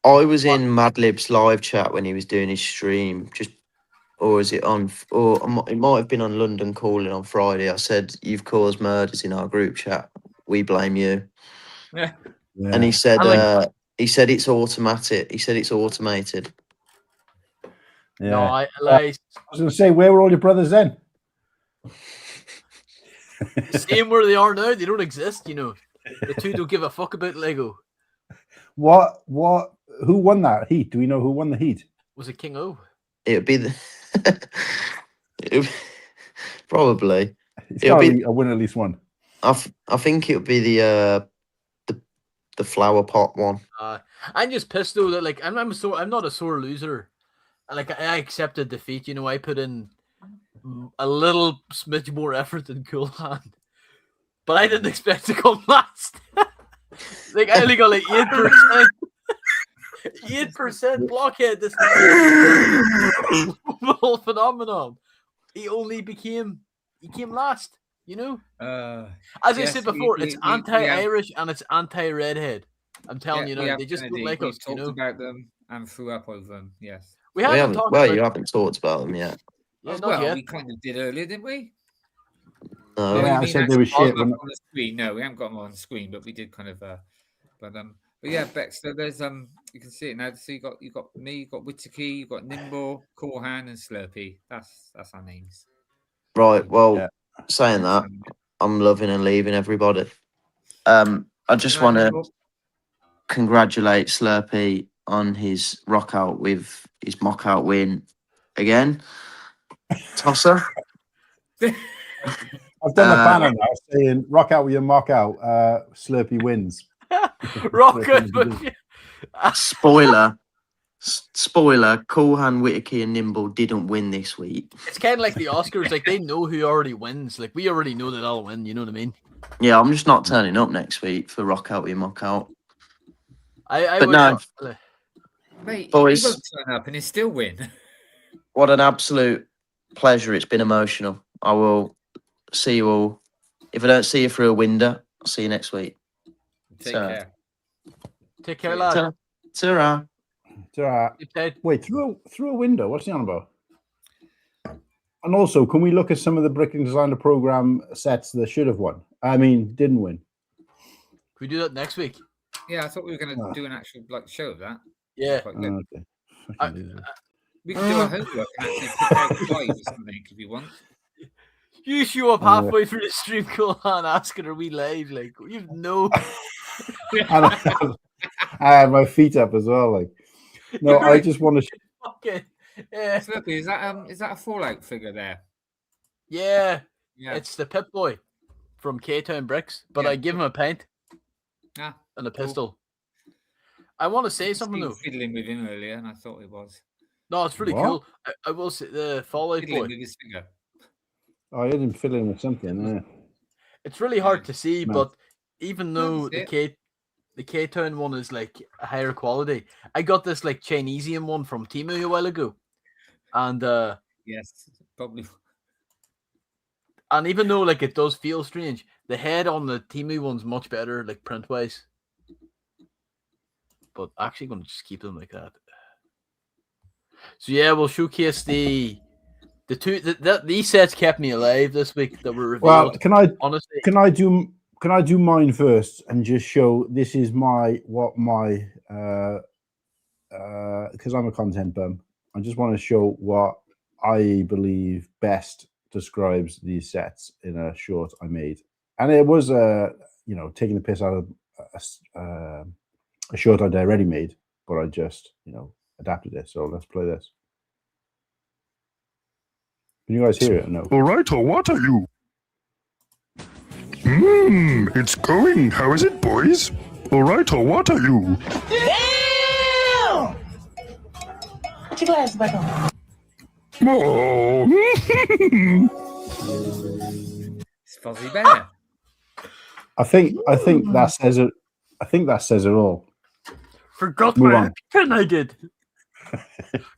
I was in Madlib's live chat when he was doing his stream. Or is it on? Or it might have been on London Calling on Friday. I said, "You've caused murders in our group chat. We blame you." Yeah. And he said, it's automatic. He said it's automated. Yeah. No, I was going to say, where were all your brothers then? Same where they are now. They don't exist, you know. The two don't give a fuck about Lego. What? Who won that heat? Do we know who won the heat? Was it King O? It would be probably. It'll be a win at least one. I think it would be the flower pot one. I'm just pissed though that I'm not a sore loser. Like I accepted defeat. You know, I put in a little smidge more effort than Cool Han, but I didn't expect to come last. Like I only got like 8%. 8% blockhead this whole phenomenon. He came last, you know? As I said before, it's anti-Irish and it's anti-redhead. I'm telling you now, they just don't like us, you know? Talked about them and threw up over them, yes. You haven't talked about them yet. Yeah, not yet. We kind of did earlier, didn't we? No. Yeah, I said they were shit. On the screen. No, we haven't got them on the screen, but we did kind of but yeah, Bex, so there's you can see it now. So you got me, you got Whittakee, you got Nimble, Cool Han, and Slurpy. That's our names. Right. Well, saying that, I'm loving and leaving everybody. I just want to congratulate Slurpy on his rock out with his mock out win again. Tosser. I've done a banner now saying rock out with your mock out. Slurpy wins. Rock out. Spoiler, Cool Han, Whittakee and Nimble didn't win this week. It's kind of like the Oscars. Like they know who already wins. Like we already know that I'll win. You know what I mean? Yeah, I'm just not turning up next week for rock out with your mock out. Mate, boys, he won't turn up and he still win. What an absolute pleasure. It's been emotional. I will see you all. If I don't see you through a window, I'll see you next week. Take care. Take care, lad. Ta-ra. Wait, through a window? What's he on about? And also, can we look at some of the Bricklink Designer Program sets that should have won? I mean, didn't win. Can we do that next week? Yeah, I thought we were going to do an actual show of that. Yeah. Quite good. Okay. I- Fucking idiot. We can do our homework and actually pick out 5 or something if you want. You show up halfway through the stream, Cool Han, asking are we live? Like, you've no. And I had my feet up as well. Like, no, You're I like- just want to. Okay. Yeah. Slurpy, is that a Fallout figure there? Yeah. Yeah. It's the Pip Boy from K-Town Bricks, but Yeah. I give him a pint Ah, and a cool. pistol. I want to say something though. Fiddling with him earlier, and I thought it was No, it's really What? cool. I will say the Fallout fiddling Boy. with his figure. I had him fill in with something. Yeah. It's really hard to see, No. but even though that's the K-Town one is like a higher quality, I got this like Chinesian one from Temu a while ago, and Yes, probably. and even though like it does feel strange, the head on the Temu one's much better, like print wise. But actually, going to just keep them like that. So yeah, we'll showcase the two. These sets kept me alive this week that were revealed. Well, can I honestly, can I do mine first and just show this is because I'm a content bum. I just want to show what I believe best describes these sets in a short I made, and it was taking the piss out of a short I'd already made, but I just adapted it. So let's play this. Can you guys hear it? No. All right, or what are you? It's going. How is it, boys? All right, or what are you? Put your glasses back on. Oh. It's Fuzzy Bear. I think that says it. I think that says it all. forgot Move my on. accent I did.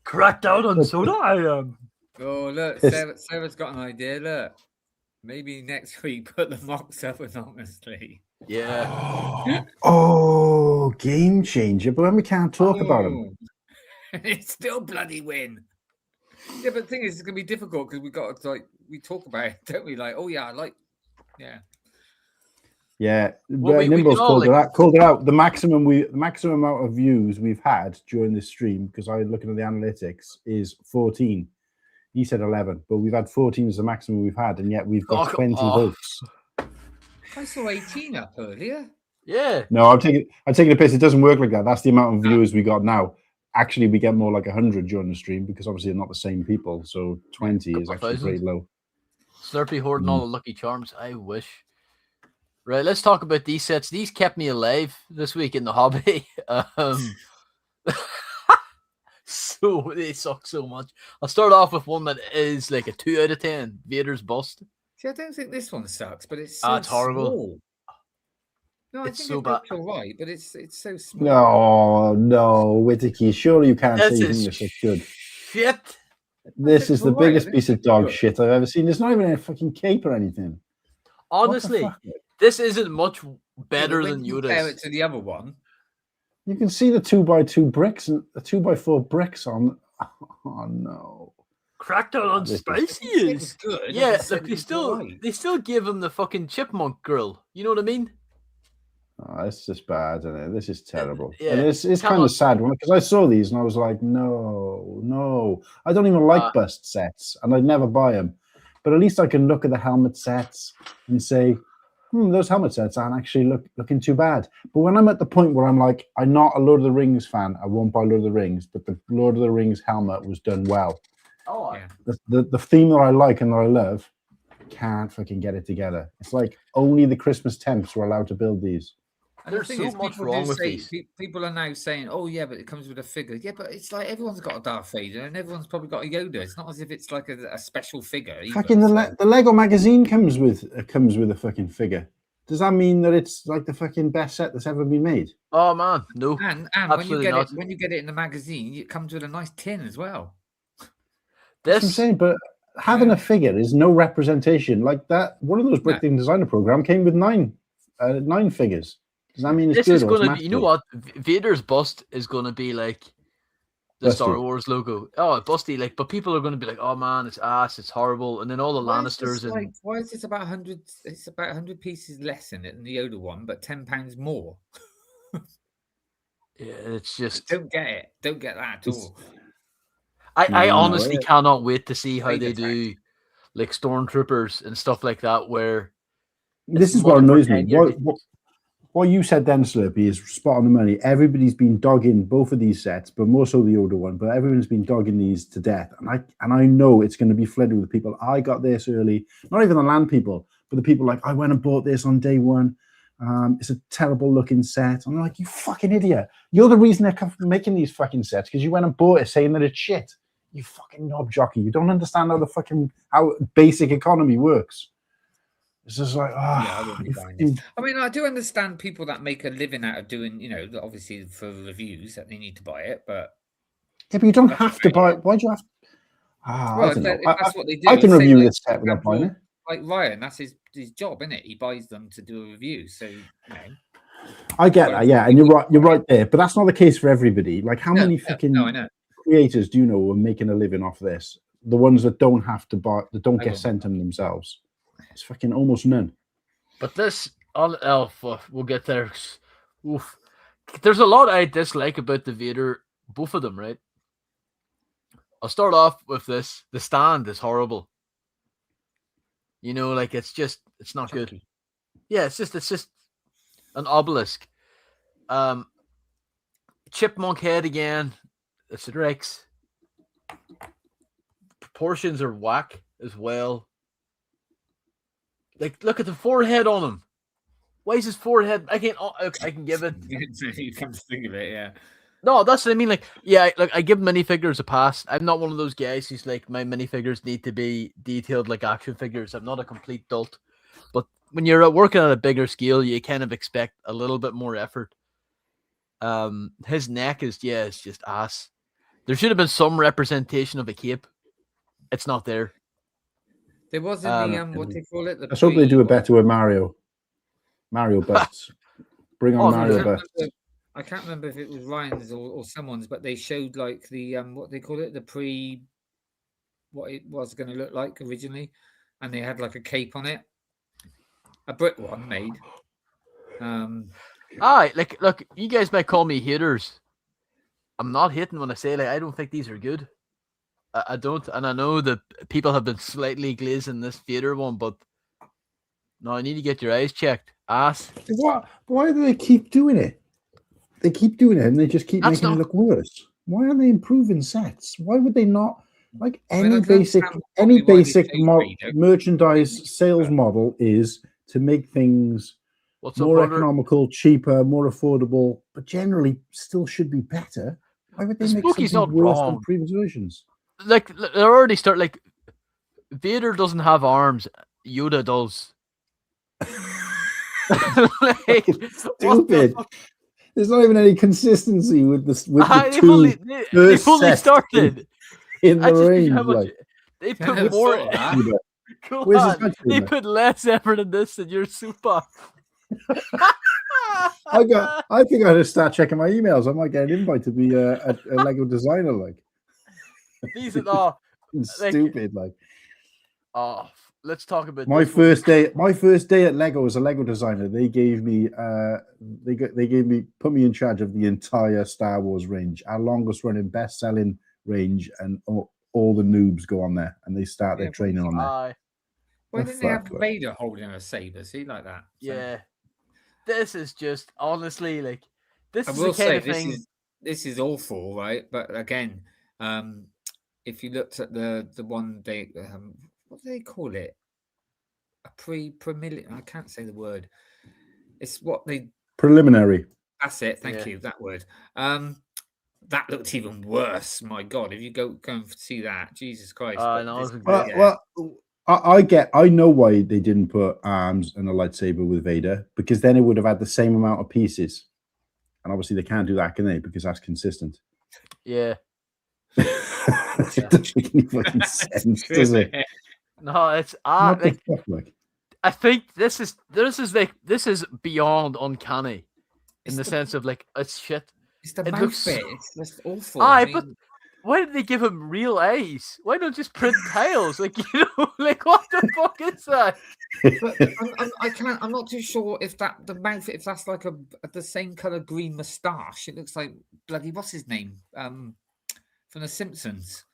Cracked out on soda. I am. Oh, look, Yes. Sarah's got an idea. Look, maybe next week put the mocks up anonymously. Yeah. Oh, game changer! But when we can't talk about him, It's still bloody win. Yeah, but the thing is, it's gonna be difficult because we talk about it, don't we? Like, oh yeah, yeah. Well, we Nimble's can all, called it out. The maximum amount of views we've had during this stream, because I looking at the analytics, is 14. He said 11, but we've had 14 as the maximum we've had, and yet we've got Fuck 20 off. votes. I saw 18 up earlier. Yeah. No, I'm taking the piss. It doesn't work like that. That's the amount of viewers we got now. Actually, we get more like 100 during the stream because obviously they're not the same people. So 20 is Couple actually pretty thousand. low. Slurpy hoarding all the Lucky Charms. I wish. Right, let's talk about these sets. These kept me alive this week in the hobby. So they suck so much. I'll start off with one that is like a 2 out of 10. Vader's bust. See, I don't think this one sucks, but it's It's horrible. small. No, It's I think so it looks all right, but it's so No, small. no, Whittakee. Surely you can't This say you is think this looks good. shit. This is the all right. I biggest think piece of it's dog good. shit I've ever seen. There's not even a fucking cape or anything. What the Honestly, fuck? this isn't much Yeah, better but than when you compare it Yoda's. to the other one. You can see the 2x2 bricks and the 2x4 bricks on. Oh no! Cracked out on This is- spicy It was is. good. I Yeah, just said look, it was all right. they still give him the fucking chipmunk grill. You know what I mean? Oh, it's just bad, isn't it? This is terrible. yeah, And it's come kind on. of sad because I saw these and I was like, no. I don't even like bust sets and I'd never buy them. But at least I can look at the helmet sets and say, those helmet sets aren't actually looking too bad. But when I'm at the point where I'm like, I'm not a Lord of the Rings fan, I won't buy Lord of the Rings, but the Lord of the Rings helmet was done well. Oh, Yeah. The theme that I like and that I love, can't fucking get it together. It's like only the Christmas temps were allowed to build these. And the There's thing so is, much people wrong do with say, these. people are now saying, "Oh yeah, but it comes with a figure." Yeah, but it's like everyone's got a Darth Vader and everyone's probably got a Yoda. It's not as if it's like a special figure. Either, Fucking the Lego magazine comes with a fucking figure. Does that mean that it's like the fucking best set that's ever been made? Oh man, no. And Absolutely not. when you get it in the magazine, it comes with a nice tin as well. That's what I'm This saying, but having a figure is no representation like that. One of those Bricklink Designer Program came with nine figures. Does that mean it's this good? is or going it's to be. You know masterful? what? Vader's bust is going to be like the Star Busty. Wars logo. Oh, busty! Like, but people are going to be like, "Oh man, it's ass. It's horrible." And then all the Lannisters and Why is this about 100? It's about 100 pieces less in it than the Yoda one, but £10 more. Yeah, it's just Don't get it. Don't get that at all. I No, honestly it- cannot wait to see how Vader they tech. do like stormtroopers and stuff like that where This is what annoys me. What you said then, Slurpy, is spot on the money. Everybody's been dogging both of these sets, but more so the older one. But everyone's been dogging these to death, and I know it's going to be flooded with people. I got this early, not even the land people, but the people like I went and bought this on day one. It's a terrible looking set. I'm like, you fucking idiot! You're the reason they're making these fucking sets because you went and bought it saying that it's shit. You fucking knob jockey. You don't understand how basic economy works. It's just like, I wouldn't be buying this. I mean, I do understand people that make a living out of doing, obviously for reviews that they need to buy it, but yeah, but you don't have to buy it. Why do you have to? I don't know. if that's what they do. I can say, review like, this set without buying it. Like Ryan, that's his job, isn't it? He buys them to do a review. So, I get that, yeah, and you're right there. But that's not the case for everybody. Like, how many fucking I know. creators do you know who are making a living off this? The ones that don't have to buy, that don't get sent them themselves. It's fucking almost none. But this, we'll get there. Oof. There's a lot I dislike about the Vader, both of them, right? I'll start off with this. The stand is horrible. Like it's not good. Yeah, it's just an obelisk. Chipmunk head again. It's a Rex. Proportions are whack as well. Like, look at the forehead on him. Why is his forehead? I can give it. You come to think of it, yeah. No, that's what I mean. Like, yeah, I give minifigures a pass. I'm not one of those guys who's like, my minifigures need to be detailed like action figures. I'm not a complete dolt. But when you're working at a bigger scale, you kind of expect a little bit more effort. His neck is just ass. There should have been some representation of a cape. It's not there. There was in the what do you call it? Let's hope they do a better with Mario. Mario busts. Bring on Mario busts. I can't remember if it was Ryan's or someone's, but they showed like the what they call it, what it was going to look like originally, and they had like a cape on it, a brick one made. Look, you guys might call me haters. I'm not hating when I say I don't think these are good. I don't, and I know that people have been slightly glazing this Vader one, but no, I need to get your eyes checked. Ass. Why do they keep doing it? They keep doing it, and they just keep making it look worse. Why are they improving sets? Why would they not? Like any basic merchandise sales model is to make things more economical, cheaper, more affordable, but generally still should be better. Why would they make something worse than previous versions? Like, they already start, like, Vader doesn't have arms, Yoda does. Like, stupid. There's not even any consistency with this. With they've only started in the range. They put more. They put less effort in this than your super. I think I just start checking my emails. I might get an invite to be a Lego designer. Like, these are all stupid. Like, let's talk about my first day. My first day at Lego as a Lego designer. They gave me put me in charge of the entire Star Wars range, our longest running, best selling range, and all the noobs go on there and they start their training on there. Why didn't they have Vader holding a saber? See, like that. Yeah. This is just honestly like this I is will the kind say of thing. This is awful, right? But again, if you looked at the one day, what do they call it? A preliminary. I can't say the word. It's what they preliminary. That's it. Thank you. That word. That looked even worse. My God, if you go and see that, Jesus Christ! I know why they didn't put arms and a lightsaber with Vader, because then it would have had the same amount of pieces. And obviously they can't do that, can they? Because that's consistent. Yeah. It doesn't make any fucking sense, does it? No, it's I think this is beyond uncanny in the sense of like it's shit. It's the mouth bit. It's just awful. Why did they give him real eyes? Why not just print tails? Like, like what the fuck is that? But I'm not too sure if the mouth, if that's like the same color green moustache. It looks like bloody what's his name? From The Simpsons.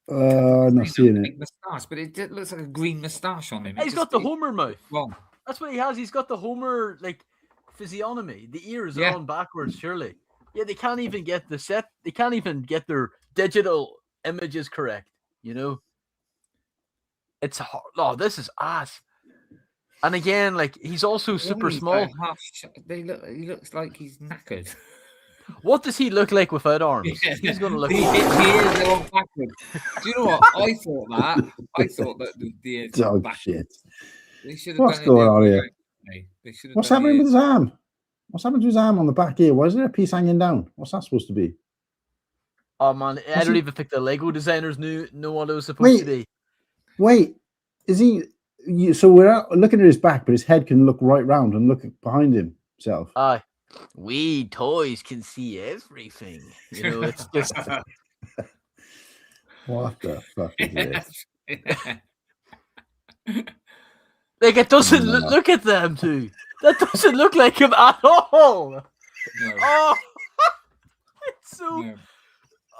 I'm not seeing it. Moustache, but it looks like a green moustache on him. He's got the Homer mouth. Wrong. That's what he has. He's got the Homer like physiognomy. The ears are on backwards, surely. Yeah, they can't even get the set. They can't even get their digital images correct. It's hard. Oh, this is ass. And again, like he's also super small. He looks like he's knackered. What does he look like without arms? He's going to look. He is going backwards. Do you know what? I thought that the dog shit. What's going on here? What's happening with his arm? What's happened to his arm on the back here? Why is there a piece hanging down? What's that supposed to be? Oh man, I don't even think the Lego designers know what it was supposed to be. Wait, is he? So we're looking at his back, but his head can look right round and look behind himself. Aye. We toys can see everything. It's just. What the fuck is this? Like it doesn't look at them too. That doesn't look like him at all. No. Oh, it's so. No.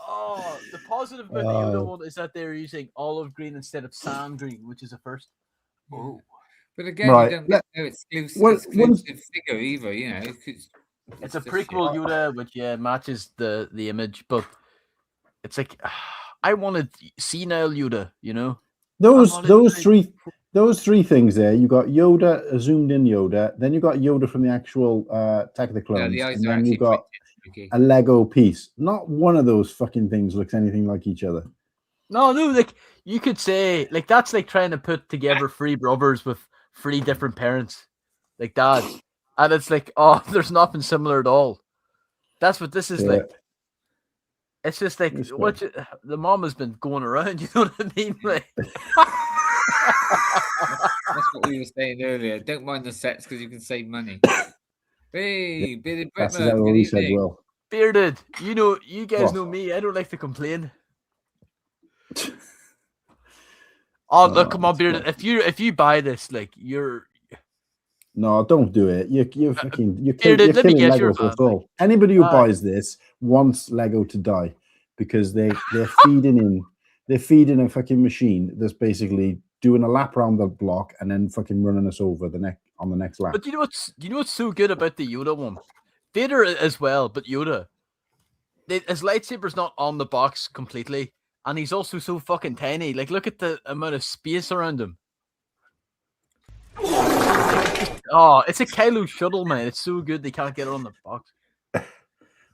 Oh, the positive about the Yoda one is that they're using olive green instead of sand green, which is a first. Oh, but again, you don't get no exclusive figure either. It's a prequel Yoda, which matches the image, but it's like I wanted senile Yoda. Those three things there. You got Yoda, a zoomed in Yoda, then you got Yoda from the actual Attack of the Clones, and then you got a Lego piece. Not one of those fucking things looks anything like each other. No, like you could say like that's like trying to put together three brothers with three different parents, like dads, and it's like there's nothing similar at all. That's what this is like. It's just like the mom has been going around. You know what I mean? Like. That's what we were saying earlier. Don't mind the sets because you can save money. Hey, Bearded That's Britman, what we said. Well, Bearded, you guys know me. I don't like to complain. Look, come on, Bearded. If you buy this, like you're. No, don't do it. You're fucking. You're Bearded, let me killing guess Lego for all. Anybody who buys this wants Lego to die because they're feeding a fucking machine that's basically doing a lap around the block and then fucking running us over on the next lap. But you know what's so good about the Yoda one? Vader as well, but Yoda. His lightsaber's not on the box completely, and he's also so fucking tiny. Like, look at the amount of space around him. It's a Kylo shuttle, man. It's so good they can't get it on the box.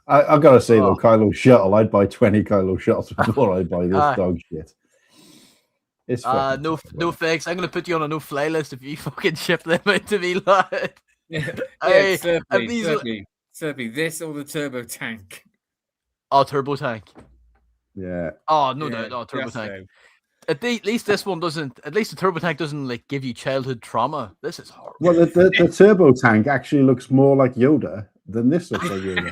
I gotta say though, Kylo shuttle. I'd buy 20 Kylo shuttles before I buy this dog shit. It's no thanks. I'm gonna put you on a no-fly list if you fucking ship them out to me, lad. Slurpy, this or the turbo tank? Oh, turbo tank. Yeah. Oh no, turbo tank. At least this one doesn't. At least the turbo tank doesn't like give you childhood trauma. This is horrible. Well, the turbo tank actually looks more like Yoda than this looks like Yoda.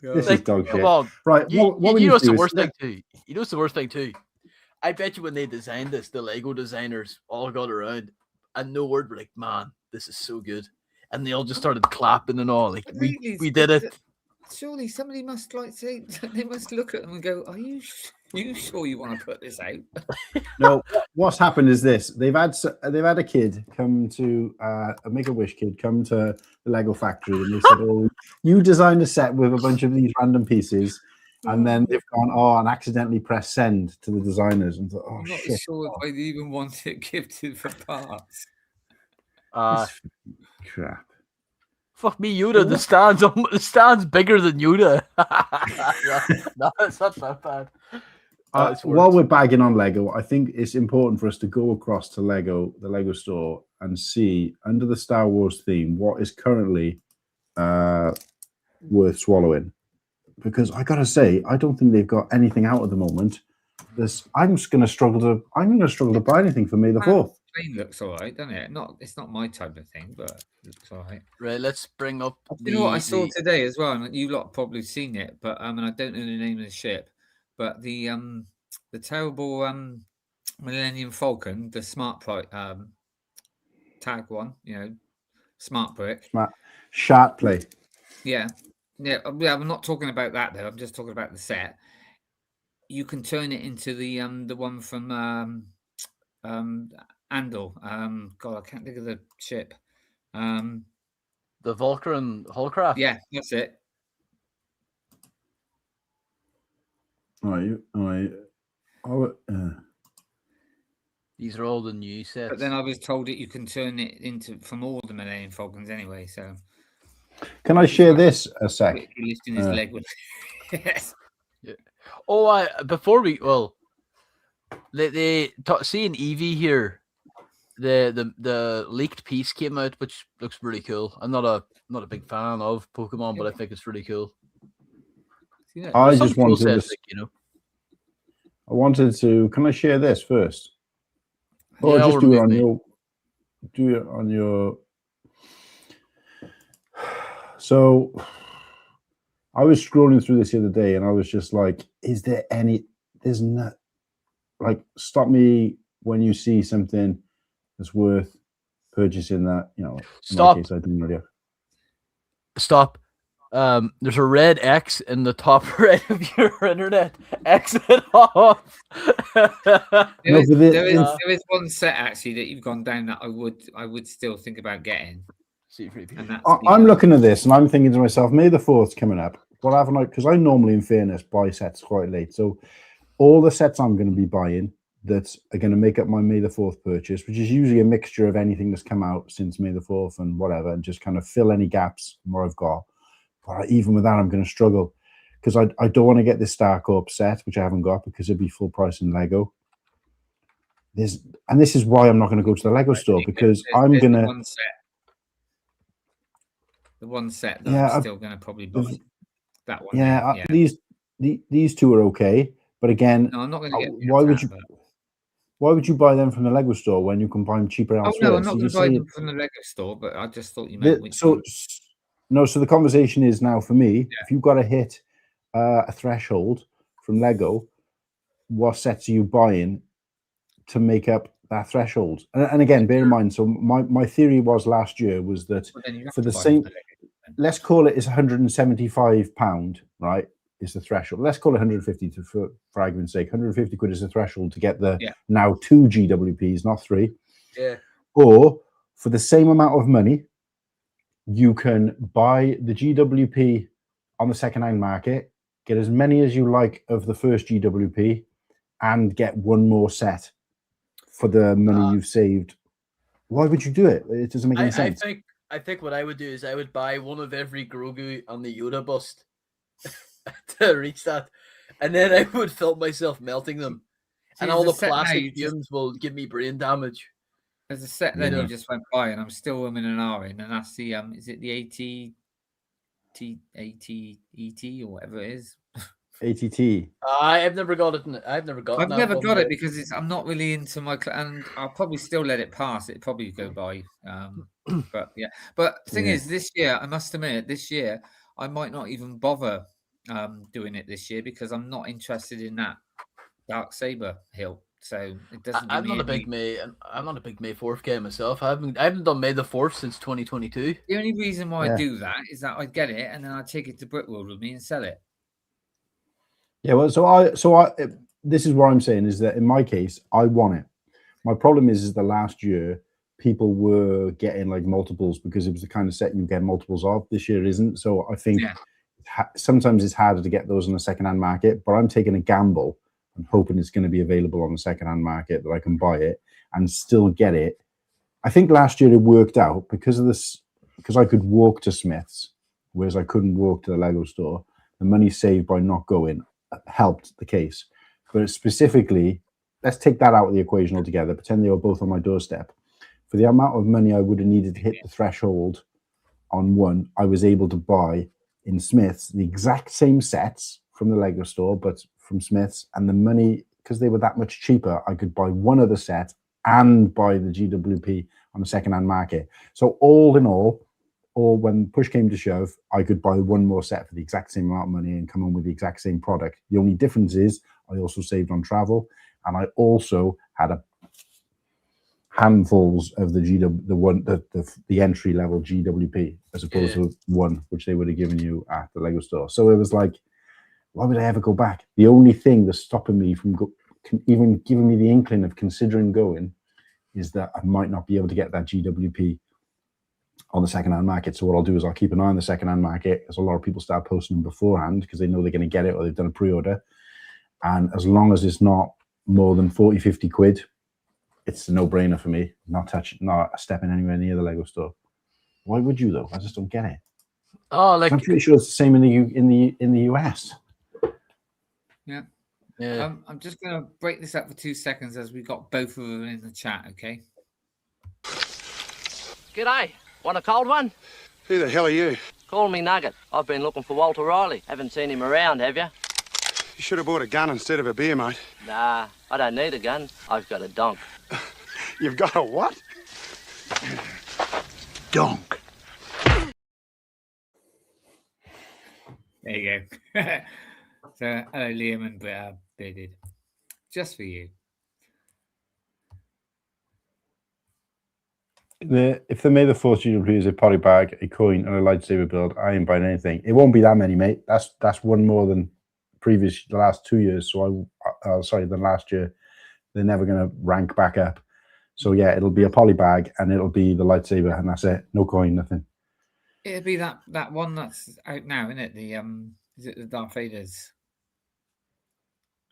This is dog shit. Right. You know what's the worst thing too? You know what's the worst thing too? I bet you when they designed this, the Lego designers all got around and no word were like, man, this is so good. And they all just started clapping and all. Like, we did it. Surely somebody must say, they must look at them and go, are you sure you want to put this out? No, what's happened is this. They've had a kid come to a Make-A-Wish kid come to the Lego factory and they said, oh, you designed a set with a bunch of these random pieces. And then they've gone, and accidentally pressed send to the designers and thought, I'm not sure if I'd even want it gifted for parts. Crap. Fuck me, Yoda. The stand's bigger than Yoda. No, it's not that bad. While we're bagging on Lego, I think it's important for us to go across to the Lego store, and see under the Star Wars theme what is currently worth swallowing. Because I gotta say, I don't think they've got anything out at the moment. I'm going to struggle to buy anything for May the 4th. plain looks all right, doesn't it? It's not my type of thing, but it looks all right. Right, let's bring up You know what I saw the today as well, and you lot have probably seen it, but and I don't know the name of the ship, but the terrible Millennium Falcon, the smart tag one, smart brick. Smart sharp play. Yeah. I'm not talking about that though. I'm just talking about the set. You can turn it into the one from Andor. God, I can't think of the ship. the Vulcan Hullcraft. Yeah, that's it. All right. These are all the new sets. But then I was told that you can turn it into from all the Millennium Falcons anyway. So Can I share this a sec? Whittakee lifting his leg with yes. Yeah. Oh, before we seeing Eevee here, the leaked piece came out, which looks pretty cool. I'm not a big fan of Pokemon, but I think it's pretty cool. I just wanted to, sets, I wanted to. Can I share this first? Or Yeah, just or do it on me. your. So, I was scrolling through this the other day, and I was just like, "Is there any? There's not. Like, stop me when you see something that's worth purchasing. That in Stop. my case, I didn't really. Stop. There's a red X in the top right of your internet. Exit off. There is one set actually that you've gone down that I would still think about getting. I'm looking at this and I'm thinking to myself, May the 4th's coming up. What haven't I? Because I normally, in fairness, buy sets quite late. So all the sets I'm going to be buying that are going to make up my May the 4th purchase, which is usually a mixture of anything that's come out since May the 4th and whatever, and just kind of fill any gaps in what I've got. But even with that, I'm going to struggle because I don't want to get this Star Corp set, which I haven't got because it'd be full price in Lego. This is why I'm not going to go to the Lego store because I'm going to. The one set that I'm still going to probably buy. That one. Yeah, these two are okay, but again, no, I'm not going to get. Why would you buy them from the Lego store when you can buy them cheaper elsewhere? No, I'm not going to buy them from the Lego store, but I just thought you meant. So the conversation is now for me. If you've got to hit a threshold from Lego, what sets are you buying to make up that threshold? And again, bear in mind. So my theory was last year was that for the same, let's call it is £175, right? Is the threshold. Let's call it 150 for argument's sake. 150 quid is the threshold to get the now 2 GWPs, not 3. Yeah. Or for the same amount of money, you can buy the GWP on the second-hand market, get as many as you like of the first GWP, and get one more set for the money you've saved. Why would you do it? It doesn't make any sense. I think what I would do is I would buy one of every Grogu on the Yoda bust to reach that, and then I would film myself melting them, and all the plastic fumes will give me brain damage. There's a set then you just went by, and I'm still in an R in, and that's the is it the AT or whatever it is? ATT. I've never got it. I've never got it because I'm not really into my and I'll probably still let it pass. It probably go by. But yeah. But the thing is, this year I must admit, this year I might not even bother doing it this year because I'm not interested in that Dark Saber hill. So it doesn't. I'm not a big May 4th game myself. I haven't done May the 4th since 2022. The only reason why I do that is that I get it and then I take it to Brickworld with me and sell it. Yeah, well, so I this is what I'm saying is that in my case, I want it. My problem is the last year people were getting like multiples because it was the kind of set you get multiples of. This year isn't. So I think sometimes it's harder to get those in the second-hand market, but I'm taking a gamble and hoping it's going to be available on the second-hand market that I can buy it and still get it. I think last year it worked out because of this, because I could walk to Smith's, whereas I couldn't walk to the Lego store. The money saved by not going helped the case. But specifically, let's take that out of the equation altogether. Pretend they were both on my doorstep. For the amount of money I would have needed to hit the threshold on one, I was able to buy in Smith's the exact same sets from the Lego store, but from Smith's, and the money, because they were that much cheaper, I could buy one other set and buy the GWP on the second-hand market. So all in all, or when push came to shove, I could buy one more set for the exact same amount of money and come on with the exact same product. The only difference is I also saved on travel, and I also had a handfuls of the entry level GWP as opposed to one which they would have given you at the Lego store. So it was like, why would I ever go back? The only thing that's stopping me from even giving me the inkling of considering going is that I might not be able to get that GWP on the second-hand market. So what I'll do is I'll keep an eye on the second-hand market, as a lot of people start posting them beforehand because they know they're going to get it or they've done a pre-order. And as long as it's not more than 40, 50 quid, it's a no-brainer for me. Not stepping anywhere near the Lego store. Why would you though? I just don't get it. Oh, like I'm pretty sure it's the same in the US. Yeah. Yeah. I'm just going to break this up for 2 seconds as we got both of them in the chat, okay? G'day. Want a cold one? Who the hell are you? Call me Nugget. I've been looking for Walter Riley. Haven't seen him around, have you? You should have bought a gun instead of a beer, mate. Nah, I don't need a gun. I've got a donk. You've got a what? Donk. There you go. So, hello, Liam and Bearded. Just for you. If they made the 4th GWP as a poly bag, a coin, and a lightsaber build, I ain't buying anything. It won't be that many, mate. That's one more than the last 2 years. So than last year. They're never going to rank back up. So yeah, it'll be a poly bag and it'll be the lightsaber, and that's it. No coin, nothing. It'll be that one that's out now, isn't it? The is it the Darth Vader's?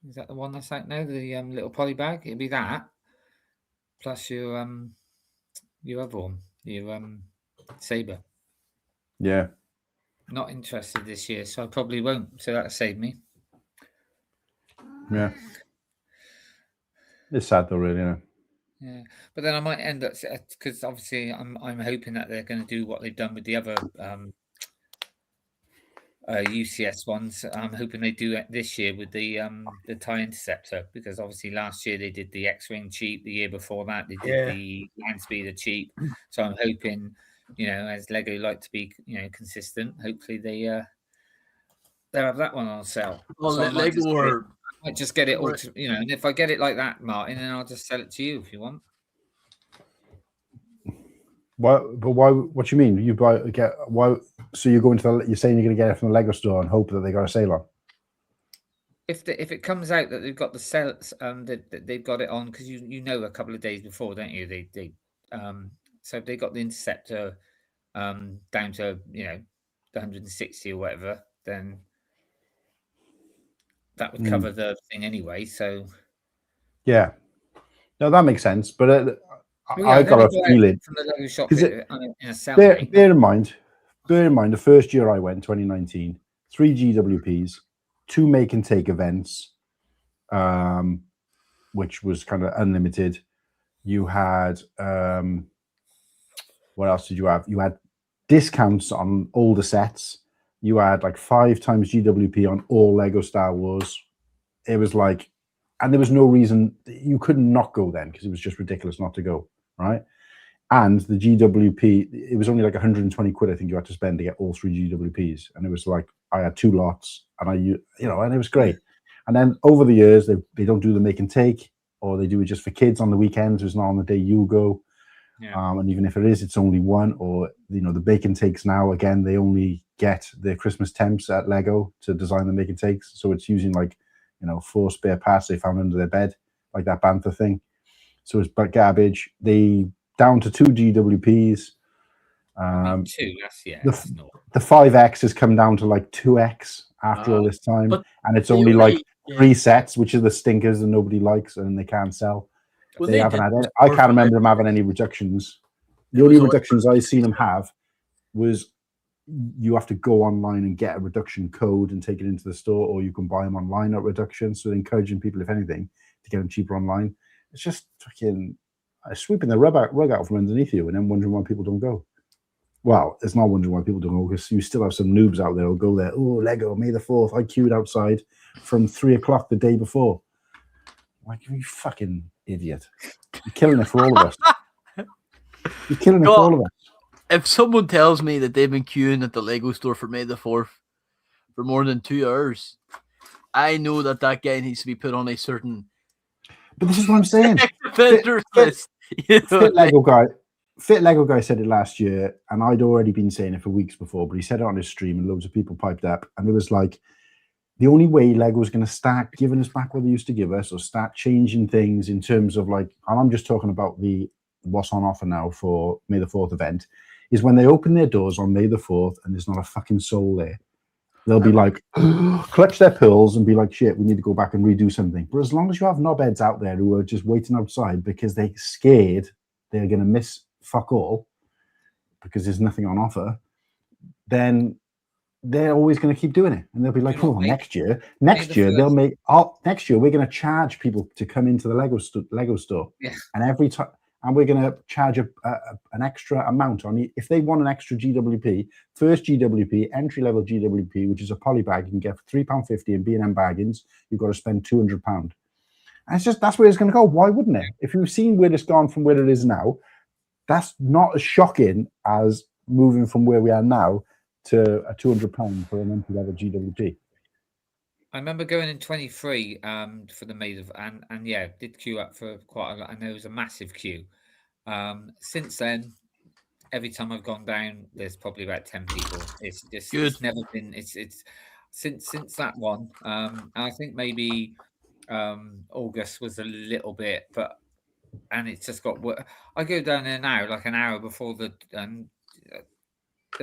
Is that the one that's out now? The little poly bag? It'll be that. Plus your other one, your saber. Yeah. Not interested this year, so I probably won't. So that'll save me. Yeah. It's sad though, really, isn't it? Yeah, but then I might end up, because obviously I'm hoping that they're going to do what they've done with the other UCS ones. I'm hoping they do it this year with the TIE Interceptor, because obviously last year they did the X-Wing cheap. The year before that they did the Land Speeder cheap. So I'm hoping, as Lego like to be, consistent. Hopefully they'll have that one on sale. Well, So I might just get it all, and if I get it like that, Martin, then I'll just sell it to you if you want. Why? But why? What do you mean? Why? So you're you're saying you're going to get it from the Lego store and hope that they got a sale on? If it comes out that they've got the sales, that they've got it on, because you know a couple of days before, don't you? So if they got the Interceptor down to the 160 or whatever, then that would cover the thing anyway. So yeah, no, that makes sense. But I got a feeling from the Lego shop in a sale. Bear in mind, the first year I went, 2019, 3 GWPs, 2 make and take events, which was kind of unlimited. You had what else did you have? You had discounts on all the sets. You had like 5 times GWP on all Lego Star Wars. It was like, and there was no reason you couldn't not go then, because it was just ridiculous not to go, right? And the GWP, it was only like 120 quid, I think you had to spend to get all 3 GWPs. And it was like, I had 2 lots, and and it was great. And then over the years, they don't do the make and take, or they do it just for kids on the weekends. It's not on the day you go. Yeah. And even if it is, it's only one. Or the make and takes now, again, they only get the Christmas temps at Lego to design the make and takes. So it's using 4 spare parts they found under their bed, like that Bantha thing. So it's but garbage. They down to 2 GWPs. 2, the 5X has come down to like 2X after all this time, and it's only like 3 sets, which are the stinkers and nobody likes and they can't sell. Well, they haven't had any, I can't remember them having any reductions. The only reductions I've seen them have was you have to go online and get a reduction code and take it into the store, or you can buy them online at reduction. So encouraging people, if anything, to get them cheaper online. It's just fucking sweeping the rug out from underneath you, and then wondering why people don't go. Well, it's not wondering why people don't go, because you still have some noobs out there who'll go there. Oh, Lego, May the 4th. I queued outside from 3 o'clock the day before. Like, you fucking idiot. You're killing it for all of us. You're killing it for all of us. If someone tells me that they've been queuing at the Lego store for May the 4th for more than 2 hours, I know that guy needs to be put on a certain. But this is what I'm saying. Vendors list. Fit Lego guy said it last year, and I'd already been saying it for weeks before, but he said it on his stream, and loads of people piped up, and it was like, the only way Lego's going to start giving us back what they used to give us, or start changing things in terms of like, and I'm just talking about the what's on offer now for May the 4th event, is when they open their doors on May the 4th and there's not a fucking soul there. They'll be like, clutch their pearls and be like, shit, we need to go back and redo something. But as long as you have knobheads out there who are just waiting outside because they're scared they're going to miss fuck all because there's nothing on offer, then they're always going to keep doing it. And they'll be like, oh, next year next year we're going to charge people to come into the Lego store. Yeah. And every time, and we're going to charge an extra amount on if they want an extra GWP, first GWP, entry-level GWP, which is a poly bag you can get for £3.50 in B&M bargains, you've got to spend £200. And it's just, that's where it's going to go. Why wouldn't it? If you've seen where it's gone from where it is now, that's not as shocking as moving from where we are now to a £200 for an entry-level GWP. I remember going in 23 for the Maid of, and yeah, did queue up for quite a lot, and there was a massive queue. Since then, every time I've gone down, there's probably about 10 people. It's just Good. It's never been. It's since that one. And I think maybe August was a little bit, and it's just got. I go down there now, like an hour before there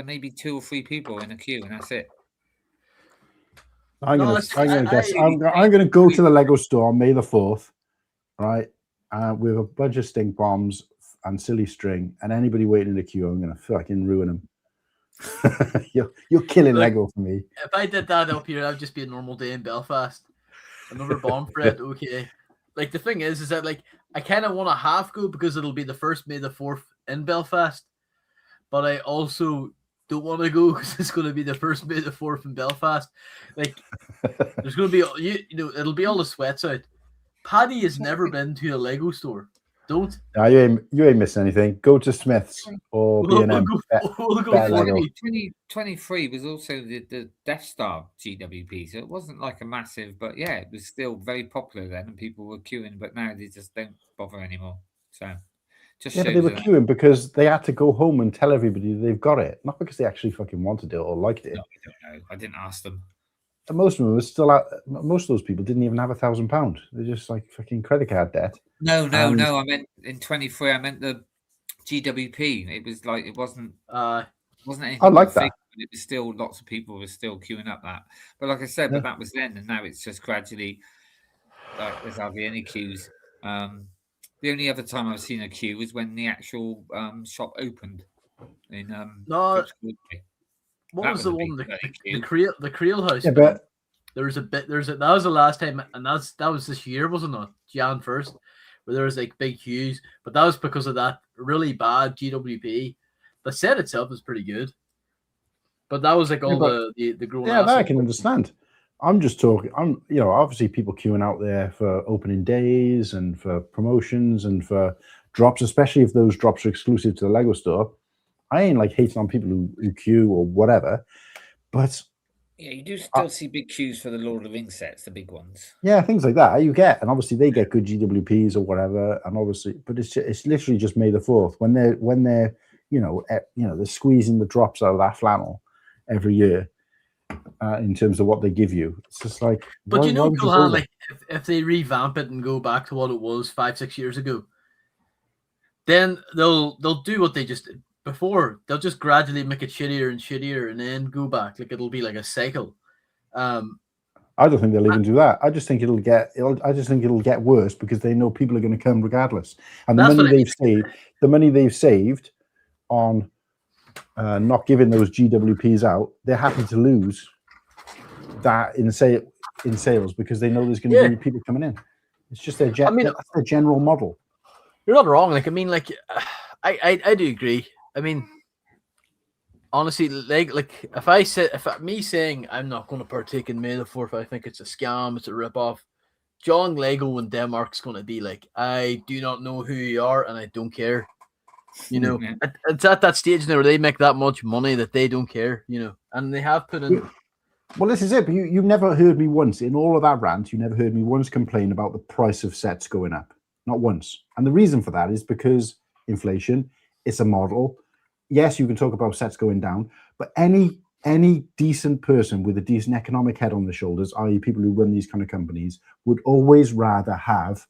may be 2 or 3 people in a queue, and that's it. I'm going to go to the Lego store on May the 4th, right? With a bunch of stink bombs and silly string, and anybody waiting in the queue, I'm going to fucking ruin them. You're killing Lego for me. If I did that up here, that would just be a normal day in Belfast. Another bomb threat, okay. Like, the thing is that, like, I kind of want to half go because it'll be the first May the 4th in Belfast, but I also don't want to go because it's going to be the first May the 4th in Belfast. Like, there's going to be, it'll be all the sweats out. Paddy has never been to a Lego store. Don't. No, you ain't missing anything. Go to Smith's or B&M. We'll go 2023 was also the Death Star GWP, so it wasn't like a massive, but yeah, it was still very popular then, and people were queuing. But now they just don't bother anymore. So. But they were queuing because they had to go home and tell everybody they've got it, not because they actually fucking wanted it or liked it. No, I don't know. I didn't ask them. And most of them were still out. Most of those people didn't even have £1,000. They're just like fucking credit card debt. No. I meant in 23. I meant the GWP. It was like it wasn't anything. I like that. But it was still lots of people were still queuing up that. But like I said, but that was then, and now it's just gradually. Like there's hardly any queues. The only other time I've seen a queue was when the actual shop opened. In what was the one? The Creel House. Yeah, but that was the last time, and that was this year, wasn't it? Jan 1st, where there was like big queues, but that was because of that really bad GWP. The set itself is pretty good, but that was like all the grown. Yeah, that I can understand. I'm just talking. Obviously people queuing out there for opening days and for promotions and for drops, especially if those drops are exclusive to the Lego store. I ain't like hating on people who queue or whatever, but yeah, you do still see big queues for the Lord of the Rings sets, the big ones. Yeah, things like that you get, and obviously they get good GWPs or whatever, and obviously, but it's literally just May the 4th when they're they're squeezing the drops out of that flannel every year. In terms of what they give you, it's just like. But Cool, like if they revamp it and go back to what it was 5-6 years ago, then they'll do what they just did before. They'll just gradually make it shittier and shittier, and then go back. Like it'll be like a cycle. I don't think they'll even do that. I just think it'll get worse because they know people are going to come regardless, and the money they've saved on. Not giving those GWPs out, they're happy to lose that in sales because they know there's going to be people coming in. It's just that's their general model. You're not wrong. Like I mean, like I do agree. I mean, honestly, like if me saying I'm not going to partake in May the 4th, I think it's a scam, it's a rip-off. John Lego in Denmark's going to be like, I do not know who you are and I don't care. You know, Yeah. it's at that stage now where they make that much money that they don't care, you know, and they have put in. Well, this is it. But you've never heard me once in all of that rant. You never heard me once complain about the price of sets going up. Not once. And the reason for that is because inflation. It's a model. Yes, you can talk about sets going down, but any decent person with a decent economic head on their shoulders, i.e., people who run these kind of companies, would always rather have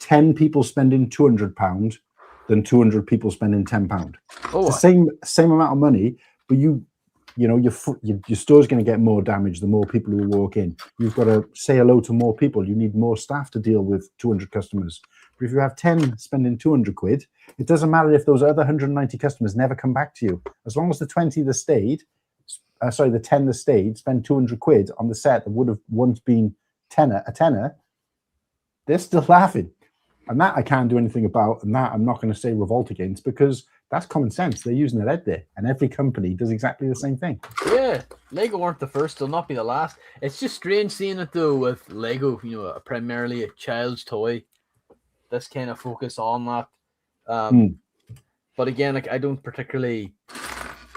10 people spending £200 than 200 people spending £10. Oh, it's the same amount of money, but your store's going to get more damage the more people who walk in. You've got to say hello to more people. You need more staff to deal with 200 customers. But if you have 10 spending 200 quid, it doesn't matter if those other 190 customers never come back to you. As long as the 10 that stayed spend 200 quid on the set that would have once been a tenner, they're still laughing. And that I can't do anything about, and that I'm not going to say revolt against, because that's common sense. They're using their head there, and every company does exactly the same thing. Yeah, Lego weren't the first; they'll not be the last. It's just strange seeing it though with Lego. You know, primarily a child's toy. This kind of focus on that. But again, like, I don't particularly.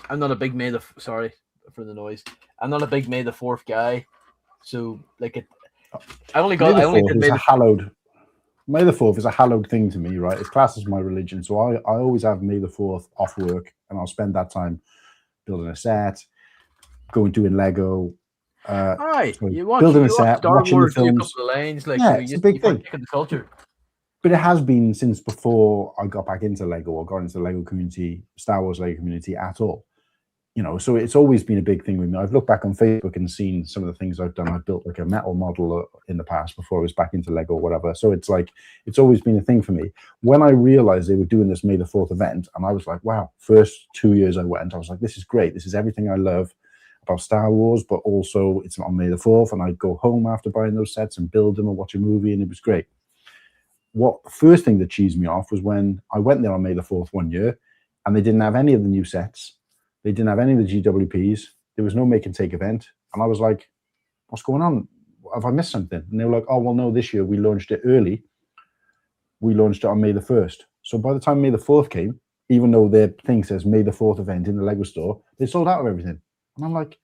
I'm not a big sorry for the noise. I'm not a big May the 4th guy, so like it. I only did May the hallowed. May the 4th is a hallowed thing to me, right? It's classed as my religion. So I always have May the 4th off work, and I'll spend that time building a set, doing Lego. Building a set, Star watching Wars, the films. a couple of lanes, like, yeah, it's a big thing. The culture. But it has been since before I got back into Lego or got into the Lego community, Star Wars Lego community at all. You know, so it's always been a big thing with me. I've looked back on Facebook and seen some of the things I've done. I've built like a metal model in the past before I was back into Lego or whatever. So it's like, it's always been a thing for me. When I realized they were doing this May the 4th event, and I was like, wow, first 2 years I went, I was like, this is great. This is everything I love about Star Wars, but also it's on May the 4th. And I'd go home after buying those sets and build them and watch a movie, and it was great. The first thing that cheesed me off was when I went there on May the 4th one year, and they didn't have any of the new sets. They didn't have any of the GWPs. There was no make and take event. And I was like, what's going on? Have I missed something? And they were like, oh, well, no, this year we launched it early. We launched it on May the 1st. So by the time May the 4th came, even though their thing says May the 4th event in the Lego store, they sold out of everything. And I'm like,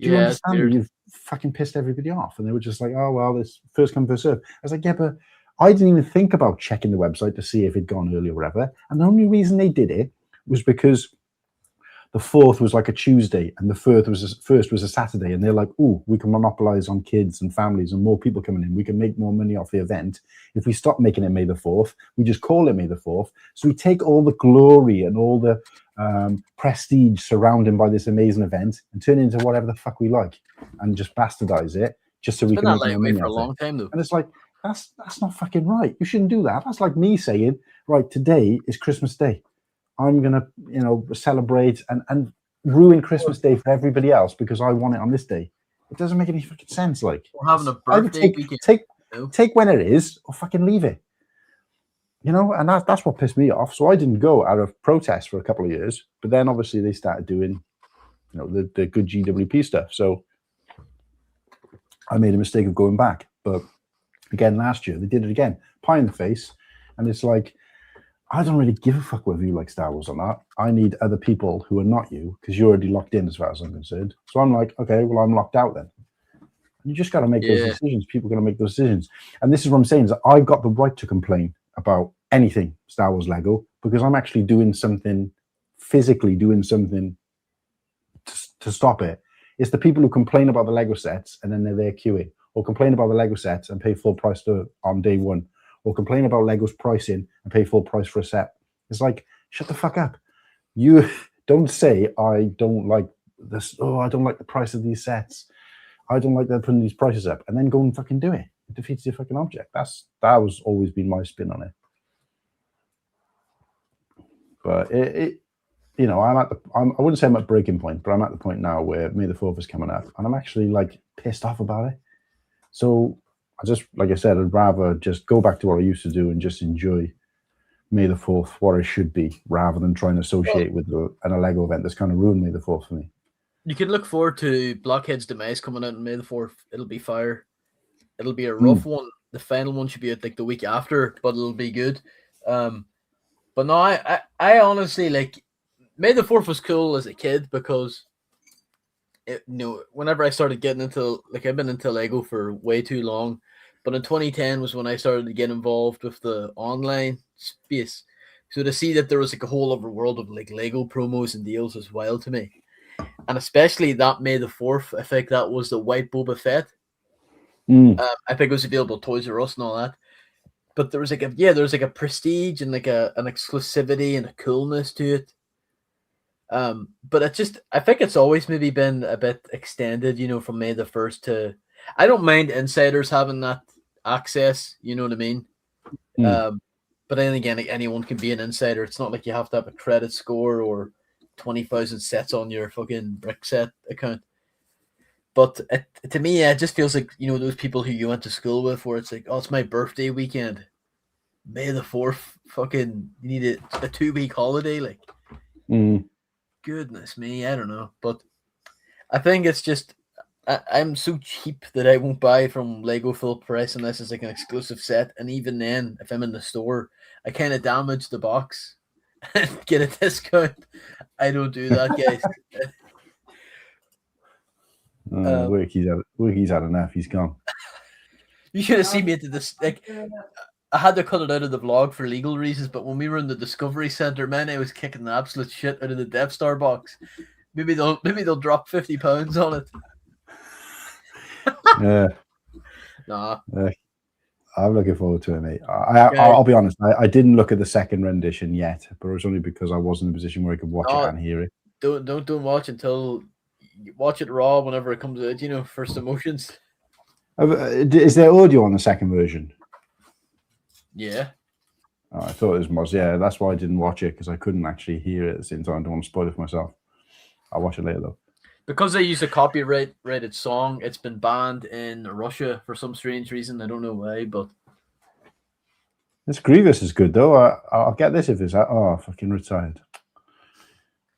do you understand? You've fucking pissed everybody off. And they were just like, oh, well, this first come, first serve. I was like, yeah, but I didn't even think about checking the website to see if it'd gone early or whatever. And the only reason they did it was because the 4th was like a Tuesday and the 1st was a Saturday. And they're like, oh, we can monopolize on kids and families and more people coming in. We can make more money off the event. If we stop making it May the 4th, we just call it May the 4th. So we take all the glory and all the prestige surrounding by this amazing event and turn it into whatever the fuck we like and just bastardize it just so we can make money for a off long it. time, though. And it's like, that's not fucking right. You shouldn't do that. That's like me saying, right, today is Christmas Day. I'm going to, celebrate and ruin Christmas Day for everybody else because I want it on this day. It doesn't make any fucking sense. Like, we're having a birthday weekend. Take when it is or fucking leave it. And that's what pissed me off. So I didn't go out of protest for a couple of years. But then obviously they started doing, the good GWP stuff. So I made a mistake of going back. But again, last year they did it again. Pie in the face. And it's like, I don't really give a fuck whether you like Star Wars or not. I need other people who are not you because you're already locked in as far as I'm concerned. So I'm like, okay, well, I'm locked out then. You just got to make those decisions. People are going to make those decisions. And this is what I'm saying is that I've got the right to complain about anything Star Wars Lego because I'm actually physically doing something to stop it. It's the people who complain about the Lego sets and then they're there queuing, or complain about the Lego sets and pay full price on day one, or complain about Lego's pricing and pay full price for a set. It's like, shut the fuck up. You don't say, I don't like this. Oh, I don't like the price of these sets. I don't like they're putting these prices up, and then go and fucking do it. It defeats your fucking object. That was always been my spin on it. But I wouldn't say I'm at breaking point, but I'm at the point now where May the 4th is coming up, and I'm actually like pissed off about it. So I just, like I said, I'd rather just go back to what I used to do and just enjoy May the 4th, what it should be, rather than trying to associate with a Lego event that's kind of ruined May the 4th for me. You can look forward to Blockhead's Demise coming out on May the 4th. It'll be fire. It'll be a rough one, the final one should be out like the week after, but it'll be good. But no, I honestly like May the 4th was cool as a kid because whenever I started getting into like I've been into Lego for way too long, but in 2010 was when I started to get involved with the online space. So to see that there was like a whole other world of like Lego promos and deals was wild to me. And especially that May the 4th, I think that was the white Boba Fett. I think it was available at Toys R Us and all that. But there was like a prestige and like an exclusivity and a coolness to it. But I think it's always maybe been a bit extended, from May the 1st to. I don't mind insiders having that access, you know what I mean? But then again, like, anyone can be an insider. It's not like you have to have a credit score or 20,000 sets on your fucking brick set account. But to me, it just feels like, those people who you went to school with where it's like, oh, it's my birthday weekend. May the 4th, fucking, you need a 2-week holiday. Like, goodness me, I don't know. But I think it's just, I'm so cheap that I won't buy from Lego full price unless it's like an exclusive set. And even then, if I'm in the store, I kind of damage the box and get a discount. I don't do that, guys. Wickie's had enough. He's gone. You should have seen me into this. Like, I had to cut it out of the vlog for legal reasons, but when we were in the Discovery Center, man, I was kicking the absolute shit out of the Death Star box. Maybe they'll drop £50 on it. Yeah. Nah. I'm looking forward to it, mate. I'll be honest. I didn't look at the second rendition yet, but it was only because I wasn't in a position where I could watch it and hear it. Don't watch until you watch it raw whenever it comes out. First emotions. Is there audio on the second version? Yeah. Oh, I thought it was. Yeah, that's why I didn't watch it because I couldn't actually hear it at the same time. I don't want to spoil it for myself. I'll watch it later though. Because they use a copyrighted song, it's been banned in Russia for some strange reason. I don't know why, but this Grievous is good though. I'll get this if it's fucking retired.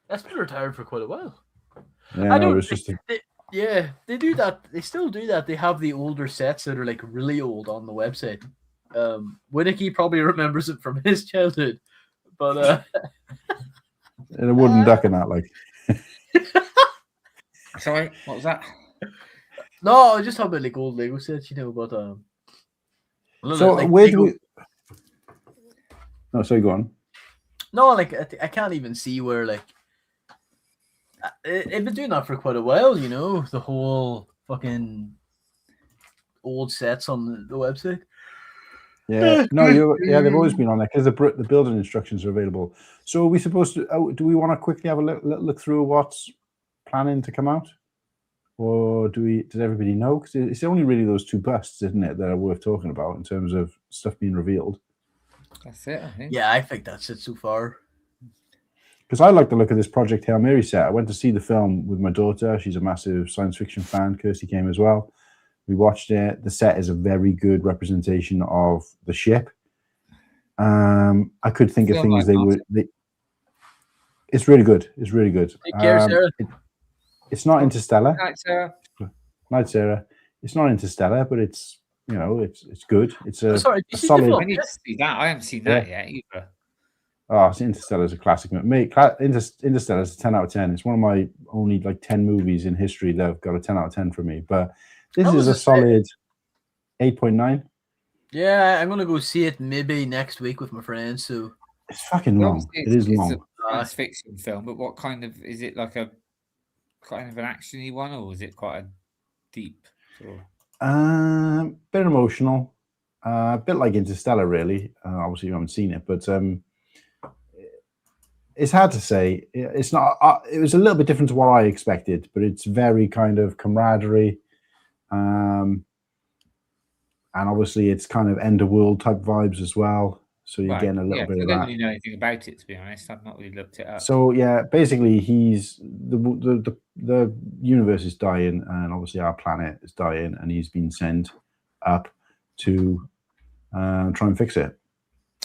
That's been retired for quite a while. Yeah, they do that. They still do that. They have the older sets that are like really old on the website. Whittakee probably remembers it from his childhood, but in a wooden duck and that, like. Sorry, what was that? No, I just talking about like old Lego sets, but so like, where do we? No, sorry, go on. No, like I can't even see where like they've been doing that for quite a while. The whole fucking old sets on the website. Yeah, no, they've always been on there because the building instructions are available. So are we supposed to? Do we want to quickly have a look through what's planning to come out, or does everybody know? Because it's only really those two busts, isn't it, that are worth talking about in terms of stuff being revealed. That's it, I think. Yeah, I think that's it so far. Because I like the look of this Project Hail Mary set. I went to see the film with my daughter. She's a massive science fiction fan. Kirsty came as well. We watched it. The set is a very good representation of the ship. I could think of things it's really good. It's really good. Take care, Sarah. It's not Interstellar. Night, Sarah. Night, Sarah. It's not Interstellar, but it's it's good. It's a solid. I need to see that. I haven't seen that yet either. Oh, Interstellar is a classic. Mate, Interstellar is a 10 out of 10. It's one of my only 10 movies in history that have got a 10 out of 10 for me. But this is a solid 8.9. Yeah, I'm gonna go see it maybe next week with my friends. So it's fucking long. It is long. It's a science fiction film, but what kind of is it? Like a kind of an actiony one, or is it quite a deep sort of? Bit emotional, a bit like Interstellar, really. Obviously, you haven't seen it, but it's hard to say. It's not. It was a little bit different to what I expected, but it's very kind of camaraderie, and obviously, it's kind of end of world type vibes as well. So you're getting a little bit of that. I don't really know anything about it, to be honest. I've not really looked it up. So yeah, basically, he's the universe is dying, and obviously our planet is dying, and he's been sent up to try and fix it.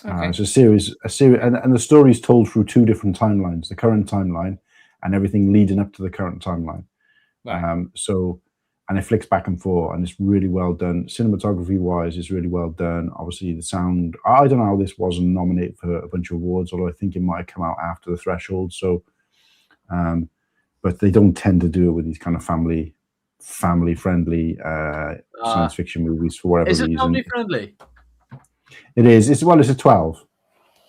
Okay. It's a series, and the story is told through two different timelines: the current timeline and everything leading up to the current timeline. Right. and it flicks back and forth, and it's really well done. Cinematography wise, it's really well done. Obviously, the sound. I don't know how this wasn't nominated for a bunch of awards, although I think it might have come out after the threshold. So, but they don't tend to do it with these kind of family friendly science fiction movies for whatever Is reason. it family friendly? It is. It's a 12.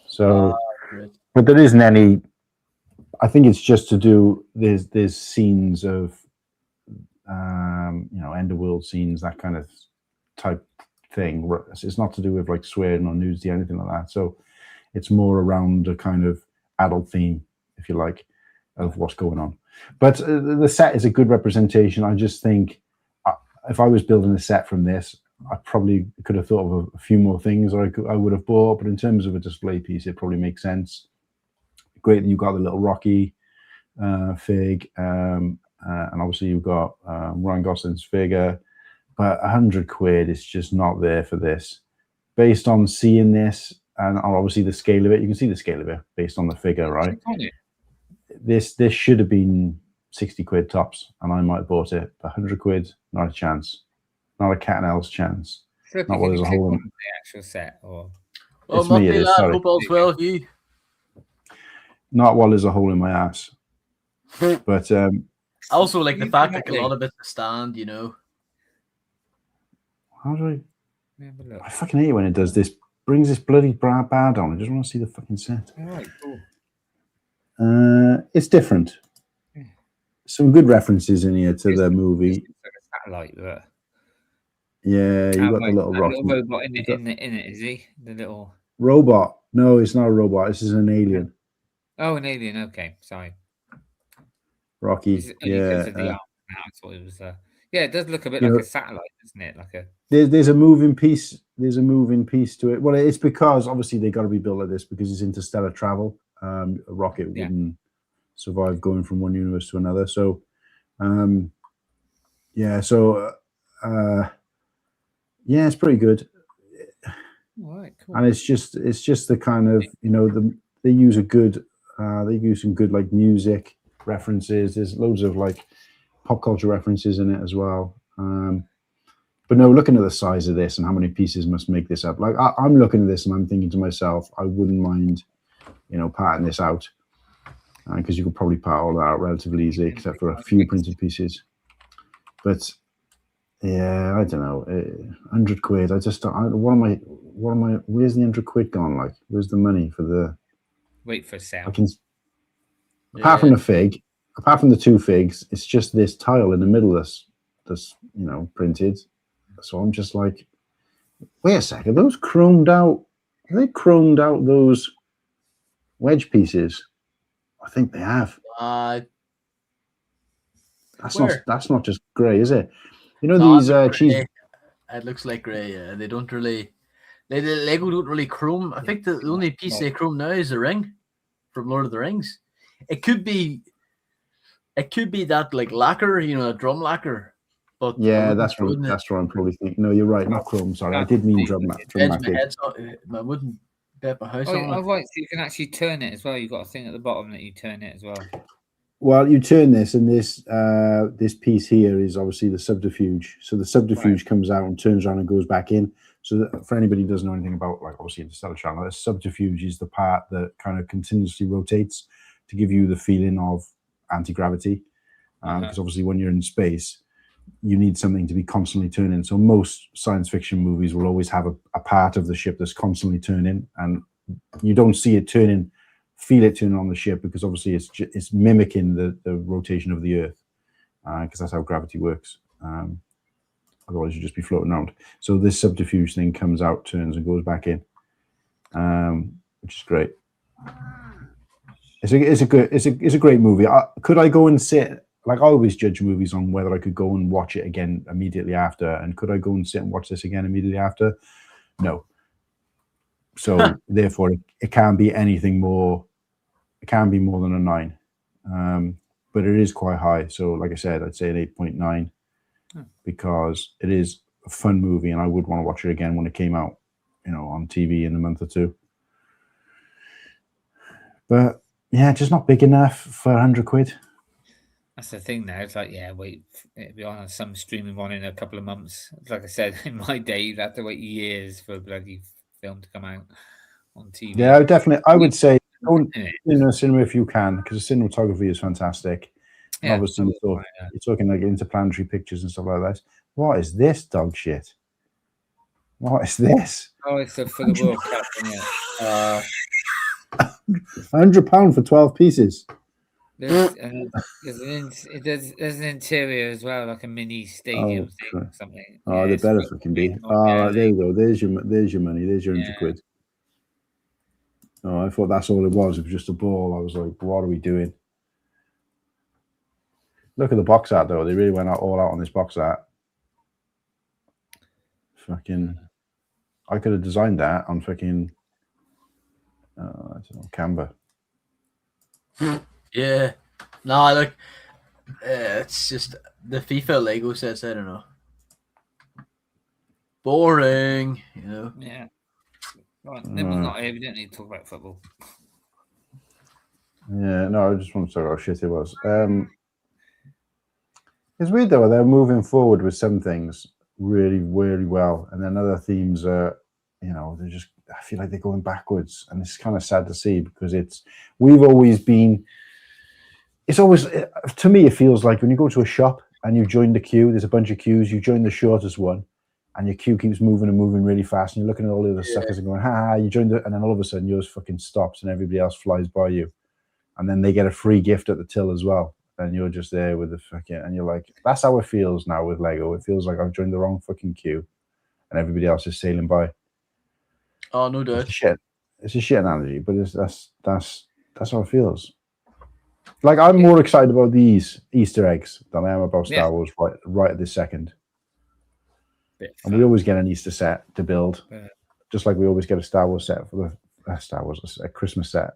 So, Great. but there isn't any. I think it's just to do. There's scenes of, end of world scenes, that kind of type thing. It's not to do with like swearing or nudity or anything like that. So, it's more around a kind of adult theme, if you like, of what's going on. But the set is a good representation. I just think if I was building a set from this, I probably could have thought of a few more things I would have bought. But in terms of a display piece, it probably makes sense. Great that you've got the little Rocky fig, and obviously you've got Ryan Gosling's figure. But £100 is just not there for this. Based on seeing this, and obviously the scale of it, you can see the scale of it based on the figure, right? This should have been £60 tops, and I might have bought it. But £100, not a chance. Not a cat and owl's chance. Slurpy, Not what can is you a click whole. on the actual set, or Well, It's me, it is, lad, sorry. hope all's well with you. Not while there's a hole in my ass. But Also, like the You fact can that a lot of it's a stand, you know. how do Let me have a look. I fucking hate it when it does this? Brings this bloody bar down. I just want to see the fucking set. All right, cool. It's different. Some good references in here to the movie. It's like a satellite, but Yeah, you got the little that Rocky little robot in it, is he? The little robot. No, it's not a robot. This is an alien. an alien. Okay, sorry. Rocky. It's only because of the Yeah. arm. I thought it was. Yeah, it does look a bit You like know- a satellite, doesn't it? Like a There's a moving piece. There's a moving piece to it. Well, it's because obviously they got to be built like this because it's interstellar travel. A rocket Yeah. wouldn't survive going from one universe to another. So, it's pretty good. all right, cool. And it's just the kind of they use some good like music references. There's loads of like pop culture references in it as well. But no, looking at the size of this and how many pieces must make this up, like I'm looking at this and I'm thinking to myself, I wouldn't mind, parting this out, because you could probably part all that out relatively easily, except for a few printed pieces. But yeah, I don't know, £100. I just don't. What am I? Where's the £100 gone? Like, where's the money for the? Wait for a sound. I can. Apart from the fig, apart from the two figs, it's just this tile in the middle that's printed. So I'm just like, wait a second, those chromed out? Have they chromed out those wedge pieces? I think they have. That's not just grey, is it? These cheese. It looks like grey. Yeah, they don't really. The Lego don't really chrome. I think the only piece they chrome now is the ring from Lord of the Rings. It could be that like lacquer, a drum lacquer. But Yeah, that's what I'm probably thinking. No, you're right, not chrome. Sorry, I did mean dramatic. I wouldn't bet my house on it. Oh, right. So you can actually turn it as well. You've got a thing at the bottom that you turn it as well. Well, you turn this, and this piece here is obviously the subterfuge. So the subterfuge comes out and turns around and goes back in. So for anybody who doesn't know anything about, like, obviously interstellar travel, the subterfuge is the part that kind of continuously rotates to give you the feeling of anti-gravity. Because obviously when you're in space, you need something to be constantly turning. So most science fiction movies will always have a part of the ship that's constantly turning, and you don't see it turning, feel it turning on the ship, because obviously it's mimicking the rotation of the Earth, because that's how gravity works. Otherwise you'd just be floating around. So this subterfuge thing comes out, turns, and goes back in, which is great. It's a great movie. Could I go and sit? Like, I always judge movies on whether I could go and watch it again immediately after. And could I go and sit and watch this again immediately after? No. So therefore, it can't be anything more. It can be more than a 9, but it is quite high. So, like I said, I'd say an 8.9 because it is a fun movie, and I would want to watch it again when it came out, on TV in a month or two. But yeah, just not big enough for £100. That's the thing now. It's like, yeah, wait, it'll be on some streaming one in a couple of months. Like I said, in my day, you'd have to wait years for a bloody film to come out on TV. Yeah, I would say go in a cinema if you can, because the cinematography is fantastic. And Yeah, obviously, you're talking like interplanetary pictures and stuff like that. What is this dog shit? What is this? Oh, it's for the World Cup, isn't it? £100 for 12 pieces. There's an interior as well, like a mini stadium thing or something. Oh, they better fucking be. There you go. There's your money. There's your 100 quid. Oh, I thought that's all it was. It was just a ball. I was like, what are we doing? Look at the box art, though. They really went all out on this box art. Fucking, I could have designed that on fucking, I don't know, Canva. Yeah. No, look, it's just the FIFA Lego sets. I don't know. Boring, you know. Yeah. Right, Nimble's not here. We don't need to talk about football. Yeah, no, I just want to talk about how shit it was. It's weird though. They're moving forward with some things really, really well, and then other themes are, you know, they're just. I feel like they're going backwards, and it's kind of sad to see because we've always been. It's always, to me, it feels like when you go to a shop and you join the queue, there's a bunch of queues, you join the shortest one, and your queue keeps moving and moving really fast, and you're looking at all the other suckers and going, ha, you joined it, and then all of a sudden yours fucking stops and everybody else flies by you. And then they get a free gift at the till as well. And you're just there with the fucking, and you're like, that's how it feels now with Lego. It feels like I've joined the wrong fucking queue and everybody else is sailing by. Oh, no doubt. It's a shit analogy, but that's how it feels. Like, I'm more excited about these Easter eggs than I am about Star Wars right at this second. And we always get an Easter set to build, just like we always get a Star Wars set for a Christmas set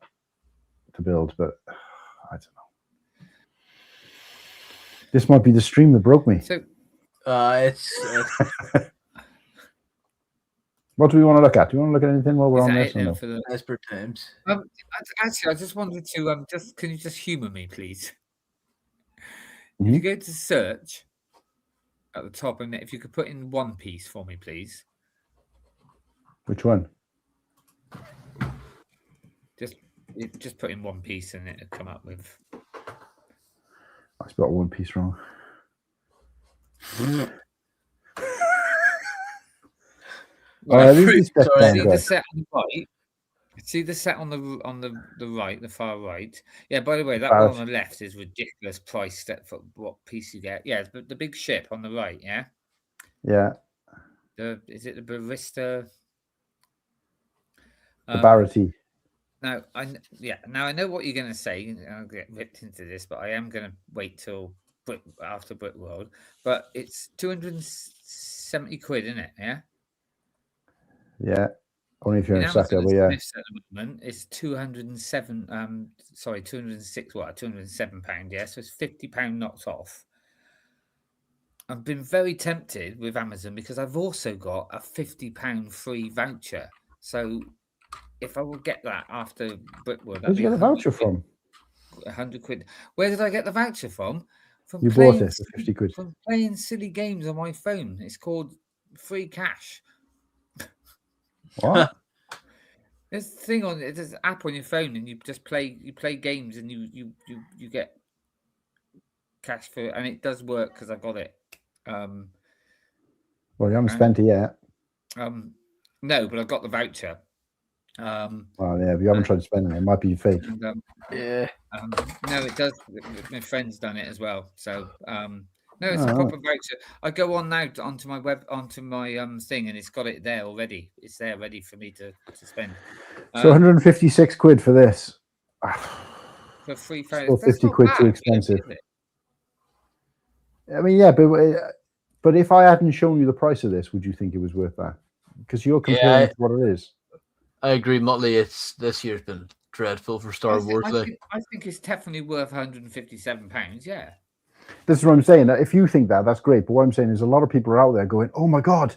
to build. But I don't know. This might be the stream that broke me. So, what do we want to look at? Do you want to look at anything while we're on this? For the desperate times. Actually, I just wanted to can you just humor me, please? Mm-hmm. If you go to search at the top, and if you could put in One Piece for me, please. Which one? Just put in One Piece, and it'll come up with. I spelled One Piece wrong. See the set on the right. See the set on the right, the far right. Yeah. By the way, that one on the left is ridiculous price set for what piece you get. Yeah, but the big ship on the right. Yeah. Yeah. Is it the barista? The Barity. Now I know what you're going to say. I'll get ripped into this, but I am going to wait till after Brick World. But it's 270 quid, isn't it? Yeah. Yeah. Only if you're in a sucker, but yeah. At the moment, it's 207. 206. What? £207. Yeah. So it's £50 knocked off. I've been very tempted with Amazon because I've also got a £50 free voucher. So if I will get that after Brickwood, where'd you get the voucher from? 100 quid. Where did I get the voucher from? You bought it for 50 quid. From playing silly games on my phone. It's called Free Cash. What? There's a thing on it. There's an app on your phone, and you just play games, and you get cash for it, and it does work because I got it. Well, you haven't spent it yet. No, but I got the voucher. Well, yeah, but you haven't tried to spend it. It might be fake. And, Yeah. No, it does. My friend's done it as well. So no, it's a proper voucher. I go on now onto my thing, and it's got it there already. It's there ready for me to spend. So 156 quid for this. For 3,000. Still 50 quid too expensive. I mean, yeah, but if I hadn't shown you the price of this, would you think it was worth that? Because you're comparing it to what it is. I agree, Motley. This year's been dreadful for Star Wars. I think it's definitely worth £157. Yeah. This is what I'm saying. If you think that, that's great. But what I'm saying is a lot of people are out there going, oh my God,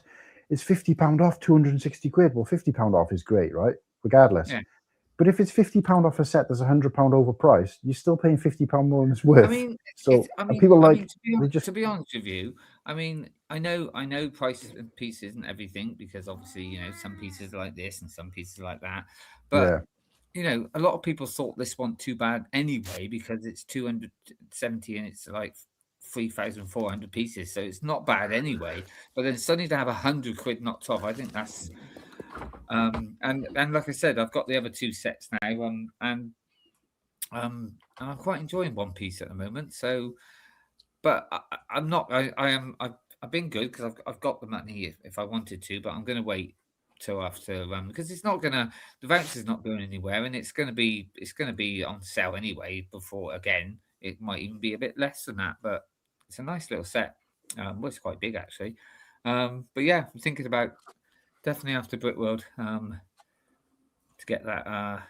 it's £50 off, 260 quid. Well, £50 off is great, right? Regardless. Yeah. But if it's £50 off a set that's £100 overpriced, you're still paying £50 more than it's worth. I mean, so it's, people I like mean, they just to be honest with you, I mean, I know prices and pieces and everything because obviously, you know, some pieces are like this and some pieces are like that. But yeah. you know, a lot of people thought this one too bad anyway because it's 270 and it's like 3,400 pieces, so it's not bad anyway. But then suddenly to have 100 quid knocked off, I think that's and like I said, I've got the other two sets now, and I'm quite enjoying One Piece at the moment. So, but I'm not. I've been good because I've got the money if I wanted to, but I'm going to wait till after because it's not gonna the voucher's not going anywhere, and it's going to be on sale anyway. Before again, it might even be a bit less than that, but it's a nice little set. Well, it's quite big actually. But yeah, I'm thinking about definitely after Brickworld to get that.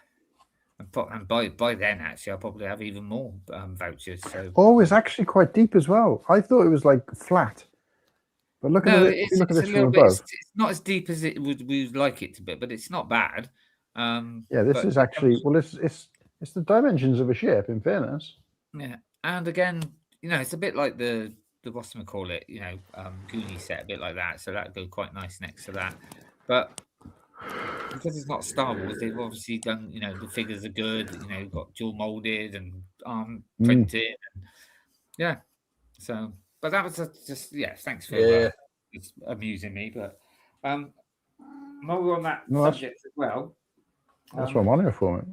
And by then, actually, I'll probably have even more vouchers. So it's actually quite deep as well. I thought it was like flat. But look at it. If you look at this from above, it's not as deep as we would like it to be, but it's not bad. yeah, this is actually it's the dimensions of a ship. In fairness, yeah, and again, you know, it's a bit like the what's we call it, you know, Goonie set, a bit like that. So that'd go quite nice next to that. But because it's not Star Wars, they've obviously done, you know, the figures are good. You know, got dual molded and printed. And, yeah, so. But that was just thanks for it's amusing me. But while we're on that subject as well, that's what I'm on here for.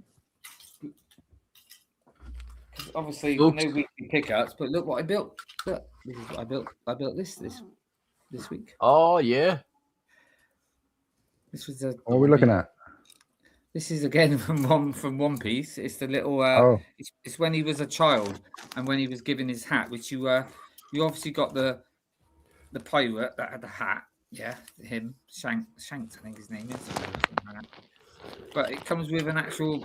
Obviously, no weekly pickups. But look what I built. Look, this is what I built. I built this week. Oh yeah. This was what are we looking at? This is again from One Piece. It's the little. It's when he was a child and when he was given his hat, which you obviously got the pirate that had the hat, him Shanks, I think his name is. But it comes with an actual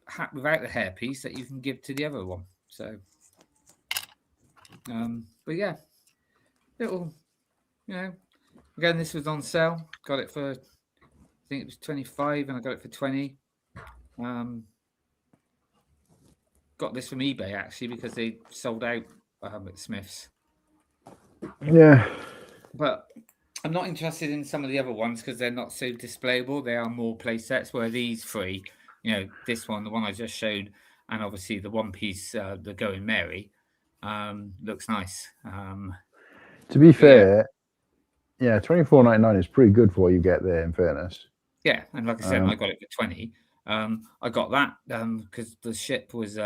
hat without the hairpiece that you can give to the other one. So, but yeah, little, you know, again this was on sale. Got it for, I think it was 25, and I got it for 20. Got this from eBay actually because they sold out at Smith's. Yeah. But I'm not interested in some of the other ones because they're not so displayable. They are more play sets, where these three, you know, this one, the one I just showed, and obviously the One Piece, the Going Merry, looks nice. To be fair, yeah, $24.99 is pretty good for what you get there, in fairness. Yeah, and like I said, I got it for 20. I got that because the ship was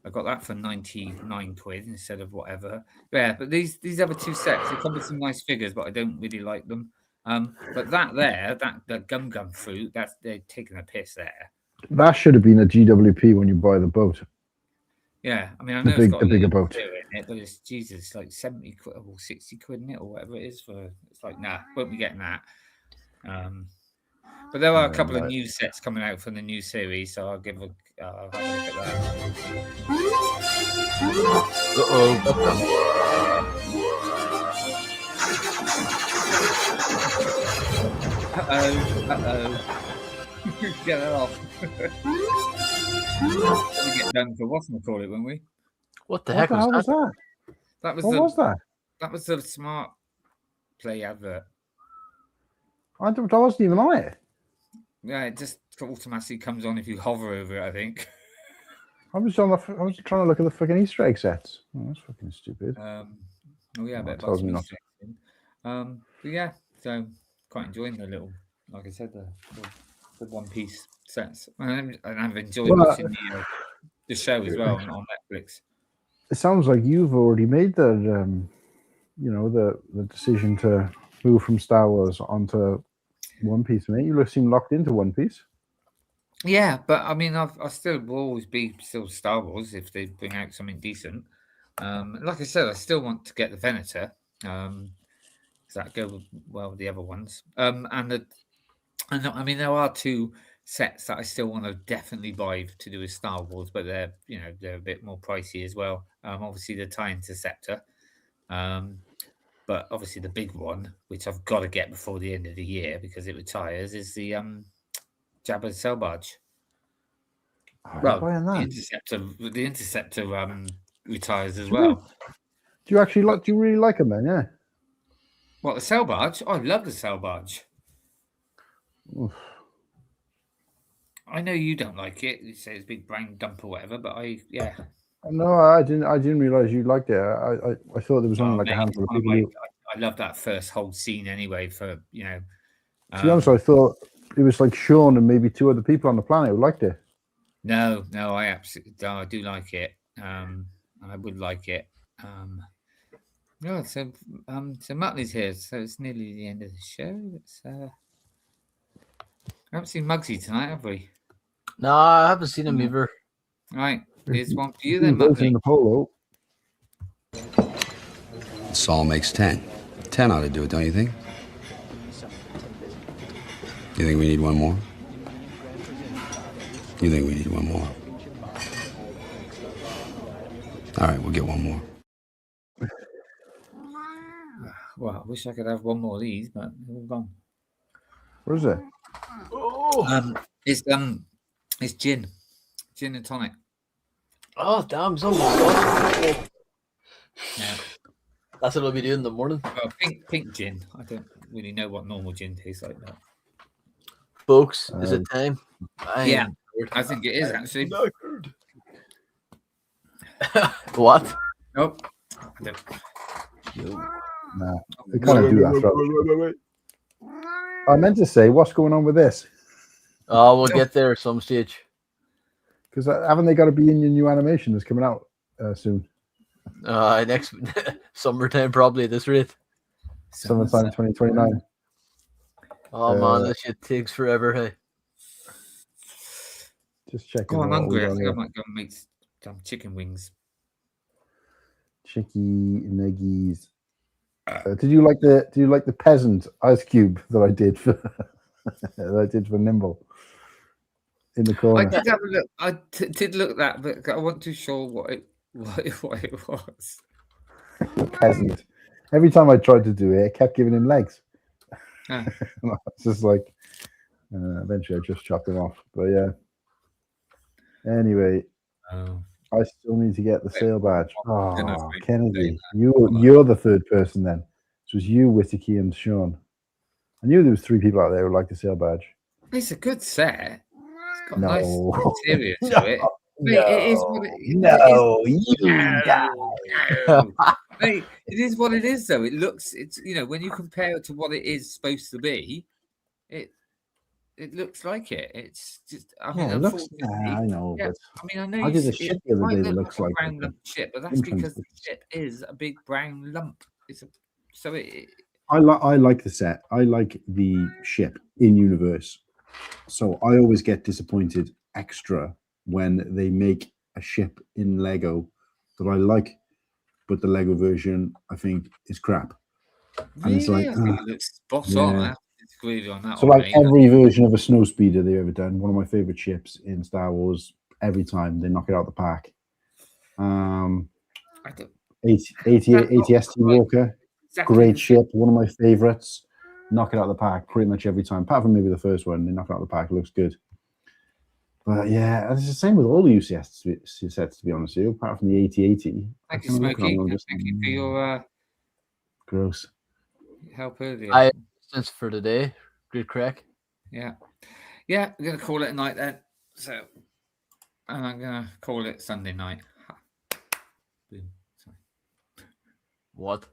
I got that for 99 quid instead of whatever. Yeah, but these other two sets, they come with some nice figures, but I don't really like them. But that gum fruit, they're taking a piss there. That should have been a GWP when you buy the boat. Yeah, I mean, I know it's got the bigger boat in it, but it's Jesus, like 70 quid or 60 quid in it or whatever it is for. It's like, nah, won't be getting that. But there are a couple of new sets coming out from the new series, so I'll have a look at that. Get that off. We get done for what's we call it, won't we? What the heck was that? That was what was that? That was the Smart Play advert. I wasn't even on it. Yeah, it just automatically comes on if you hover over it, I think. I was trying to look at the fucking Easter egg sets. Oh, that's fucking stupid. Oh yeah, but yeah, so quite enjoying the little, like I said, the One Piece sets, and I've enjoyed watching the show as well on Netflix. It sounds like you've already made the decision to move from Star Wars onto One Piece, mate. You seem locked into One Piece. Yeah, but I mean, I still will always be Star Wars if they bring out something decent. Like I said, I still want to get the Venator, because that go well with the other ones. And I mean, there are two sets that I still want to definitely buy to do with Star Wars, but they're a bit more pricey as well. Obviously the Tie Interceptor, but obviously the big one, which I've got to get before the end of the year because it retires, is the Jabba's sail barge. Oh, Well, buying that. the interceptor retires as Do you- well. Do you actually like? Do you really like them then? Yeah. What, the sail barge? Oh, I love the sail barge. Oof. I know you don't like it. You say it's a big brown dump or whatever, but yeah. No, I didn't realize you liked it. I thought there was only like a Mate, handful of one of people. I love that first whole scene anyway. For To be honest, I thought it was like Sean and maybe 2 other people on the planet who liked it. No, I do like it. I would like it. So Muttley's here, so it's nearly the end of the show. I haven't seen Muggsy tonight, have we? No, I haven't seen him either. Right, here's one for you then, Both in Muttley. the polo. Saul makes 10. 10 ought to do it, don't you think? You think we need one more? You think we need one more? All right, we'll get one more. Well, I wish I could have one more of these, but they're all gone. What is it? It's gin and tonic. Oh, damn, it's almost. Yeah. That's what I'll be doing in the morning. Well, pink gin. I don't really know what normal gin tastes like though. Folks, is it time? Yeah, I think it is actually. What? Nope. Nah, they can't do that. I meant to say, what's going on with this? Oh, we'll get there at some stage. Because haven't they got to be in your new animation that's coming out soon? Next summertime, probably at this rate. Summertime 2029. Oh man, this shit takes forever. Hey, just checking. Go on, what hungry. we I got think I here. might go and make some chicken wings. Chicky nuggies. Did you like the peasant ice cube that I did for Nimble in the corner? I did have a look. I did look at that, but I wasn't too sure what it was. The peasant. Every time I tried to do it, it kept giving him legs. Ah. It's just like eventually I just chopped him off. But yeah. Anyway, I still need to get the sale badge. Oh, Kennedy, you're the third person then. It was you, Whittakee, and Sean. I knew there was 3 people out there who liked the sale badge. It's a good set. It's got No. nice interior to it. Mate, it is what Mate, it is what it is, though. It's when you compare it to what it is supposed to be, it looks like it. It's just, I mean, it looks. unfortunately, I know, yeah, but I mean, I know I did a it ship the other might day that look looks like like a brown it, lump but chip, but that's because the entrance chip is a big brown lump. I like the set. I like the ship in universe. So I always get disappointed extra when they make a ship in Lego that I like, but the Lego version I think is crap. And it's like, I think it looks spot on. I have to disagree with you on that so one, like mate. every version of a snow speeder they've ever done, one of my favorite ships in Star Wars, every time they knock it out of the park. ATST Walker, exactly great the ship, one of my favorites. Knock it out of the park pretty much every time, apart from maybe the first one. They knock it out of the park, it looks good. But yeah, it's the same with all the UCS sets, to be honest with you, apart from the AT-80. Thank you, Smokey. Thank you for your gross help earlier. I assistance for today. Good crack. Yeah, we're gonna call it a night then. So, and I'm gonna call it Sunday night. Boom. Sorry. What?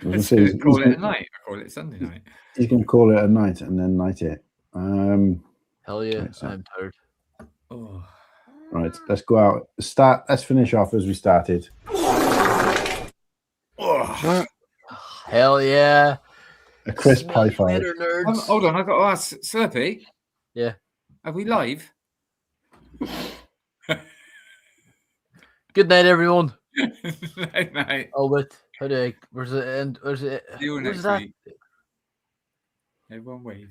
I was gonna say, call it a night. I call it Sunday night. He's going to call it a night and then night it. Hell yeah, right, so- I'm tired. Oh. Right, let's go out. Let's finish off as we started. Hell yeah. A crisp high five. Later, nerds. Hold on, I got to ask Slurpy. Yeah. Are we live? Good night, everyone. Night, mate. Oh, wait. How do I? Where's it end? Where's it? See you Where's next that? week. Everyone wave.